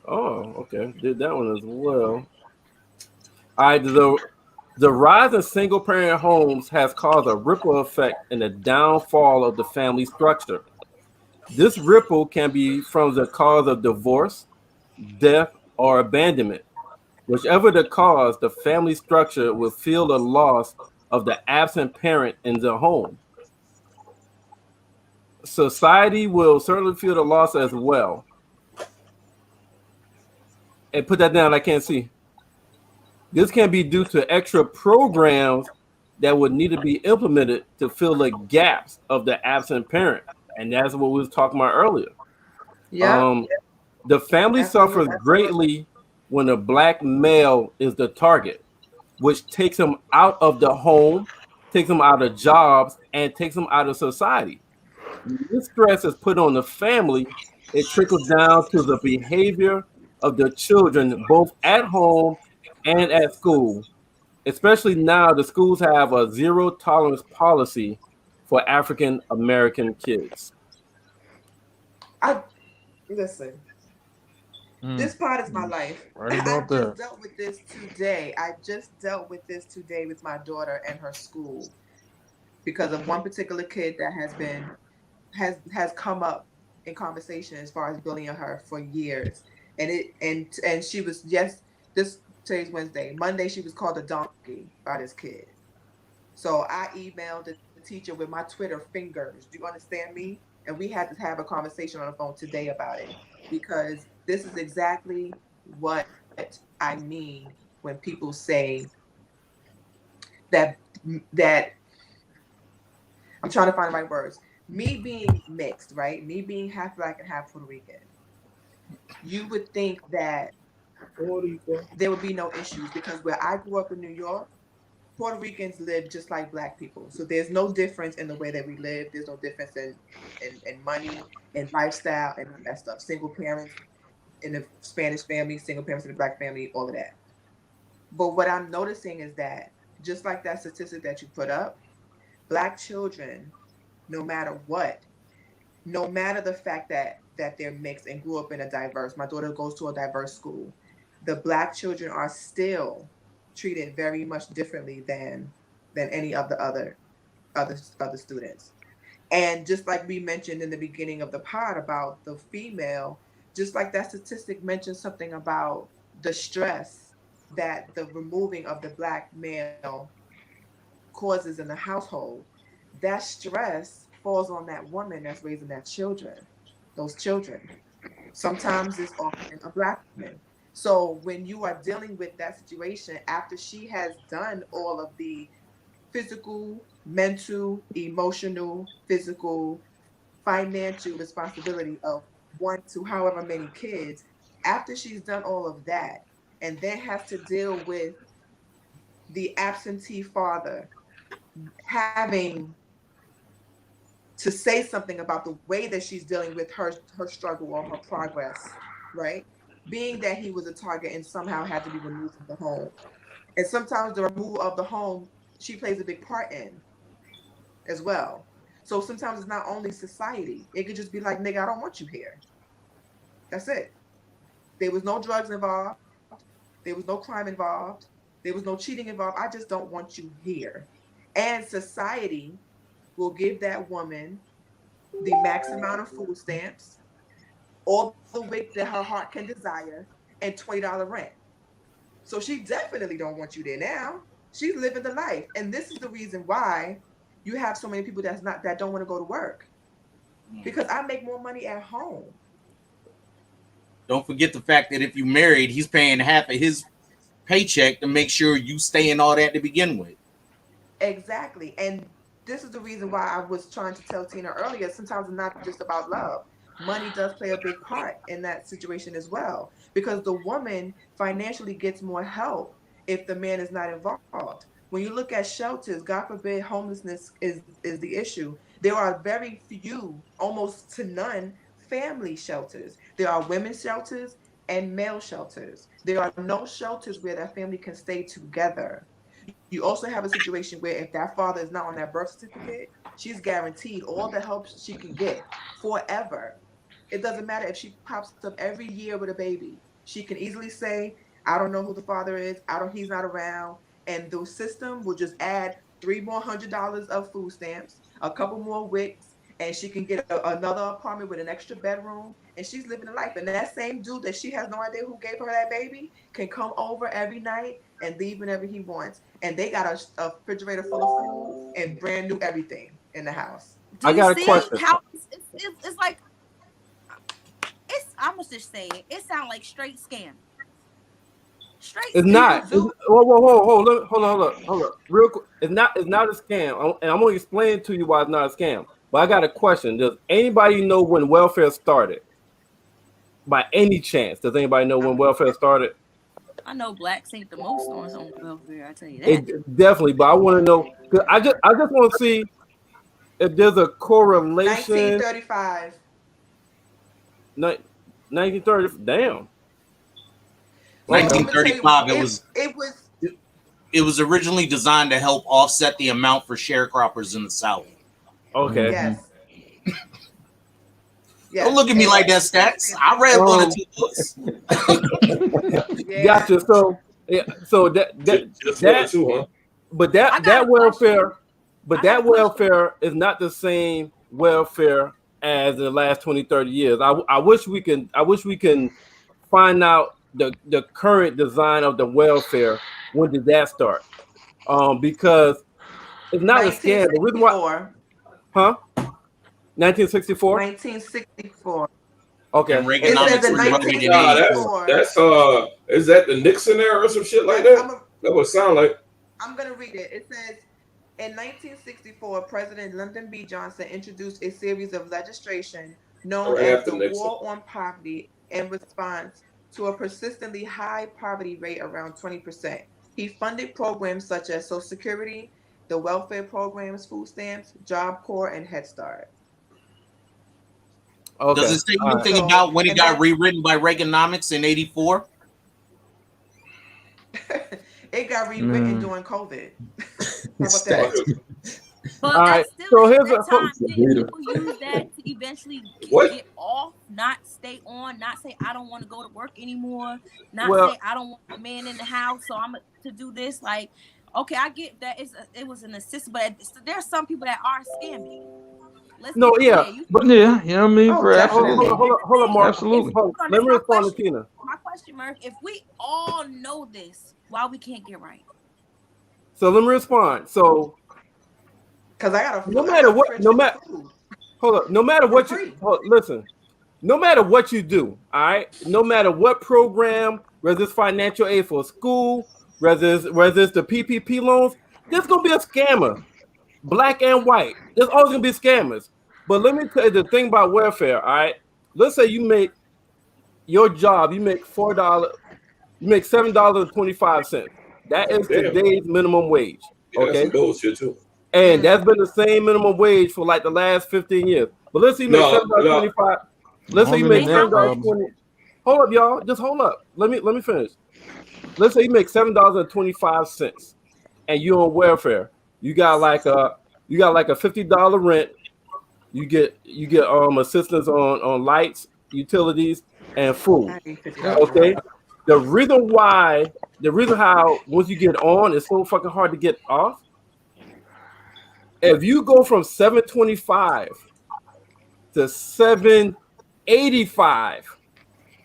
Oh, okay. Did that one as well. All right. The rise of single-parent homes has caused a ripple effect in the downfall of the family structure. This ripple can be from the cause of divorce, death, or abandonment. Whichever the cause, the family structure will feel the loss of the absent parent in the home. Society will certainly feel the loss as well. And put that down, I can't see. This can be due to extra programs that would need to be implemented to fill the gaps of the absent parent. And that's what we was talking about earlier. Yeah. The family suffers greatly when a black male is the target, which takes him out of the home, takes him out of jobs, and takes him out of society. When this stress is put on the family, it trickles down to the behavior of the children, both at home and at school. Especially now, the schools have a zero tolerance policy for African American kids. Listen. This part is my life. Right I about that. just dealt with this today. I just dealt with this today with my daughter and her school because of one particular kid that has come up in conversation as far as bullying her for years. And she was today's Wednesday. Monday she was called a donkey by this kid. So I emailed the teacher with my Twitter fingers. Do you understand me? And we had to have a conversation on the phone today about it because this is exactly what I mean when people say that I'm trying to find the right words. Me being mixed, right? Me being half black and half Puerto Rican. You would think that there would be no issues because where I grew up in New York, Puerto Ricans live just like black people. So there's no difference in the way that we live. There's no difference in money and lifestyle and all that stuff. Single parents in the Spanish family, single parents in the black family, all of that. But what I'm noticing is that just like that statistic that you put up, black children, no matter what, no matter the fact that they're mixed and grew up in a diverse, my daughter goes to a diverse school, the black children are still treated very much differently than any of the other students. And just like we mentioned in the beginning of the pod about the female, just like that statistic mentioned something about the stress that the removing of the black male causes in the household, that stress falls on that woman that's raising those children. Sometimes it's often a black woman. So when you are dealing with that situation after she has done all of the physical, mental, emotional, physical, financial responsibility of 1 to however many kids, after she's done all of that and then has to deal with the absentee father having to say something about the way that she's dealing with her struggle or her progress, right? Being that he was a target and somehow had to be removed from the home. And sometimes the removal of the home, she plays a big part in as well. So sometimes it's not only society. It could just be like, nigga, I don't want you here. That's it. There was no drugs involved. There was no crime involved. There was no cheating involved. I just don't want you here. And society will give that woman the max amount of food stamps, all the weight that her heart can desire, and $20 rent. So she definitely don't want you there now. She's living the life. And this is the reason why you have so many people that don't want to go to work. Because I make more money at home. Don't forget the fact that if you married, he's paying half of his paycheck to make sure you stay in all that to begin with. Exactly. And this is the reason why I was trying to tell Tina earlier, sometimes it's not just about love. Money does play a big part in that situation as well, because the woman financially gets more help if the man is not involved. When you look at shelters, God forbid homelessness is the issue. There are very few, almost to none, family shelters. There are women's shelters and male shelters. There are no shelters where that family can stay together. You also have a situation where if that father is not on that birth certificate, she's guaranteed all the help she can get forever. It doesn't matter if she pops up every year with a baby. She can easily say, I don't know who the father is. He's not around. And the system will just add $300 more of food stamps, a couple more wicks, and she can get another apartment with an extra bedroom, and she's living a life. And that same dude that she has no idea who gave her that baby can come over every night and leave whenever he wants. And they got a refrigerator full of food and brand new everything in the house. I got a question. How it's like, I must just say it sounds like straight scam. It's not. Whoa, hold on. Real quick. It's not a scam. And I'm going to explain to you why it's not a scam. But I got a question. Does anybody know when welfare started? By any chance, does anybody know when welfare started? I know blacks ain't the most on welfare. I tell you that. Definitely, but I want to know. Cause I just want to see if there's a correlation. 1935. 1930. Damn. 1935. It was originally designed to help offset the amount for sharecroppers in the South. Okay. Yes. Don't look at me like that, Stats. I read one or two books. Gotcha. So that too, huh? But that welfare, welfare is not the same welfare as in the last 20, 30 years. I wish we can find out the current design of the welfare. When did that start? Because it's not a scam. The reason why, 1964? 1964. Okay. And Reaganomics was running in 1964. That's is that the Nixon era or some shit like that? That would sound like. I'm gonna read it. It says, in 1964, President Lyndon B. Johnson introduced a series of legislation known as the War on Poverty in response to a persistently high poverty rate around 20%. He funded programs such as Social Security, the welfare programs, food stamps, Job Corps, and Head Start. Okay. Does it say anything about when it got rewritten by Reaganomics in '84? It got rewritten during COVID. How about that? But all right. Still, So here's people use that to eventually get off, not stay on, not say I don't want to go to work anymore, not say I don't want a man in the house, so I'm to do this. Like, okay, I get that it was an assist, but there's some people that are scamming. But you know what I mean? Absolutely. Hold on, Mark. Absolutely. Let me respond to Tina. My question, Murph, if we all know this, why we can't get right? So let me respond. So, because I got no matter what listen, no matter what you do, all right, no matter what program, whether it's financial aid for school, whether it's the PPP loans, there's gonna be a scammer. Black and white. There's always gonna be scammers. But let me tell you the thing about welfare, all right? Let's say you make your job, you make $4, you make $7.25. That is today's minimum wage. Okay. That's bullshit too. And that's been the same minimum wage for like the last 15 years. But let's say you make $7.25. Let's say you make $7.20. Hold up, y'all. Just hold up. Let me finish. Let's say you make $7.25 and you're on welfare. You got like a $50 rent. You get assistance on lights, utilities, and food. Okay. The reason how once you get on, it's so fucking hard to get off. If you go from $7.25 to $7.85,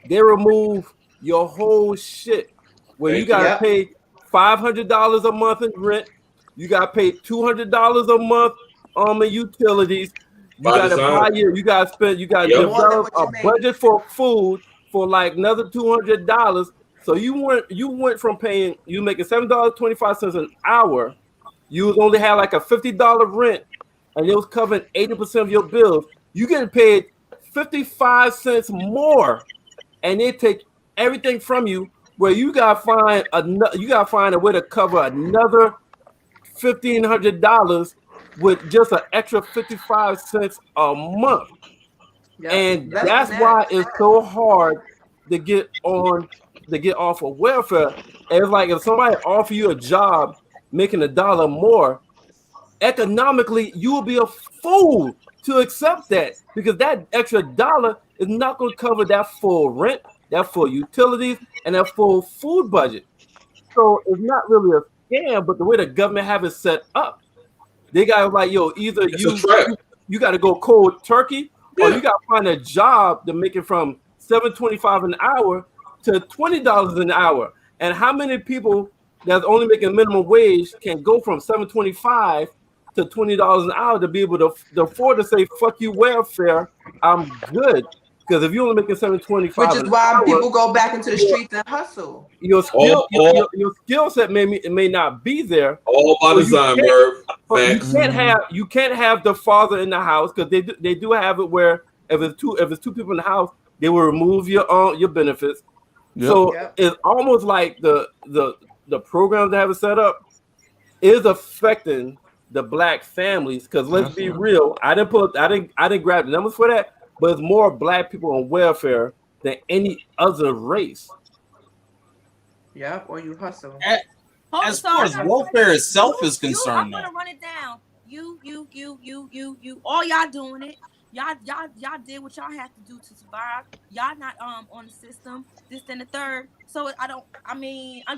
they remove your whole shit. Where you gotta pay $500 a month in rent. You got to pay $200 a month on the utilities. You got to buy you got to spend. You got to develop a budget for food for like another $200. So you went from paying making $7.25 an hour. You only had like a $50 rent, and it was covering 80% of your bills. You getting paid 55 cents more, and they take everything from you. Where you gotta find a way to cover another $1,500 with just an extra 55 cents a month. And that's why it's so hard to get off of welfare. And it's like if somebody offer you a job making $1 more, economically you will be a fool to accept that, because that extra $1 is not going to cover that full rent, that full utilities, and that full food budget. So it's not really a scam, but the way the government have it set up, they got like, either you got to go cold turkey, or you got to find a job to make it from $7.25 an hour to $20 an hour. And how many people that's only making minimum wage can go from $7.25 to $20 an hour to be able to afford to say, fuck you welfare, I'm good? Because if you're only making $7.25, which is why people go back into the streets and hustle. Your skill set may not be there. All by design, Merv. You can't have the father in the house, because they do have it where if it's two people in the house, they will remove your benefits. Yep. So it's almost like the program that have it set up is affecting the black families. Because let's be real, I didn't grab the numbers for that. But it's more black people on welfare than any other race. Yeah, or you hustle. As far as welfare itself is concerned, I'm gonna run it down. You, all y'all doing it. Y'all did what y'all had to do to survive. Y'all not on the system. This and the third. So I'm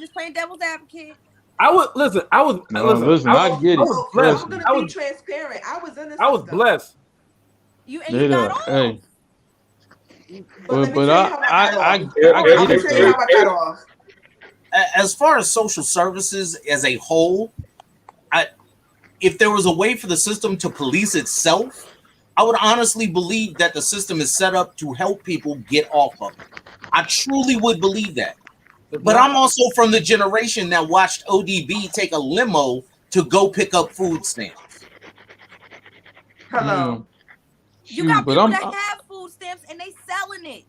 just playing devil's advocate. I was gonna be transparent. I was in this. I was blessed. You got off. But I got off. As far as social services as a whole, if there was a way for the system to police itself, I would honestly believe that the system is set up to help people get off of it. I truly would believe that. But I'm also from the generation that watched ODB take a limo to go pick up food stamps. Hello. You got people that have food stamps and they selling it.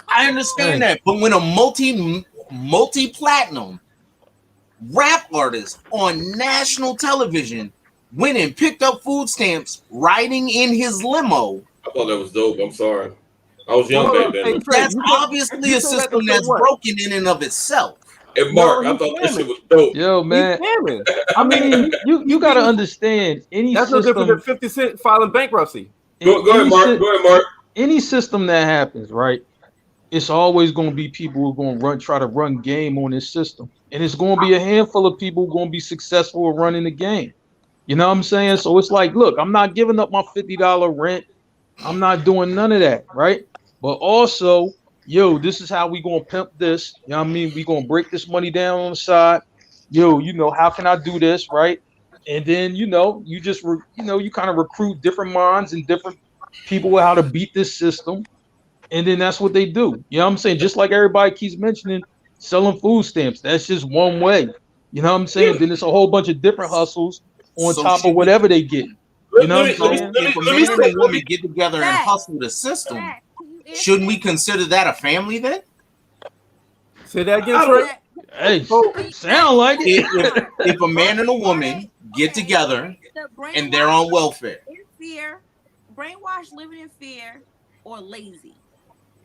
I understand that, but when a multi-platinum rap artist on national television went and picked up food stamps riding in his limo. I thought that was dope. I'm sorry. I was young back then. That's obviously a system that's broken in and of itself. And Mark, I thought that shit was dope. Yo, man. I mean, you got to understand any That's system. no different than 50 Cent filing bankruptcy. Go ahead, Mark. Go ahead, Mark. Any system that happens, right? It's always going to be people who are going to try to run game on this system, and it's going to be a handful of people who are going to be successful at running the game. You know what I'm saying? So it's like, look, I'm not giving up my $50 rent. I'm not doing none of that, right? But also, yo, this is how we gonna pimp this. You know what I mean? We gonna break this money down on the side. Yo, you know, how can I do this, right? And then, you know, you just, you kind of recruit different minds and different people with how to beat this system. And then that's what they do. You know what I'm saying? Just like everybody keeps mentioning, selling food stamps. That's just one way. You know what I'm saying? Then it's a whole bunch of different hustles on top of whatever they get. You know what I'm saying? If a man and a woman get together and hustle the system, shouldn't we consider that a family then? Say that again, Trey. Hey, sound like it. If a man and a woman get together and they're on welfare. In fear, brainwashed, living in fear, or lazy.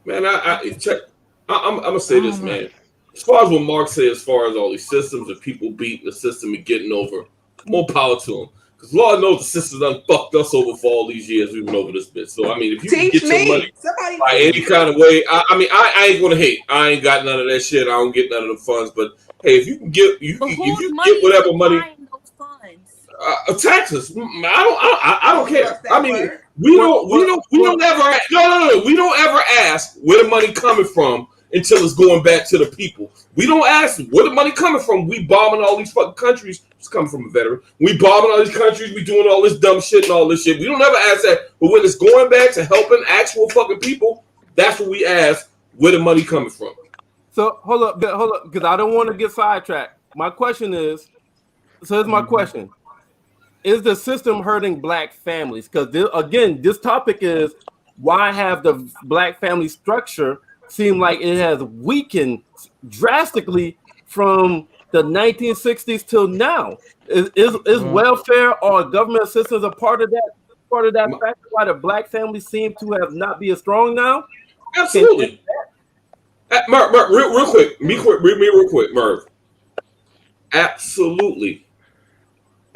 Man, I'm gonna say this, man. As far as what Mark said, as far as all these systems and people beating the system and getting over, more power to them. Because Lord knows the system done fucked us over for all these years we've been over this bitch. So I mean, if you can get your money by any kind of way, I ain't gonna hate. I ain't got none of that shit. I don't get none of the funds. But hey, if you can get if you get whatever money, taxes. I don't care. I mean, we don't ever no. We don't ever ask where the money coming from until it's going back to the people. We don't ask where the money coming from. We bombing all these fucking countries. It's coming from a veteran. We bombing all these countries. We doing all this dumb shit and all this shit. We don't ever ask that. But when it's going back to helping actual fucking people, that's what we ask where the money coming from. So hold up, because I don't want to get sidetracked. My question is, so here's my question. Is the system hurting black families? Because again, this topic is why have the black family structure seem like it has weakened drastically from the 1960s till now? Is welfare or government assistance a part of that factor why the black families seem to have not be as strong now? Absolutely. Merv, real quick, Merv. Absolutely.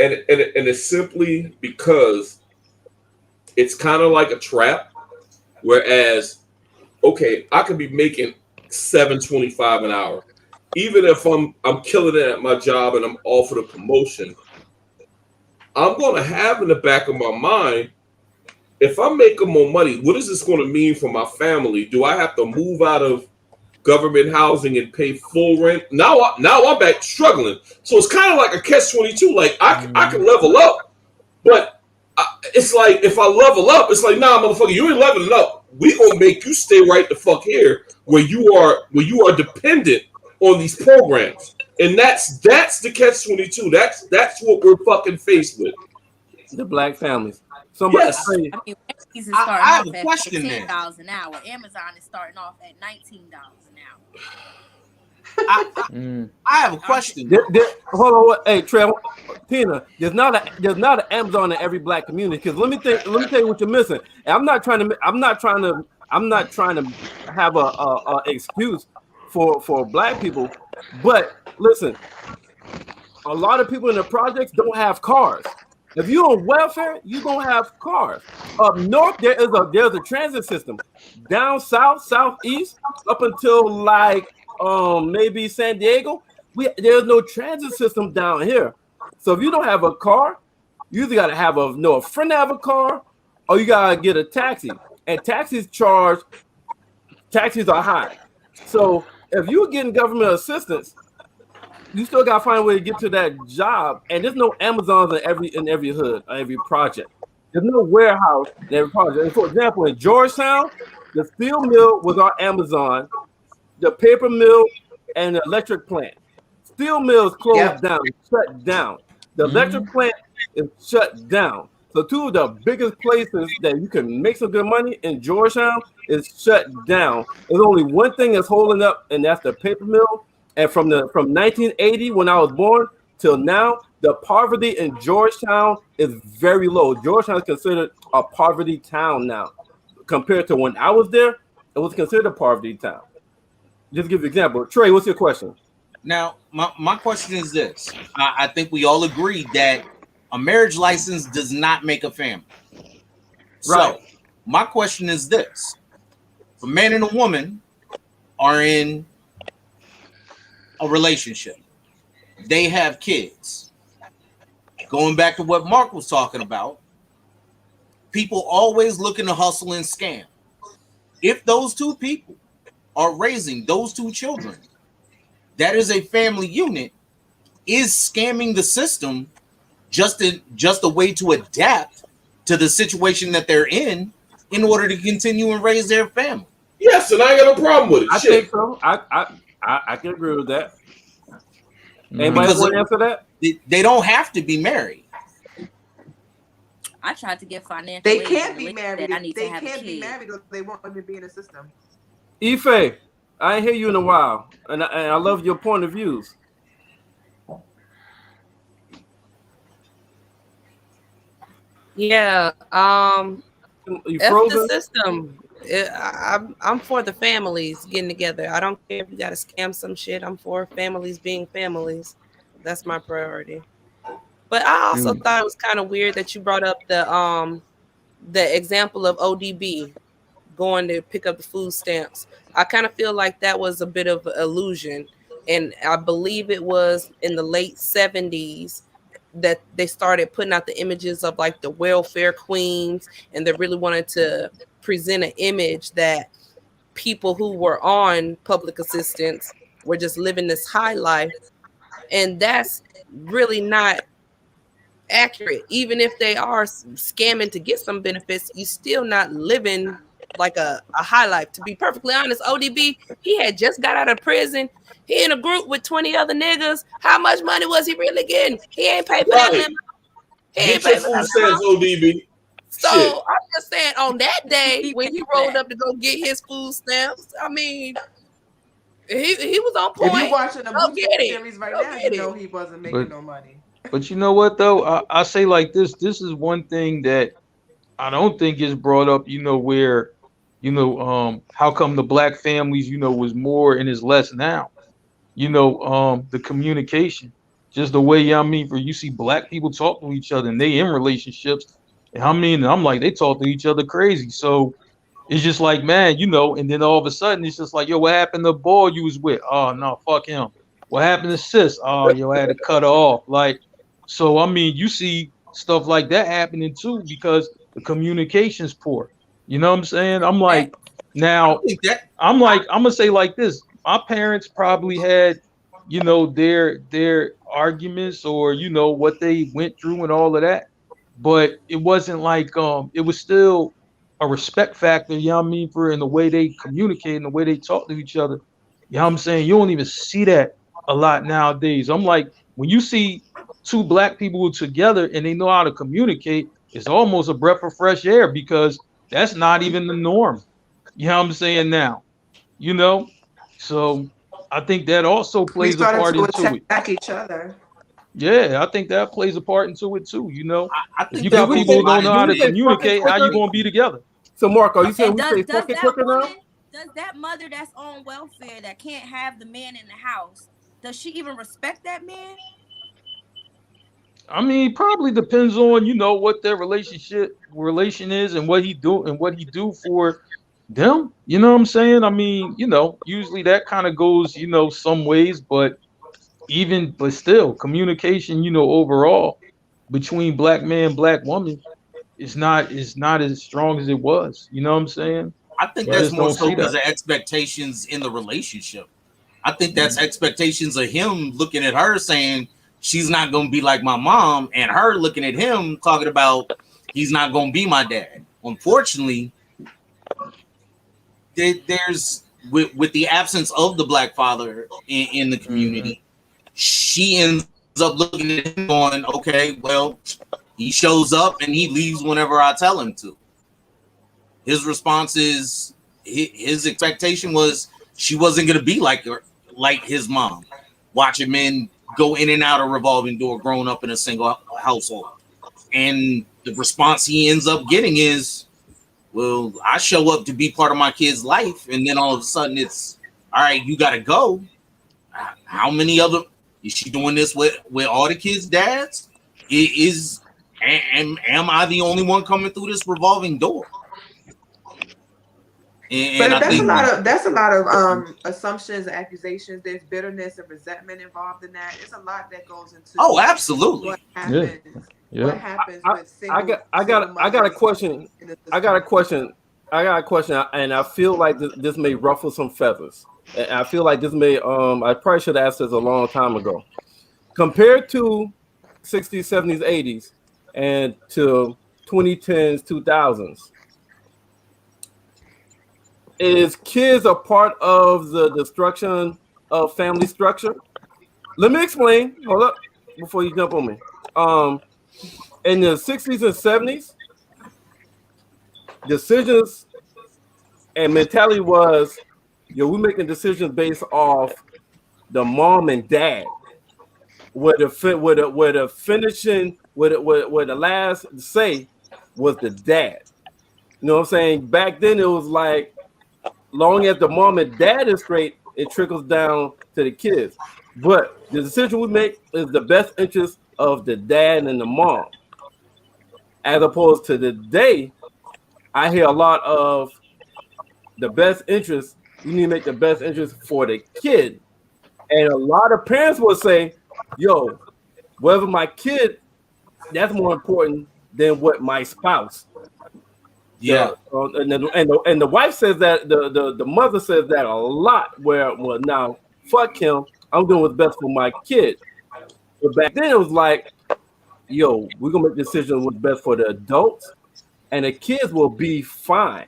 And it's simply because it's kind of like a trap, whereas okay, I could be making $7.25 an hour. Even if I'm killing it at my job and I'm offered a promotion, I'm going to have in the back of my mind, if I'm making more money, what is this going to mean for my family? Do I have to move out of government housing and pay full rent? Now I'm back struggling. So it's kind of like a catch-22. Like I can level up, but it's like if I level up, it's like, nah, motherfucker, you ain't leveling up. We gonna make you stay right the fuck here where you are dependent on these programs, and that's the catch-22. That's what we're fucking faced with. The black families. Yes. I mean, is starting I have off a at question $10 an hour. Amazon is starting off at $19 an hour. I have a question. Hold on, hey Trey, Tina. There's not an Amazon in every black community. Because let me tell you what you're missing. And I'm not trying to have a excuse for black people. But listen, a lot of people in the projects don't have cars. If you're on welfare, you're gonna have cars. Up north, there's a transit system. Down south, southeast, up until like maybe San Diego, there's no transit system down here. So if you don't have a car, you either gotta have a friend have a car, or you gotta get a taxi. And taxis are high. So if you're getting government assistance, you still gotta find a way to get to that job, and there's no Amazons in every hood, or every project. There's no warehouse in every project. And for example, in Georgetown, the steel mill was our Amazon, the paper mill, and the electric plant. Steel mills closed down, shut down. The electric plant is shut down. So two of the biggest places that you can make some good money in Georgetown is shut down. There's only one thing that's holding up, and that's the paper mill And from 1980 when I was born till now, the poverty in Georgetown is very low. Georgetown is considered a poverty town now, compared to when I was there. It was considered a poverty town. Just to give you an example. Trey, what's your question? Now, my question is this. I think we all agree that a marriage license does not make a family. Right. So, my question is this. If a man and a woman are in a relationship, they have kids. Going back to what Mark was talking about, people always looking to hustle and scam. If those two people are raising those two children, that is a family unit. Is scamming the system just a way to adapt to the situation that they're in order to continue and raise their family? Yes, and I ain't got no problem with it. I think so. I can agree with that. Anybody want to answer that? They don't have to be married. I tried to get financial. They aid can't in be the married. that I need They to have a can't be kid. married because they won't even be in the system. Ife, I ain't hear you in a while, and I love your point of views. Yeah. You F frozen? the system. I'm for the families getting together. I don't care if you got to scam some shit. I'm for families being families. That's my priority. But I also thought it was kind of weird that you brought up the example of ODB going to pick up the food stamps. I kind of feel like that was a bit of an illusion, and I believe it was in the late 70s that they started putting out the images of like the welfare queens, and they really wanted to present an image that people who were on public assistance were just living this high life, and that's really not accurate. Even if they are scamming to get some benefits, you still not living like a high life. To be perfectly honest, ODB, he had just got out of prison. He in a group with 20 other niggas. How much money was he really getting? He ain't paid for that limo. He ain't Get your paid for food that stamps, limo. ODB. So Shit. I'm just saying, on that day when he rolled up to go get his food stamps, I mean, he was on point. If you're watching a Go movie get it. series right Go now, get you know it. he wasn't making no money. But you know what though? I say like this. This is one thing that I don't think is brought up. Where, how come the black families, was more and is less now? The communication, just the way for you see black people talk to each other and they in relationships. And I'm like they talk to each other crazy. So it's just like, man, and then all of a sudden it's just like, yo, what happened to the boy you was with? Oh no, fuck him. What happened to sis? Oh, yo, I had to cut her off. Like, so you see stuff like that happening too because the communication's poor. You know what I'm saying? I'm like, now I'm gonna say like this. My parents probably had, their arguments or what they went through and all of that. But it wasn't like it was still a respect factor, for in the way they communicate and the way they talk to each other. You know what I'm saying? You don't even see that a lot nowadays. I'm like, when you see two black people together and they know how to communicate, it's almost a breath of fresh air because that's not even the norm. You know what I'm saying now? So I think that also plays a part into it. Attack each other. Yeah, I think that plays a part into it too. I think if you got people who don't know how to communicate, how you gonna be together? So Mark, are you saying we say does fucking that quicker now? woman, does that mother that's on welfare that can't have the man in the house, does she even respect that man? I mean, probably depends on what their relation is and what he do for them. You know what I'm saying? I mean, usually that kind of goes some ways, but still communication overall between black man, black woman is not as strong as it was. You know what I'm saying? I think that's more so because of expectations in the relationship. I think that's expectations of him looking at her saying she's not going to be like my mom, and her looking at him talking about he's not going to be my dad. Unfortunately, there's with the absence of the black father in the community, she ends up looking at him going, okay, well, he shows up and he leaves whenever I tell him to. His response is, his expectation was she wasn't going to be like like his mom, watching men go in and out of revolving door, growing up in a single household. And the response he ends up getting is, well, I show up to be part of my kid's life, and then all of a sudden it's, all right, you gotta go. How many other is she doing this with all the kids' dads? Am I the only one coming through this revolving door? But that's a lot of assumptions, accusations. There's bitterness and resentment involved in that. It's a lot that goes into. Oh, absolutely. What happens? Yeah. What happens with single? I got a question. I got a question, and I feel like this may ruffle some feathers. And I feel like this may. I probably should have asked this a long time ago. Compared to 60s, 70s, 80s, and to 2010s, 2000s. Is kids a part of the destruction of family structure? Let me explain. Hold up before you jump on me. In the 60s and 70s, decisions and mentality was, we're making decisions based off the mom and dad. Where the last say was the dad. You know what I'm saying? Back then it was like, long as the mom and dad is straight, it trickles down to the kids. But the decision we make is the best interest of the dad and the mom. As opposed to today, I hear a lot of the best interest, you need to make the best interest for the kid. And a lot of parents will say, whether my kid, that's more important than what my spouse. Yeah, and the wife says that the mother says that a lot. Well, now fuck him. I'm doing what's best for my kid. But back then it was like, we're gonna make decisions what's best for the adults, and the kids will be fine.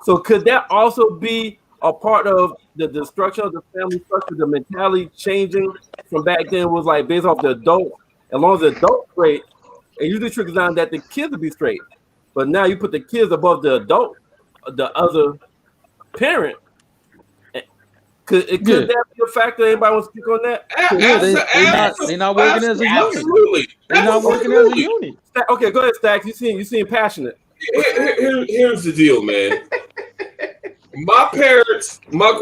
So could that also be a part of the destruction of the family structure? The mentality changing from back then was like based off the adult. As long as the adult's straight, it usually trickles down that the kids will be straight. But now you put the kids above the adult, the other parent. Could that be a factor? Anybody want to speak on that? They're not working as a unit. Absolutely. They're not working as a unit. Okay, go ahead, Stacks. You seem passionate. Here's the deal, man. My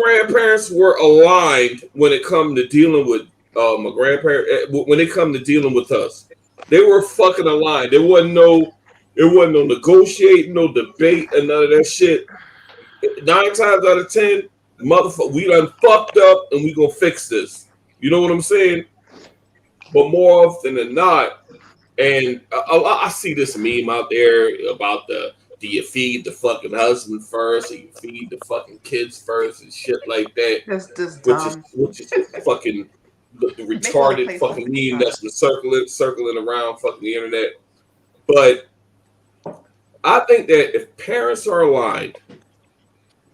grandparents were aligned when it come to dealing with my grandparents. When it come to dealing with us, they were fucking aligned. There wasn't no negotiating, no debate, and none of that shit. 9 times out of 10, motherfucker, we done fucked up, and we gonna fix this. You know what I'm saying? But more often than not, and I see this meme out there about do you feed the fucking husband first, or you feed the fucking kids first, and shit like that. That's just dumb. Which is fucking the retarded fucking meme that's been circling around fucking the internet. But I think that if parents are aligned,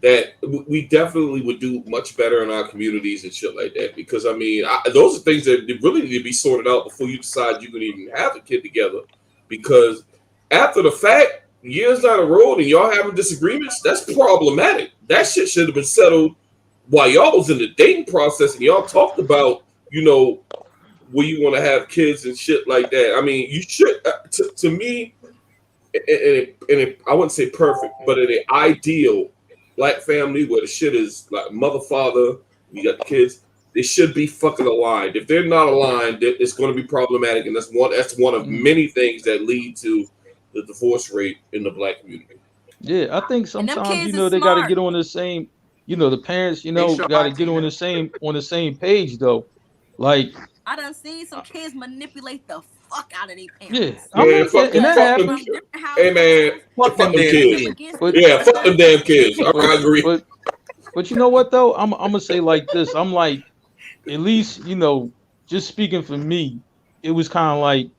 that we definitely would do much better in our communities and shit like that. Because I mean, those are things that really need to be sorted out before you decide you can even have a kid together. Because after the fact, years down the road, and y'all having disagreements, that's problematic. That shit should have been settled while y'all was in the dating process and y'all talked about, where you want to have kids and shit like that. I mean, you should. To me. I wouldn't say perfect, but in an ideal black family where the shit is like mother, father, you got the kids, they should be fucking aligned. If they're not aligned, it's going to be problematic, and that's one of many things that lead to the divorce rate in the black community. Yeah, I think sometimes they got to get on the same. The parents, got to get on the same page though. Like I done seen some kids manipulate the fuck out of their parents. Fuck them kids. Fuck them damn kids. I agree. But you know what though? I'm gonna say like this. I'm like, at least just speaking for me, it was kind of like,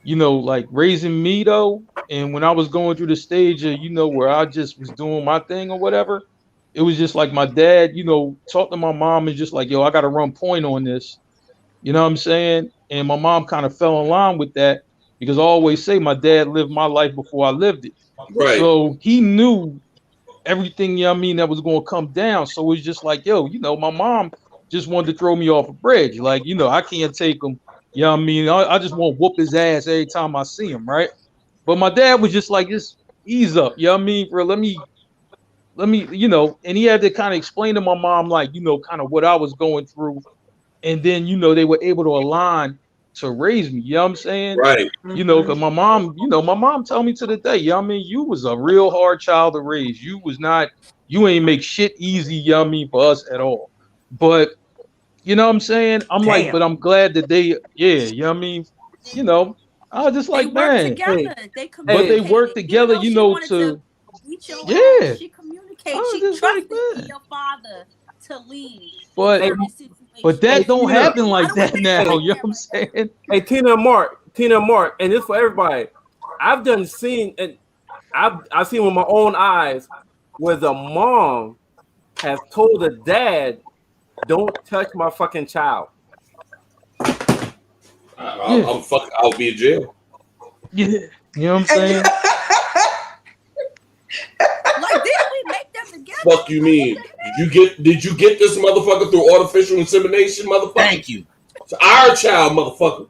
like raising me though. And when I was going through the stage of where I just was doing my thing or whatever, it was just like my dad, talked to my mom and just like, I got to run point on this. You know what I'm saying? And my mom kind of fell in line with that because I always say my dad lived my life before I lived it. Right. So he knew everything, that was going to come down. So it was just like, my mom just wanted to throw me off a bridge. Like, you know, I can't take him. You know what I mean? I just want to whoop his ass every time I see him, right? But my dad was just like, just ease up. You know what I mean? Let me, you know, and he had to kind of explain to my mom, like, you know, kind of what I was going through. And then, you know, they were able to align to raise me. You know what I'm saying? Right. You know, because my mom, you know, my mom told me to the day, you know what I mean? You was a real hard child to raise. You ain't make shit easy, you know what I mean, for us at all. But, you know what I'm saying? I'm like, but I'm glad that they, you know what I mean? You know, I was just like, man. Together. But they work together, you know, to she communicates. She trusted your father to lead. But that don't happen like that now. You know what I'm saying? Hey, Tina and Mark, and this for everybody. I've seen with my own eyes where the mom has told the dad, "Don't touch my fucking child." I'll be in jail. Yeah, you know what I'm saying? Like, didn't we make them together? Fuck you mean? Did you get this motherfucker through artificial insemination, motherfucker? Thank you. It's our child, motherfucker.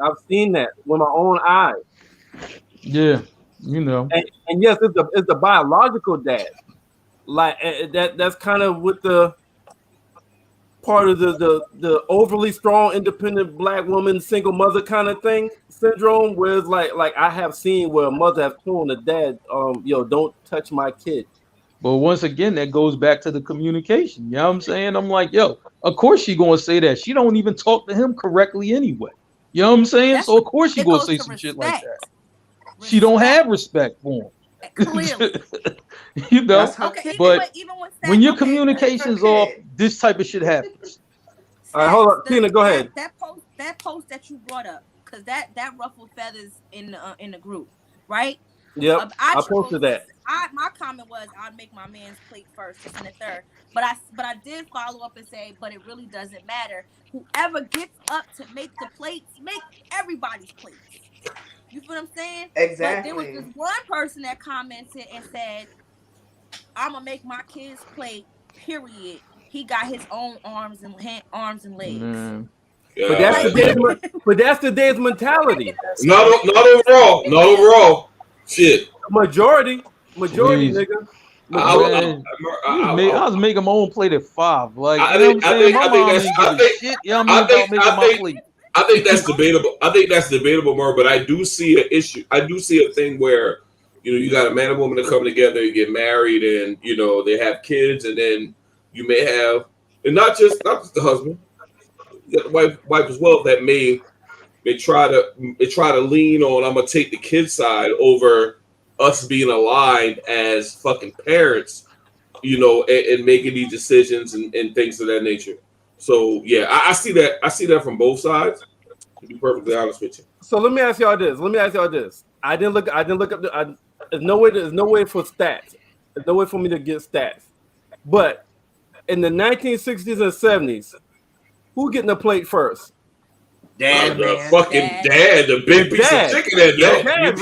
I've seen that with my own eyes. Yeah, you know. And yes, it's the biological dad. Like that's kind of with the part of the overly strong, independent black woman, single mother kind of thing syndrome, where it's like I have seen where a mother has told the dad, don't touch my kid. But once again, that goes back to the communication. You know what I'm saying? I'm like, yo, of course she gonna say that. She don't even talk to him correctly anyway. You know what I'm saying? So of course she gonna say some shit like that. She don't have respect for him. Clearly. You know, okay, but even when your communication's off, this type of shit happens. All right, hold on, Tina, go ahead. That post that you brought up, because that ruffled feathers in the group, right? Yep, I posted that. My comment was, I'd make my man's plate first, this and the third. But I did follow up and say, but it really doesn't matter. Whoever gets up to make the plates, make everybody's plates. You feel what I'm saying? Exactly. But there was this one person that commented and said, I'm gonna make my kid's plate, period. He got his own arms and legs. Yeah. But that's today's mentality. Not overall. Shit. Majority, nigga. I was making my own plate at 5. Like, I think that's debatable. I think that's debatable more, but I do see an issue. I do see a thing where, you got a man and woman that come together, you get married, and they have kids, and then you may have, and not just the husband, you got the wife as well, that may try to lean on, I'm gonna take the kid side over us being aligned as fucking parents, and making these decisions and things of that nature. So yeah, I see that. I see that from both sides. To be perfectly honest with you. So let me ask y'all this. I didn't look up. There's no way for stats. There's no way for me to get stats. But in the 1960s and 70s, who getting the plate first? Dad, dad, the big piece of chicken that dad, right?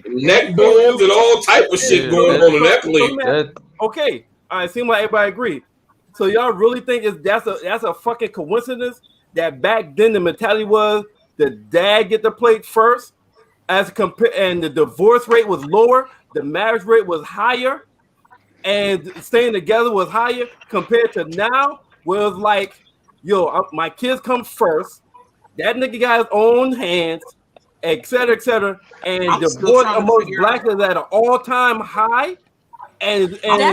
Neck bones and all type of shit going on in that plate. Okay, all right. Seems like everybody agree. So y'all really think that's a fucking coincidence that back then the mentality was the dad get the plate first, and the divorce rate was lower, the marriage rate was higher, and staying together was higher compared to now, where it's like, my kids come first. That nigga got his own hands, et cetera, and divorce amongst blacks is at an all-time high. And y'all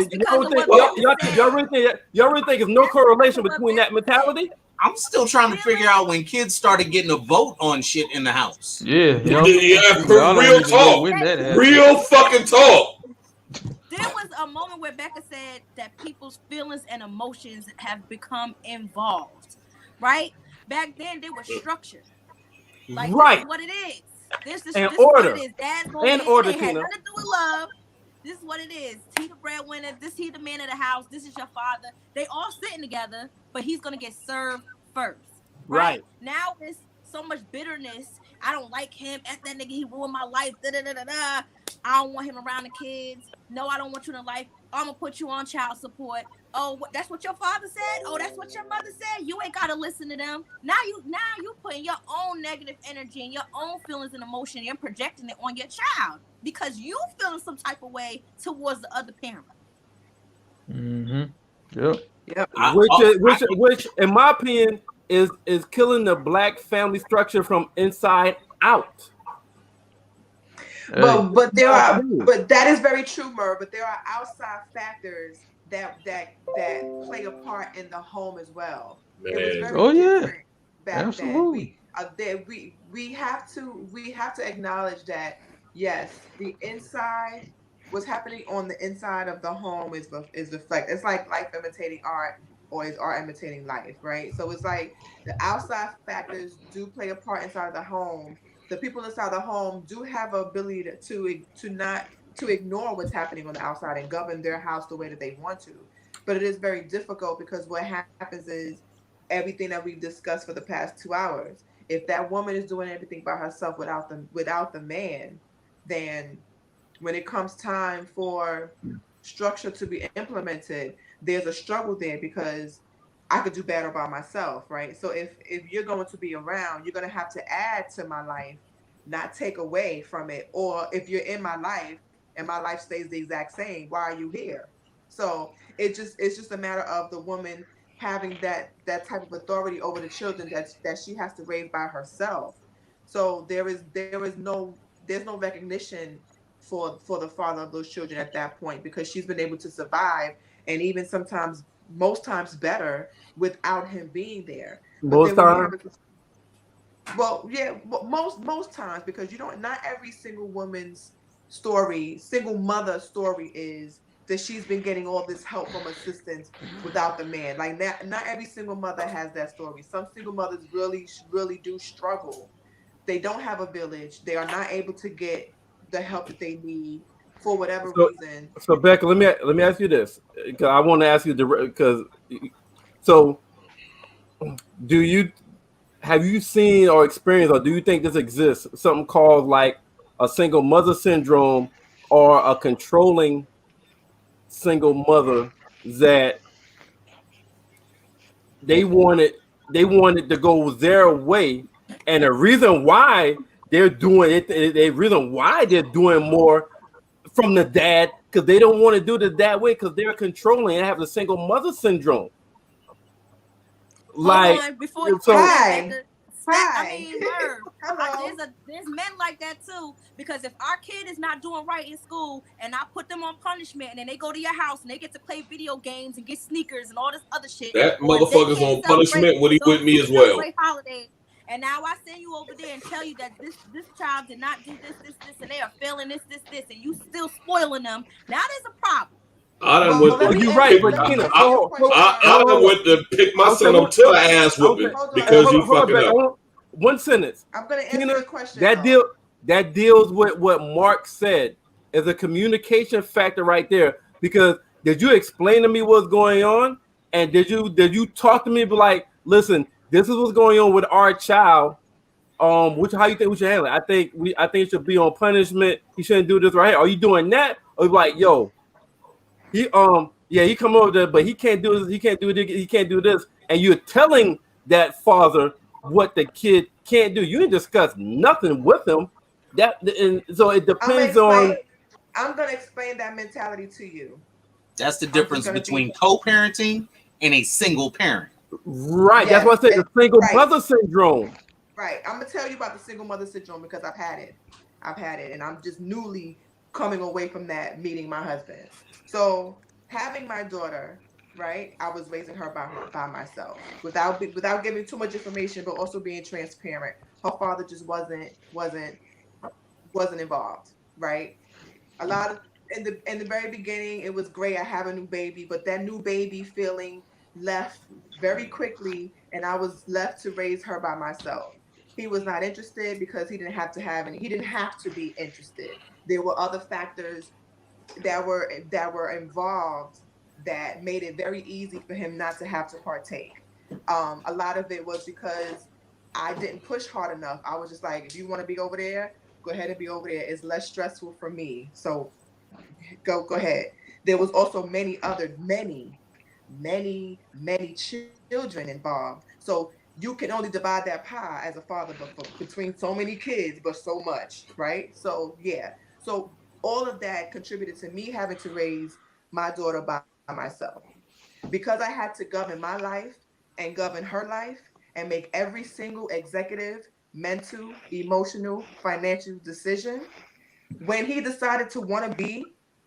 really think there's no correlation between that mentality? I'm still trying to figure out when kids started getting a vote on shit in the house. Yeah, real talk. Real fucking talk. There was a moment where Becca said that people's feelings and emotions have become involved, right? Back then, they were structured. Like, right. This is what it is. This is order. What it is. Dad's and order, it had Tina. nothing to do with love. This is what it is. He the breadwinner. He the man of the house. This is your father. They all sitting together, but he's going to get served first. Right. Now there's so much bitterness. I don't like him. F that nigga. He ruined my life. I don't want him around the kids. No, I don't want you in life. I'm gonna put you on child support. Oh, that's what your father said. Oh, that's what your mother said. You ain't gotta listen to them. Now you putting your own negative energy and your own feelings and emotion. You're projecting it on your child because you feeling some type of way towards the other parent. Mm-hmm. Yep. Which, in my opinion, is killing the black family structure from inside out. But that is very true, Murr. But there are outside factors that play a part in the home as well. Man. It was very different back Absolutely. then. We have to acknowledge that yes, the inside, what's happening on the inside of the home is reflect. It's like life imitating art, or is art imitating life, right? So it's like the outside factors do play a part inside of the home. The people inside the home do have an ability to ignore what's happening on the outside and govern their house the way that they want to. But it is very difficult because what happens is everything that we've discussed for the past 2 hours. If that woman is doing everything by herself without the man, then when it comes time for structure to be implemented, there's a struggle there because I could do better by myself, right? So if you're going to be around, you're going to have to add to my life, not take away from it. Or if you're in my life and my life stays the exact same, why are you here? So it's just a matter of the woman having that type of authority over the children that she has to raise by herself. So there's no recognition for the father of those children at that point because she's been able to survive and even sometimes most times better without him being there. Most times. Well, yeah, most times because not every single woman's story, single mother story is that she's been getting all this help from assistance without the man. Like not every single mother has that story. Some single mothers really, really do struggle. They don't have a village. They are not able to get the help that they need for whatever reason. So Becca, let me ask you this because I want to ask you because so have you seen or experienced or do you think this exists something called like a single mother syndrome or a controlling single mother that they wanted to go their way and the reason why they're doing it, the reason why they're doing more from the dad because they don't want to do it that way because they're controlling and have the single mother syndrome. Like before you there's men like that too because if our kid is not doing right in school and I put them on punishment and then they go to your house and they get to play video games and get sneakers and all this other shit. That motherfucker's on punishment when he with me as well. Holidays, and now I send you over there and tell you that this child did not do this, and they are failing this, and you still spoiling them. That is a problem. You're right, but Tina, I went to pick my son up to the ass whooping because you fucking up. One sentence. I'm gonna answer the question. That deals with what Mark said as a communication factor right there. Because did you explain to me what's going on? And did you talk to me be like, listen, this is what's going on with our child. How you think we should handle it? I think it should be on punishment. He shouldn't do this right here. Are you doing that? Or like, yo, he come over there, but he can't do this, he can't do this. And you're telling that father what the kid can't do. You didn't discuss nothing with him. So it depends on. I'm gonna explain that mentality to you. That's the difference between co-parenting and a single parent. Right. Yes, that's what I said. The single mother syndrome. Right. I'm gonna tell you about the single mother syndrome because I've had it, and I'm just newly coming away from that, meeting my husband. So having my daughter, right? I was raising her by myself without giving too much information, but also being transparent. Her father just wasn't involved, right? A lot of in the very beginning, it was great. I have a new baby, but that new baby feeling left very quickly, and I was left to raise her by myself. He was not interested because he didn't have to be interested. There were other factors that were involved that made it very easy for him not to have to partake. A lot of it was because I didn't push hard enough. I was just like, if you want to be over there, go ahead and be over there. It's less stressful for me. So go ahead. there was also many children involved. So you can only divide that pie as a father between so many kids, but so much, right? So yeah. So all of that contributed to me having to raise my daughter by myself. Because I had to govern my life and govern her life and make every single executive, mental, emotional, financial decision. When he decided to want to be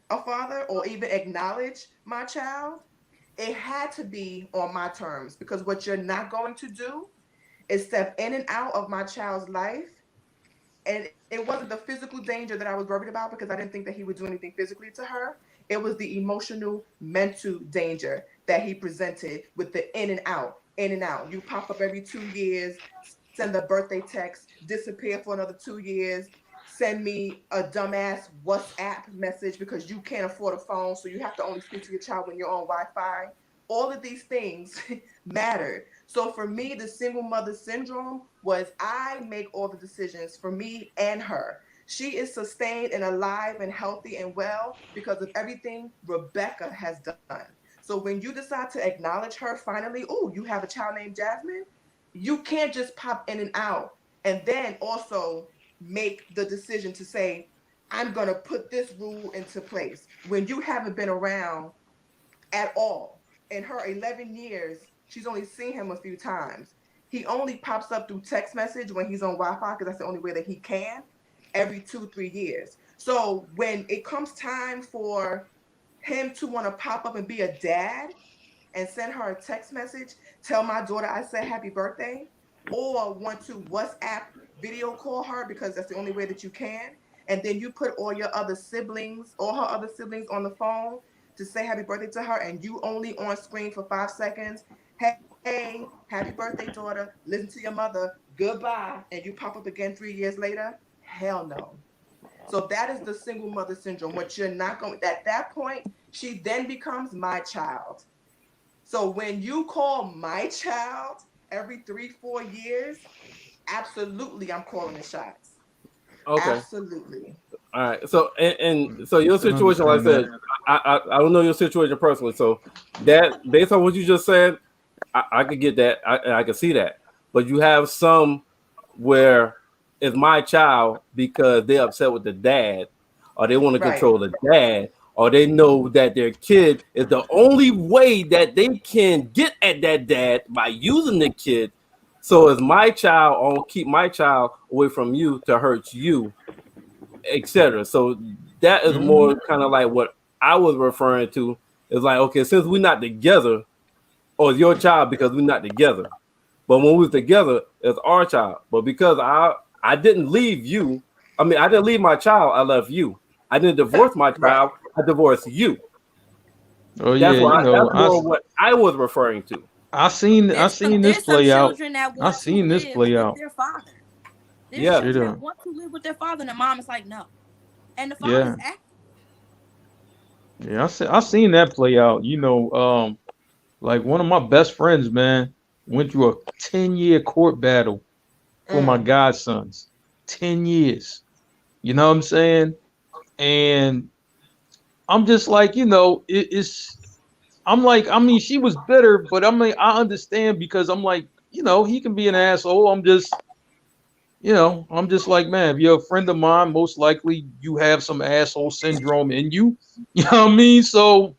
a father or even acknowledge my child, it had to be on my terms, because what you're not going to do is step in and out of my child's life. And it wasn't the physical danger that I was worried about, because I didn't think that he would do anything physically to her. It was the emotional, mental danger that he presented with the in and out. You pop up every 2 years, send a birthday text, disappear for another 2 years, send me a dumbass WhatsApp message because you can't afford a phone, so you have to only speak to your child when you're on Wi-Fi. All of these things mattered. So for me, the single mother syndrome was I make all the decisions for me and her. She is sustained and alive and healthy and well because of everything Rebecca has done. So when you decide to acknowledge her finally, oh, you have a child named Jasmine, you can't just pop in and out and then also make the decision to say, I'm going to put this rule into place when you haven't been around at all. In her 11 years, she's only seen him a few times. He only pops up through text message when he's on Wi-Fi, because that's the only way that he can, every 2-3 years. So when it comes time for him to want to pop up and be a dad and send her a text message, tell my daughter I said happy birthday, or want to WhatsApp video call her because that's the only way that you can, and then you put all your other siblings, all her other siblings on the phone to say happy birthday to her, and you only on screen for 5 seconds. Hey, happy birthday, daughter. Listen to your mother. Goodbye. And you pop up again 3 years later. Hell no. So that is the single mother syndrome. What you're not going, at that point, she then becomes my child. So when you call my child every 3-4 years, absolutely, I'm calling the shots. Okay. Absolutely. All right. So and so your situation, like I said, I don't know your situation personally. So that based on what you just said, I could get that. I can see that. But you have some where it's my child because they're upset with the dad, or they want to control the dad, or they know that their kid is the only way that they can get at that dad by using the kid. So it's my child, I'll keep my child away from you to hurt you, etc. So that is more kind of like what I was referring to. It's like, okay, since we're not together, or it's your child because we're not together. But when we was together, it's our child. But because I didn't leave you, I mean, I didn't leave my child, I left you. I didn't divorce my child, I divorced you. Oh that's yeah, that's more what I was referring to. I seen this play out. I seen this play out. Their father. Yeah, children that want to live with their father, and the mom is like, no. And the father is acting. Yeah, I seen that play out. You know, like one of my best friends, man, went through a 10-year court battle for my godsons. 10 years. You know what I'm saying? And I'm just like, you know, I'm like, I mean, she was bitter, but I'm like, I understand, because I'm like, you know, he can be an asshole. I'm just like, man, if you're a friend of mine, most likely you have some asshole syndrome in you. You know what I mean? So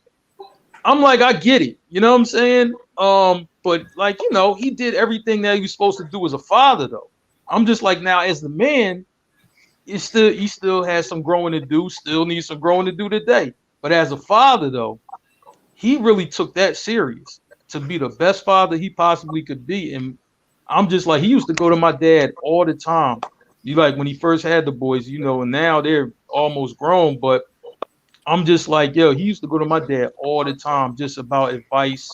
I'm like, I get it. You know what I'm saying? But like, you know, he did everything that he was supposed to do as a father, though. I'm just like, now as the man, he still has some growing to do, still needs some growing to do today. But as a father, though, he really took that serious to be the best father he possibly could be. And I'm just like, he used to go to my dad all the time. You like when he first had the boys, you know, and now they're almost grown. But I'm just like, yo, he used to go to my dad all the time just about advice.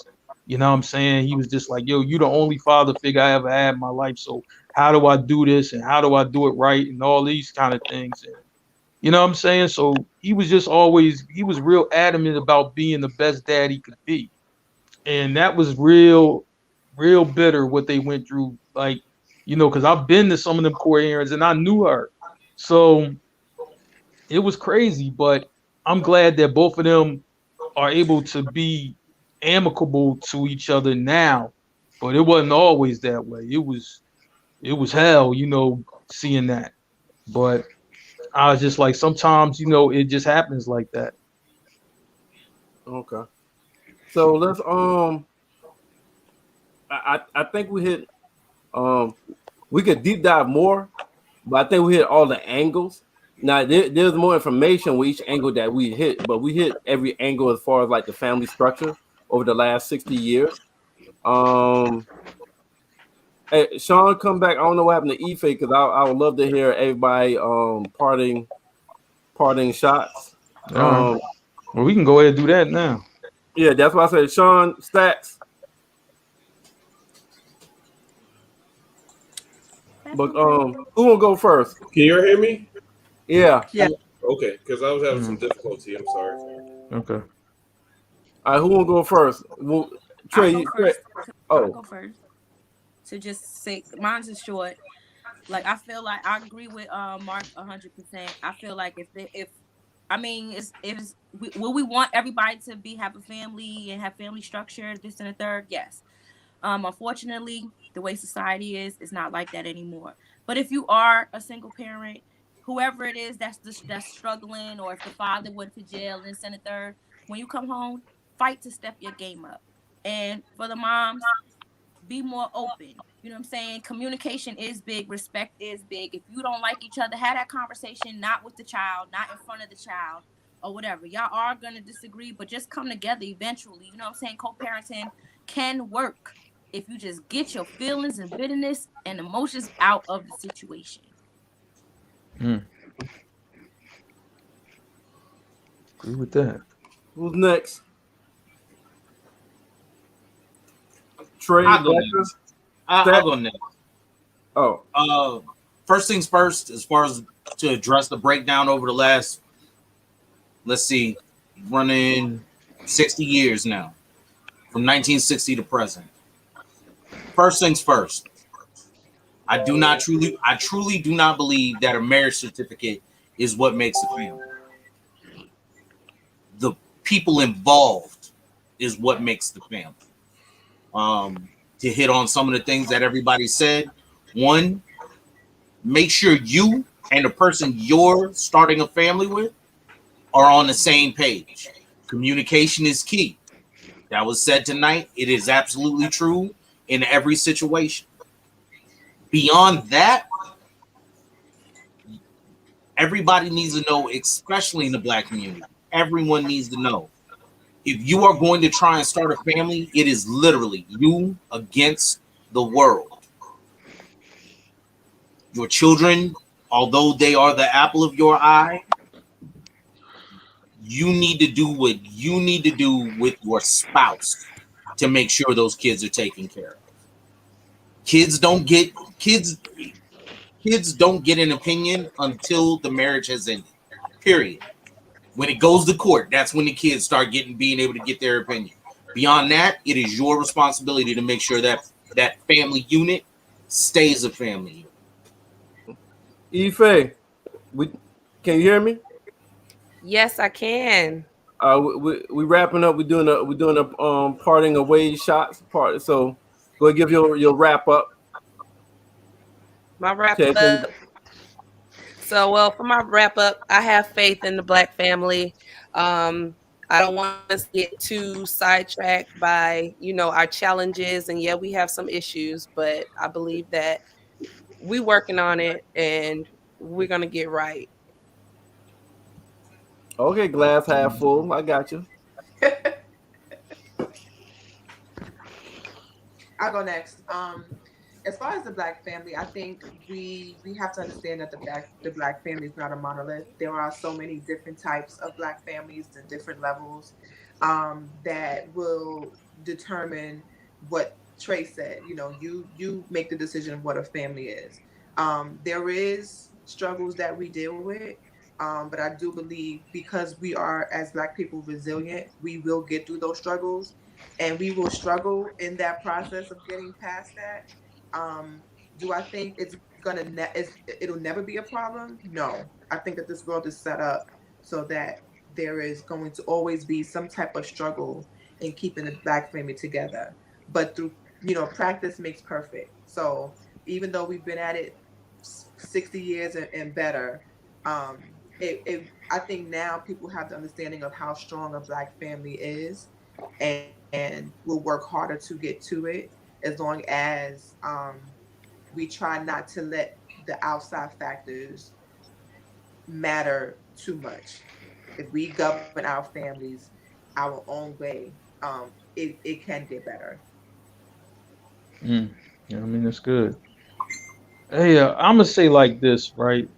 You know what I'm saying? He was just like, yo, you the only father figure I ever had in my life. So how do I do this? And how do I do it right? And all these kind of things. And, you know what I'm saying? So he was just always, he was real adamant about being the best dad he could be. And that was real bitter what they went through. Like, you know, because I've been to some of them court hearings and I knew her. So it was crazy, but I'm glad that both of them are able to be amicable to each other now, but it wasn't always that way. It was hell, seeing that. But I was just like, sometimes, it just happens like that. Okay. So let's I think we hit we could deep dive more, but I think we hit all the angles. Now there's more information with each angle that we hit, but we hit every angle as far as like the family structure over the last 60 years. Hey, Sean, come back. I don't know what happened to Ife because I would love to hear everybody parting shots. Well, we can go ahead and do that now. Yeah, that's why I said Sean, stats. But who will go first? Can you hear me? Yeah. Okay, because I was having some difficulty. I'm sorry. Okay. All right, who will go first? Trey. I'll go first. To just say, mine's is short. Like I feel like I agree with Mark 100%. I feel like will we want everybody to have a family and have family structure, this and the third? Yes. Unfortunately, the way society is, it's not like that anymore. But if you are a single parent, whoever it is that's struggling, or if the father went to jail and this and the third, when you come home, fight to step your game up. And for the moms, be more open. You know what I'm saying? Communication is big. Respect is big. If you don't like each other, have that conversation, not with the child, not in front of the child or whatever. Y'all are going to disagree, but just come together eventually. You know what I'm saying? Co-parenting can work if you just get your feelings and bitterness and emotions out of the situation. Agree with that. Who's next? Trey. I'll go next. Oh. First things first, as far as to address the breakdown over the last, let's see, running 60 years now, from 1960 to present. First things first, I truly do not believe that a marriage certificate is what makes a family. The people involved is what makes the family. To hit on some of the things that everybody said. One, make sure you and the person you're starting a family with are on the same page. Communication is key. That was said tonight. It is absolutely true in every situation. Beyond that, everybody needs to know, especially in the Black community. Everyone needs to know. If you are going to try and start a family, it is literally you against the world. Your children, although they are the apple of your eye, you need to do what you need to do with your spouse to make sure those kids are taken care of. Kids don't get an opinion until the marriage has ended. Period. When it goes to court, that's when the kids start being able to get their opinion. Beyond that, it is your responsibility to make sure that that family unit stays a family unit. Ife, can you hear me? Yes, I can. We wrapping up. We're doing a parting of ways shots part. So go ahead, give your wrap up. My wrap up. So, well, for my wrap up, I have faith in the Black family. I don't want us to get too sidetracked by, our challenges. And yeah, we have some issues, but I believe that we're working on it and we're going to get right. Okay, glass half full. I got you. I'll go next. As far as the Black family, I think we have to understand that the Black family is not a monolith. There are so many different types of Black families and different levels that will determine what Trey said. You make the decision of what a family is. There is struggles that we deal with, but I do believe because we are, as Black people, resilient, we will get through those struggles, and we will struggle in that process of getting past that. Do I think it's it'll never be a problem? No. I think that this world is set up so that there is going to always be some type of struggle in keeping the Black family together. But through, practice makes perfect. So even though we've been at it 60 years and better, I think now people have the understanding of how strong a Black family is, and will work harder to get to it, as long as we try not to let the outside factors matter too much. If we govern our families our own way, it can get better. Yeah, I mean, that's good. Hey, I'm gonna say like this, right?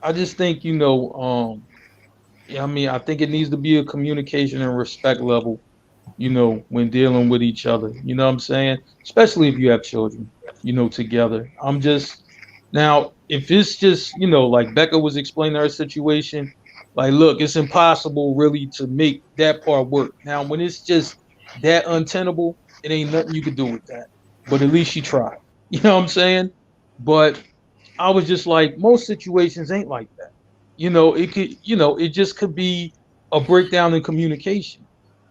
I just think, I mean, I think it needs to be a communication and respect level, when dealing with each other. You know what I'm saying? Especially if you have children, together. Now, if it's just, like Becca was explaining her situation, like, look, it's impossible really to make that part work. Now, when it's just that untenable, it ain't nothing you could do with that. But at least she tried. You know what I'm saying? But I was just like, most situations ain't like that. It could, it just could be a breakdown in communication.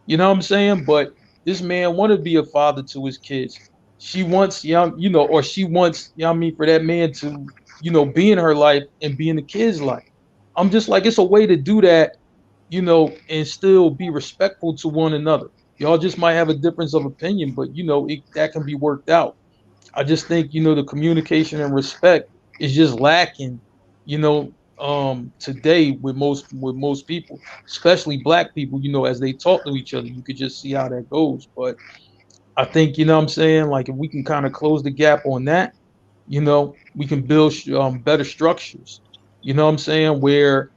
You know what I'm saying? But this man wanted to be a father to his kids. She wants, or she wants, for that man to, be in her life and be in the kids' life. I'm just like, it's a way to do that, and still be respectful to one another. Y'all just might have a difference of opinion, but, that can be worked out. I just think, the communication and respect is just lacking, today with most people, especially Black people, as they talk to each other. You could just see how that goes. But I think, what I'm saying, like, if we can kind of close the gap on that, we can build better structures, what I'm saying, where,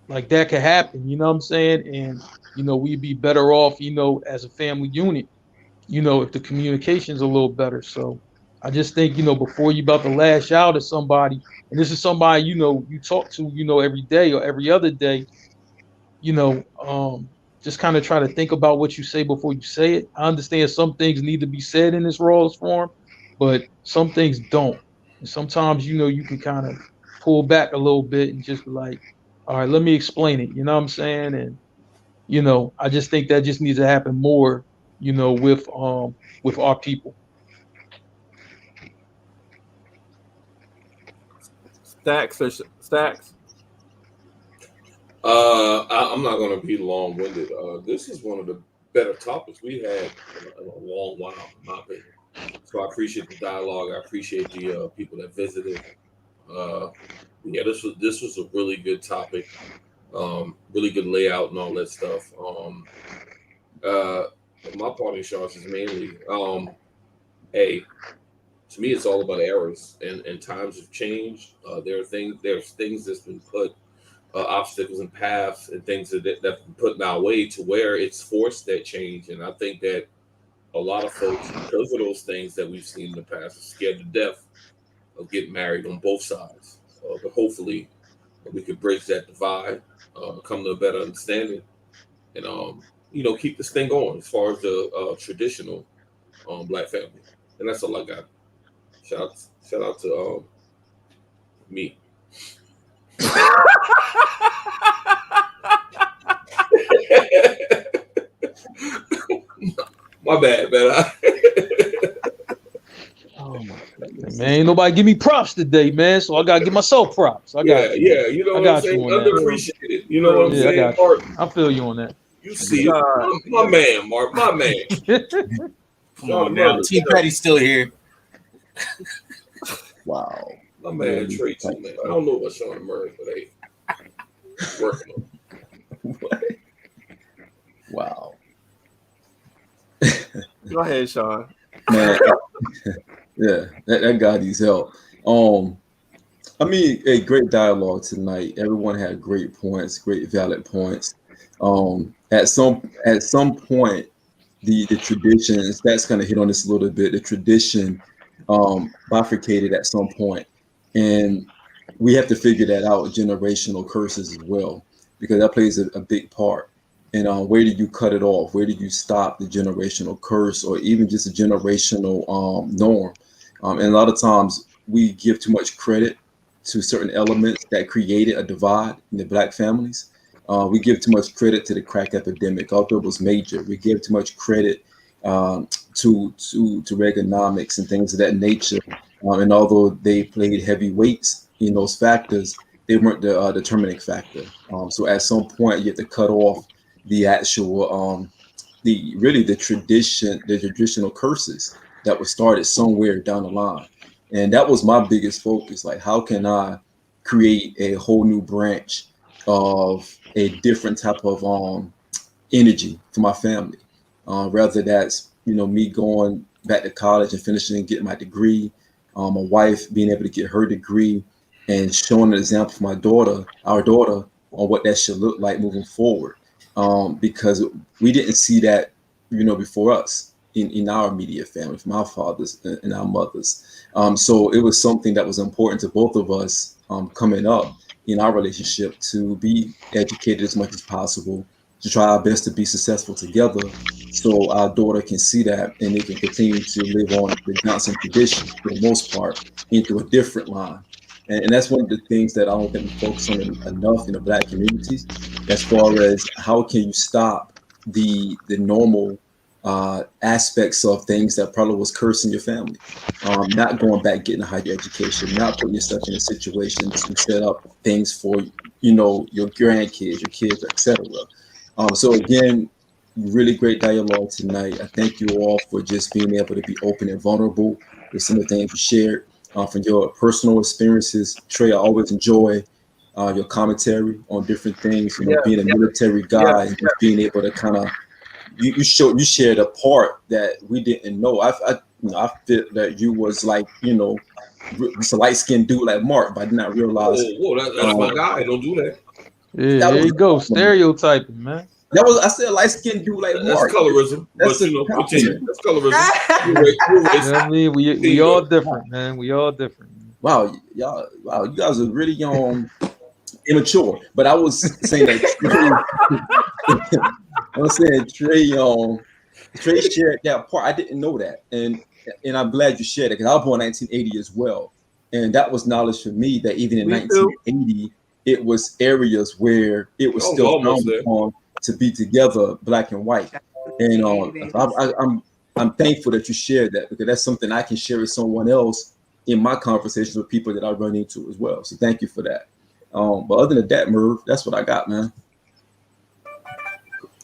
like that could happen, what I'm saying, and, we'd be better off, as a family unit, if the communication's a little better. So I just think, before you about to lash out at somebody, and this is somebody, you talk to, every day or every other day, just kind of try to think about what you say before you say it. I understand some things need to be said in this rawest form, but some things don't. And sometimes, you can kind of pull back a little bit and just be like, all right, let me explain it. You know what I'm saying? And, I just think that just needs to happen more, with our people. Stacks. I'm not going to be long-winded. This is one of the better topics we had in a long while, in my opinion. So I appreciate the dialogue. I appreciate the people that visited. Yeah, this was a really good topic. Really good layout and all that stuff. My parting shots is mainly, to me, it's all about errors, and times have changed. There's things that's been put, obstacles and paths and things that's been put in our way to where it's forced that change. And I think that a lot of folks, because of those things that we've seen in the past, are scared to death of getting married on both sides. But hopefully, we could bridge that divide, come to a better understanding, and keep this thing going as far as the traditional Black family. And that's all I got. Shout out to me. My bad, man. Oh my goodness, man! Ain't nobody give me props today, man. So I gotta give myself props. You know what I'm saying? Underappreciated. You know what I'm saying, Mark? I feel you on that. You see, my man, Mark, my man. Come on now, T. Petty's still here. Wow. My man Trey too, man. I don't know about Sean Murray, but hey, working on it. Wow. Go ahead, Sean. Man, yeah, that guy needs help. I mean, a great dialogue tonight. Everyone had great points, great valid points. At some point, the traditions, that's going to hit on this a little bit. The tradition bifurcated at some point, and we have to figure that out. Generational curses as well, because that plays a big part. And where do you cut it off? Where do you stop the generational curse, or even just a generational norm? And a lot of times we give too much credit to certain elements that created a divide in the Black families. We give too much credit to the crack epidemic, although it was major. We give too much credit to Reaganomics and things of that nature. And although they played heavy weights in those factors, they weren't the determining factor. So at some point, you have to cut off the actual, the traditional curses that were started somewhere down the line. And that was my biggest focus. Like, how can I create a whole new branch of a different type of energy for my family? Rather that's, me going back to college and finishing and getting my degree, my wife being able to get her degree and showing an example for our daughter, on what that should look like moving forward. Because we didn't see that, before us in our immediate family, from our fathers and our mothers. So it was something that was important to both of us coming up in our relationship, to be educated as much as possible, to try our best to be successful together, so our daughter can see that and they can continue to live on the Johnson tradition for the most part into a different line. And that's one of the things that I don't think we focus on enough in the Black communities, as far as how can you stop the normal aspects of things that probably was cursing your family. Not going back, getting a higher education, not putting yourself in a situation to set up things for, your grandkids, your kids, etc. So again, really great dialogue tonight. I thank you all for just being able to be open and vulnerable with some of the things you shared from your personal experiences. Trey, I always enjoy your commentary on different things, being a military guy and just being able to kind of, you shared a part that we didn't know. I feel that you was like, it's a light-skinned dude like Mark, but I did not realize. Whoa, that's my guy. Don't do that. Yeah, there you go, stereotyping, man. I said light-skinned dude like Mark. That's colorism. That's colorism. I mean, we all different, man. We all different. Wow, you guys are really immature. But I was saying that Trey shared that part. I didn't know that, and I'm glad you shared it, because I was born in 1980 as well, and that was knowledge for me that even in 1980 it was areas where it was still on to be together, Black and white. And I'm thankful that you shared that, because that's something I can share with someone else in my conversations with people that I run into as well. So thank you for that. But other than that, Merv, that's what I got, man.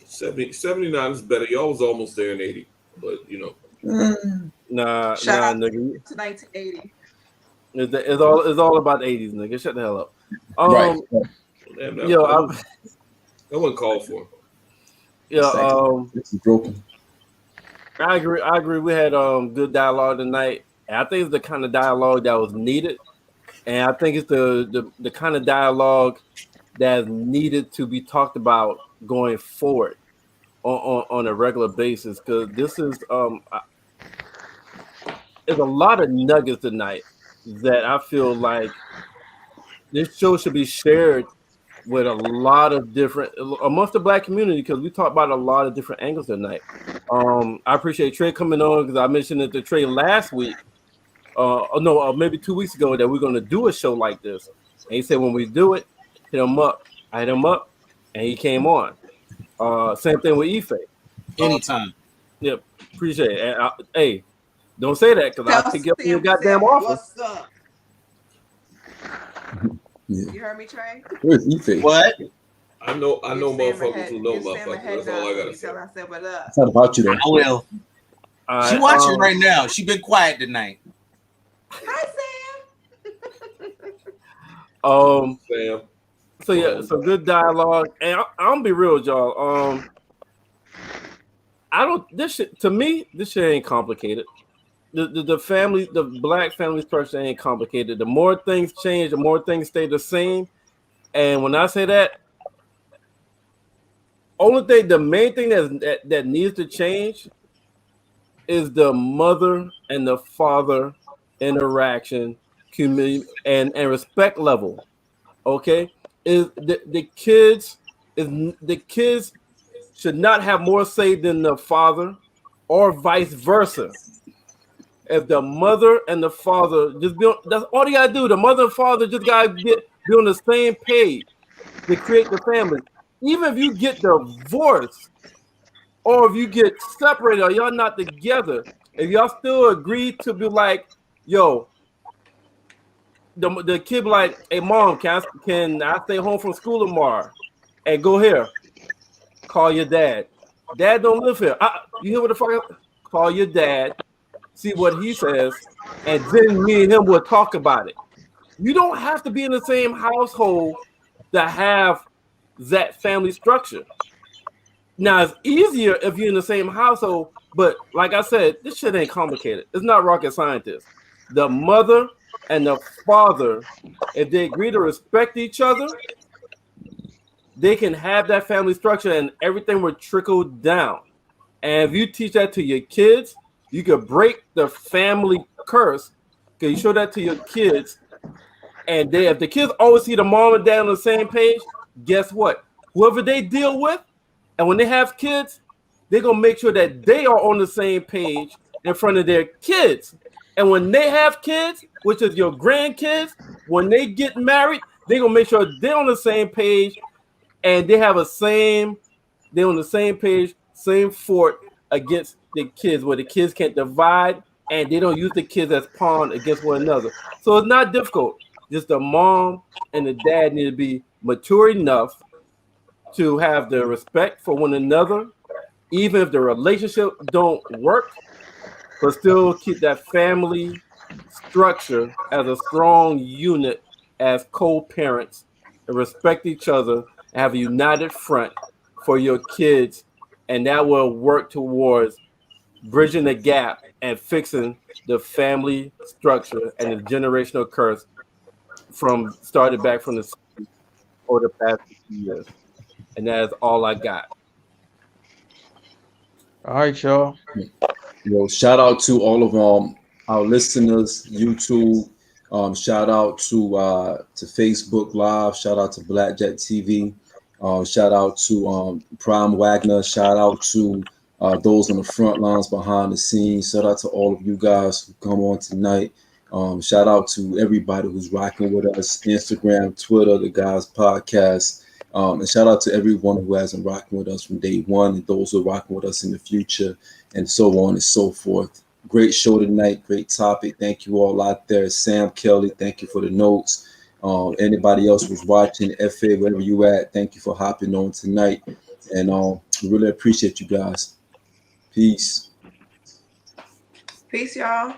79 is better. Y'all was almost there in 80, but Nah, nigga. To 1980. It's all about 80s, nigga. Shut the hell up. Right. That wasn't called for. This is broken. I agree. We had good dialogue tonight. And I think it's the kind of dialogue that was needed. And I think it's the kind of dialogue that's needed to be talked about going forward on a regular basis. Because this is there's a lot of nuggets tonight that I feel like this show should be shared with a lot of different amongst the Black community, because we talked about a lot of different angles tonight. I appreciate Trey coming on, because I mentioned it to Trey last week, maybe 2 weeks ago, that we're going to do a show like this. And he said when we do it, hit him up. I hit him up, and he came on. Same thing with Ife. All the time. Yep, appreciate it. And hey, don't say that, because I'll pick up your goddamn offer. What's up? Yeah. You heard me, Trey? Where's Ife? What? I know motherfuckers who know motherfuckers. That's all I gotta say. I said, what up? It's not about you, though. I will. She watching right now. She been quiet tonight. Hi, Sam. Sam. So yeah, so good dialogue, and I'm gonna be real with y'all. This shit ain't complicated. The family, the Black family structure ain't complicated. The more things change, the more things stay the same. And when I say that, the main thing that needs to change is the mother and the father interaction, community, and respect level. Okay, the kids should not have more say than the father, or vice versa. if the mother and the father just be on, that's all they gotta do. The mother and father just gotta be on the same page to create the family. Even if you get divorced or if you get separated or y'all not together, if y'all still agree to be like, yo, the kid be like, hey mom, can I stay home from school tomorrow? Hey, go here. Call your dad. Dad don't live here. You hear what the fuck? Call your dad. See what he says, and then me and him will talk about it. You don't have to be in the same household to have that family structure. Now it's easier if you're in the same household, but like I said, this shit ain't complicated. It's not rocket scientist. The mother and the father, if they agree to respect each other, they can have that family structure and everything will trickle down. And if you teach that to your kids, you could break the family curse because you show that to your kids. And if the kids always see the mom and dad on the same page, guess what? Whoever they deal with, and when they have kids, they're going to make sure that they are on the same page in front of their kids. And when they have kids, which is your grandkids, when they get married, they're going to make sure they're on the same page and they're on the same page, same fort against the kids, where the kids can't divide and they don't use the kids as pawn against one another. So it's not difficult. Just the mom and the dad need to be mature enough to have the respect for one another, even if the relationship don't work, but still keep that family structure as a strong unit as co-parents and respect each other and have a united front for your kids, and that will work towards bridging the gap and fixing the family structure and the generational curse from started back from the over the past 50 years. And that is all I got. All right, y'all. Yo, shout out to all of our listeners, YouTube. Shout out to Facebook Live. Shout out to Blackjack TV. Shout out to Prime Wagner. Shout out to those on the front lines behind the scenes. Shout out to all of you guys who come on tonight. Shout out to everybody who's rocking with us, Instagram, Twitter, the guys podcast. And shout out to everyone who hasn't rocking with us from day one and those who are rocking with us in the future and so on and so forth. Great show tonight. Great topic. Thank you all out there. Sam Kelly, thank you for the notes. Anybody else who's watching, FA, wherever you at, thank you for hopping on tonight. And we really appreciate you guys. Peace. Peace, y'all.